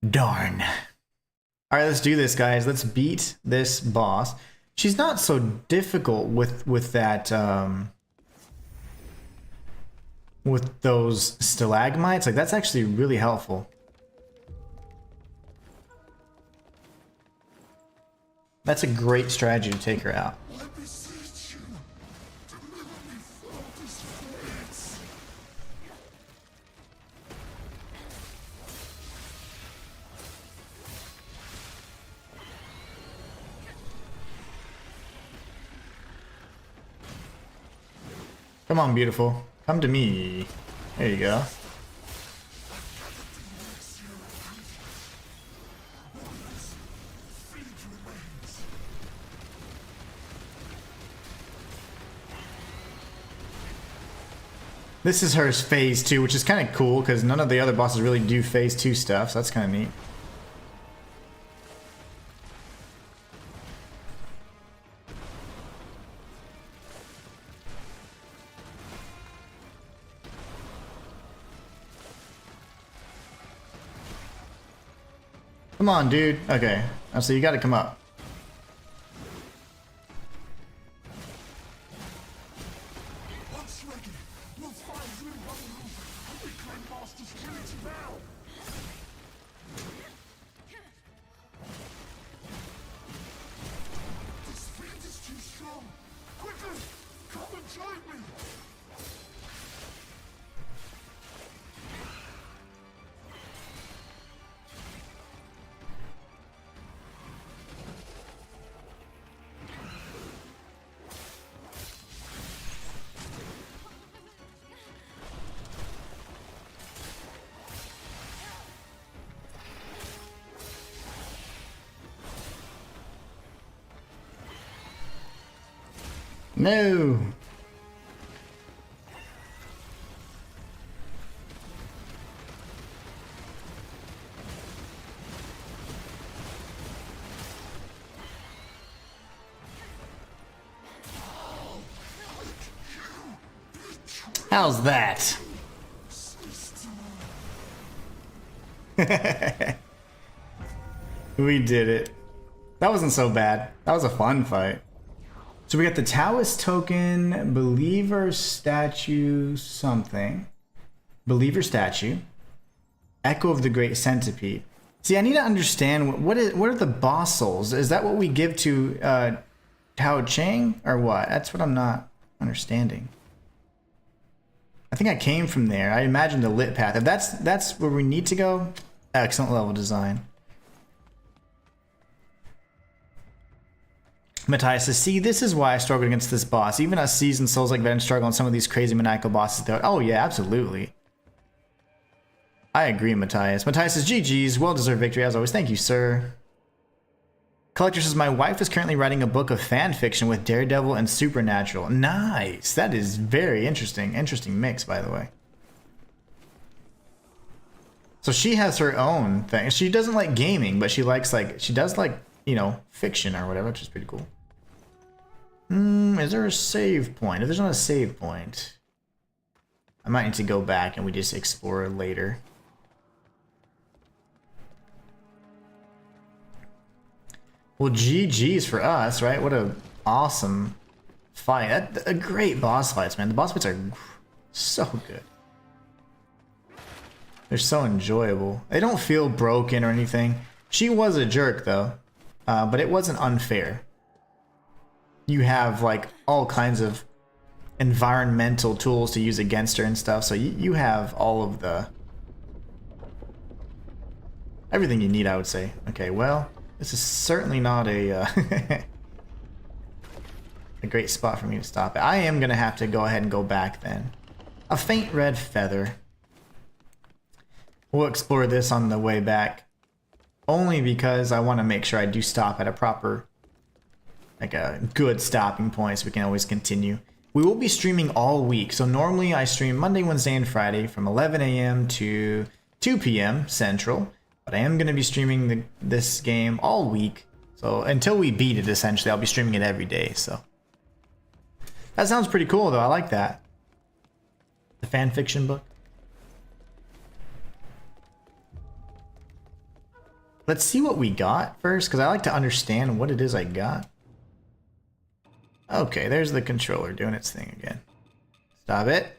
Darn. All right, let's do this, guys. Let's beat this boss. She's not so difficult with that with those stalagmites. Like, that's actually really helpful. That's a great strategy to take her out. Come on, beautiful. Come to me. There you go. This is her phase 2, which is kind of cool because none of the other bosses really do phase 2 stuff, so that's kind of neat. Come on, dude. Okay. Oh, so you gotta come up. No. How's that? We did it. That wasn't so bad. That was a fun fight. So we got the Taoist token, believer statue something. Believer statue. Echo of the Great Centipede. See, I need to understand what are the boss souls? Is that what we give to Tao Chang or what? That's what I'm not understanding. I think I came from there. I imagine the lit path. If that's where we need to go, excellent level design. Matthias says, see, this is why I struggled against this boss. Even us seasoned Souls-like veterans struggle on some of these crazy maniacal bosses. Oh yeah, absolutely. I agree, Matthias. Matthias says, GG's, well-deserved victory as always. Thank you, sir. Collector says, my wife is currently writing a book of fan fiction with Daredevil and Supernatural. Nice. That is very interesting. Interesting mix, by the way. So she has her own thing. She doesn't like gaming, but she does like, you know, fiction or whatever, which is pretty cool. Is there a save point? If there's not a save point, I might need to go back and we just explore later. Well, GG's for us, right? What a awesome fight. A great boss fights, man. The boss fights are so good. They're so enjoyable. They don't feel broken or anything. She was a jerk, though. But it wasn't unfair. You have like all kinds of environmental tools to use against her and stuff, so you have all of the everything you need, I would say. Okay, well, this is certainly not a a great spot for me to stop it. I am gonna have to go ahead and go back then. A faint red feather. We'll explore this on the way back. Only because I want to make sure I do stop at a proper, like a good stopping point so we can always continue. We will be streaming all week. So normally I stream Monday, Wednesday, and Friday from 11 a.m. to 2 p.m. Central. But I am going to be streaming this game all week. So until we beat it, essentially, I'll be streaming it every day. So that sounds pretty cool, though. I like that. The fan fiction book. Let's see what we got first, because I like to understand what it is I got. Okay, there's the controller doing its thing again. Stop it.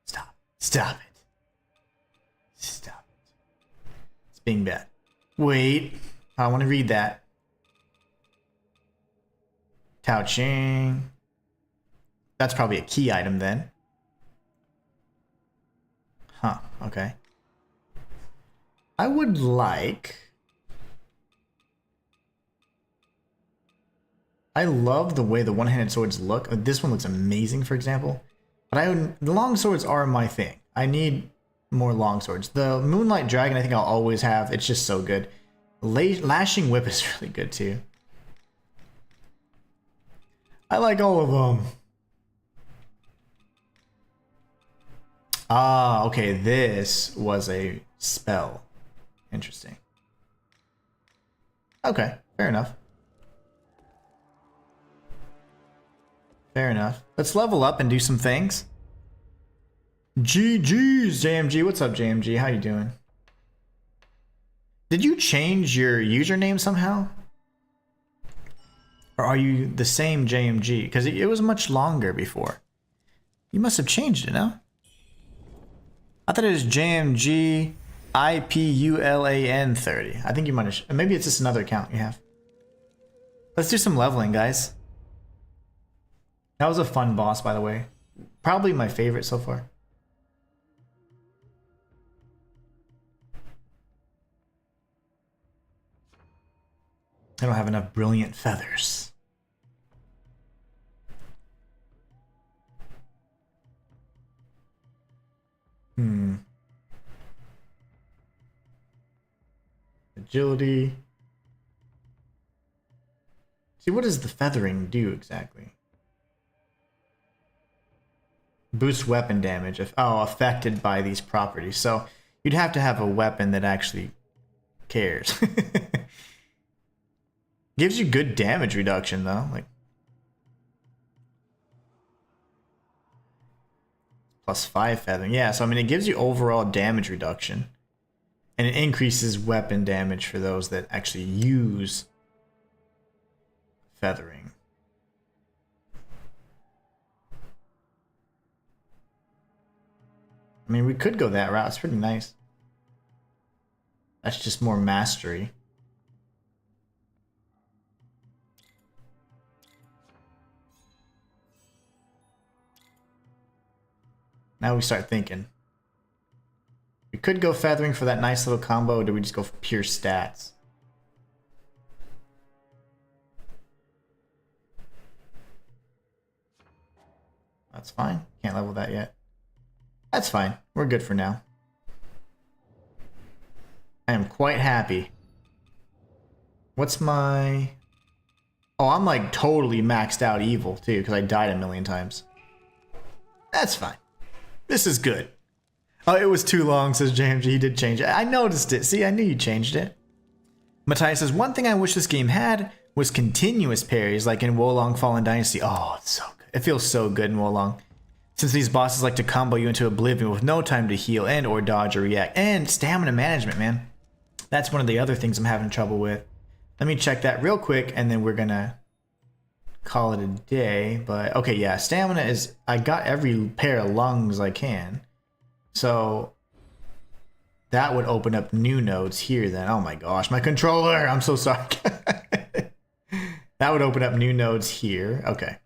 Stop. Stop it. Stop it. It's being bad. Wait. I want to read that. Tao Ching. That's probably a key item then. Huh, okay. I would like... I love the way the one-handed swords look. This one looks amazing, for example. But the long swords are my thing. I need more long swords. The Moonlight Dragon I think I'll always have. It's just so good. Lashing Whip is really good too. I like all of them. Ah, okay. This was a spell. Interesting. Okay, fair enough. Fair enough. Let's level up and do some things. GG's, JMG. What's up, JMG? How you doing? Did you change your username somehow? Or are you the same JMG? Because it was much longer before. You must have changed it, no? I thought it was JMG IPULAN 30. I think you might have... Maybe it's just another account you have. Let's do some leveling, guys. That was a fun boss, by the way. Probably my favorite so far. I don't have enough brilliant feathers. Agility. See, what does the feathering do exactly? Boosts weapon damage if affected by these properties. So you'd have to have a weapon that actually cares. Gives you good damage reduction though, like +5 feathering. Yeah, so I mean it gives you overall damage reduction. And it increases weapon damage for those that actually use feathering. I mean, we could go that route. It's pretty nice. That's just more mastery. Now we start thinking. We could go feathering for that nice little combo, or do we just go for pure stats? That's fine. Can't level that yet. That's fine. We're good for now. I am quite happy. What's my... Oh, I'm like totally maxed out evil too, because I died a million times. That's fine. This is good. Oh, it was too long, says JMG. He did change it. I noticed it. See, I knew you changed it. Matthias says, one thing I wish this game had was continuous parries, like in Wolong Fallen Dynasty. Oh, it's so good. It feels so good in Wolong. Since these bosses like to combo you into oblivion with no time to heal and or dodge or react. And stamina management, man. That's one of the other things I'm having trouble with. Let me check that real quick, and then we're gonna call it a day. But, okay, yeah, stamina is... I got every pair of lungs I can. So that would open up new nodes here then. Oh my gosh, my controller! I'm so sorry. That would open up new nodes here. Okay.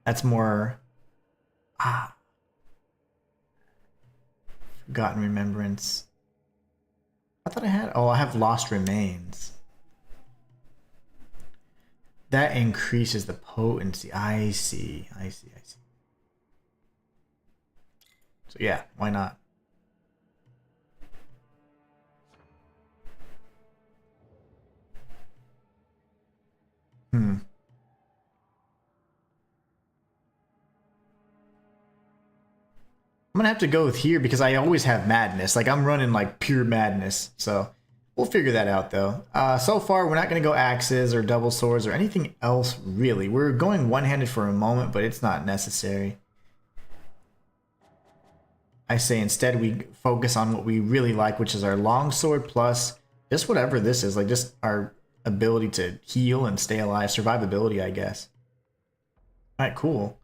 That's more... Forgotten Remembrance. I thought I had... Oh, I have Lost Remains. That increases the potency. I see. So yeah, why not? I'm gonna have to go with here because I always have madness. Like I'm running like pure madness. So we'll figure that out though. So far we're not gonna go axes or double swords or anything else really. We're going one-handed for a moment, but it's not necessary. I say instead we focus on what we really like, which is our longsword plus just whatever this is, like just our ability to heal and stay alive, survivability, I guess. All right, cool.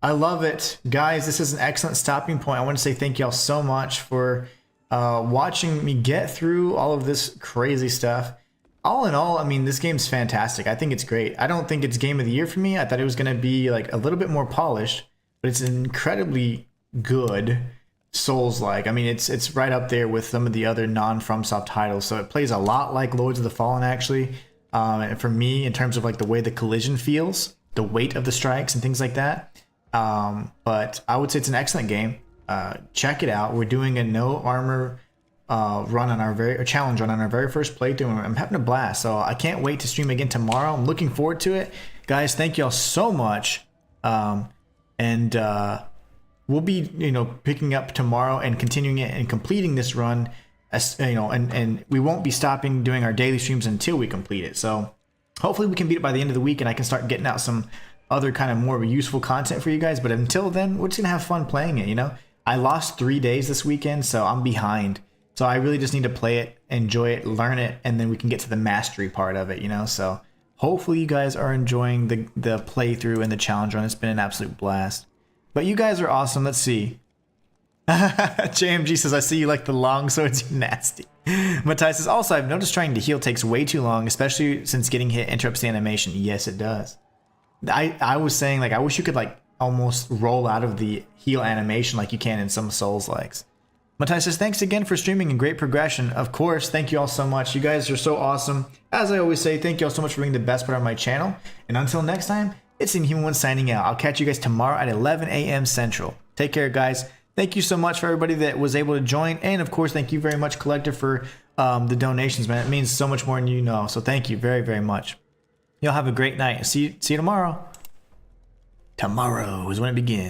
I love it. Guys, this is an excellent stopping point. I want to say thank y'all so much for watching me get through all of this crazy stuff. All in all, I mean, this game's fantastic. I think it's great. I don't think it's game of the year for me. I thought it was going to be like a little bit more polished, but it's incredibly good Souls-like. I mean, it's right up there with some of the other non-FromSoft titles. So it plays a lot like Lords of the Fallen, actually. And for me, in terms of like the way the collision feels, the weight of the strikes and things like that. But I would say it's an excellent game. Check it out. We're doing a no armor run on our challenge run on our very first playthrough, and I'm having a blast. So I can't wait to stream again tomorrow. I'm looking forward to it, guys. Thank y'all so much. We'll be picking up tomorrow and continuing it and completing this run, as and we won't be stopping doing our daily streams until we complete it. So hopefully we can beat it by the end of the week, and I can start getting out some other kind of more useful content for you guys. But until then, we're just gonna have fun playing it. I lost 3 days this weekend, so I'm behind. So I really just need to play it, enjoy it, learn it, and then we can get to the mastery part of it. So hopefully you guys are enjoying the playthrough and the challenge run. It's been an absolute blast. But you guys are awesome. Let's see. JMG says, I see you like the long swords, you nasty. Matthias says, also, I've noticed trying to heal takes way too long, especially since getting hit interrupts the animation. Yes, it does. I was saying, like, I wish you could, like, almost roll out of the heal animation like you can in some Souls-likes. Matthias says, thanks again for streaming and great progression. Of course, thank you all so much. You guys are so awesome. As I always say, thank you all so much for being the best part of my channel. And until next time, it's Inhuman signing out. I'll catch you guys tomorrow at 11 a.m. Central. Take care, guys. Thank you so much for everybody that was able to join. And, of course, thank you very much, Collector, for the donations, man. It means so much more than you know. So thank you very, very much. Y'all have a great night. See you tomorrow. Tomorrow is when it begins.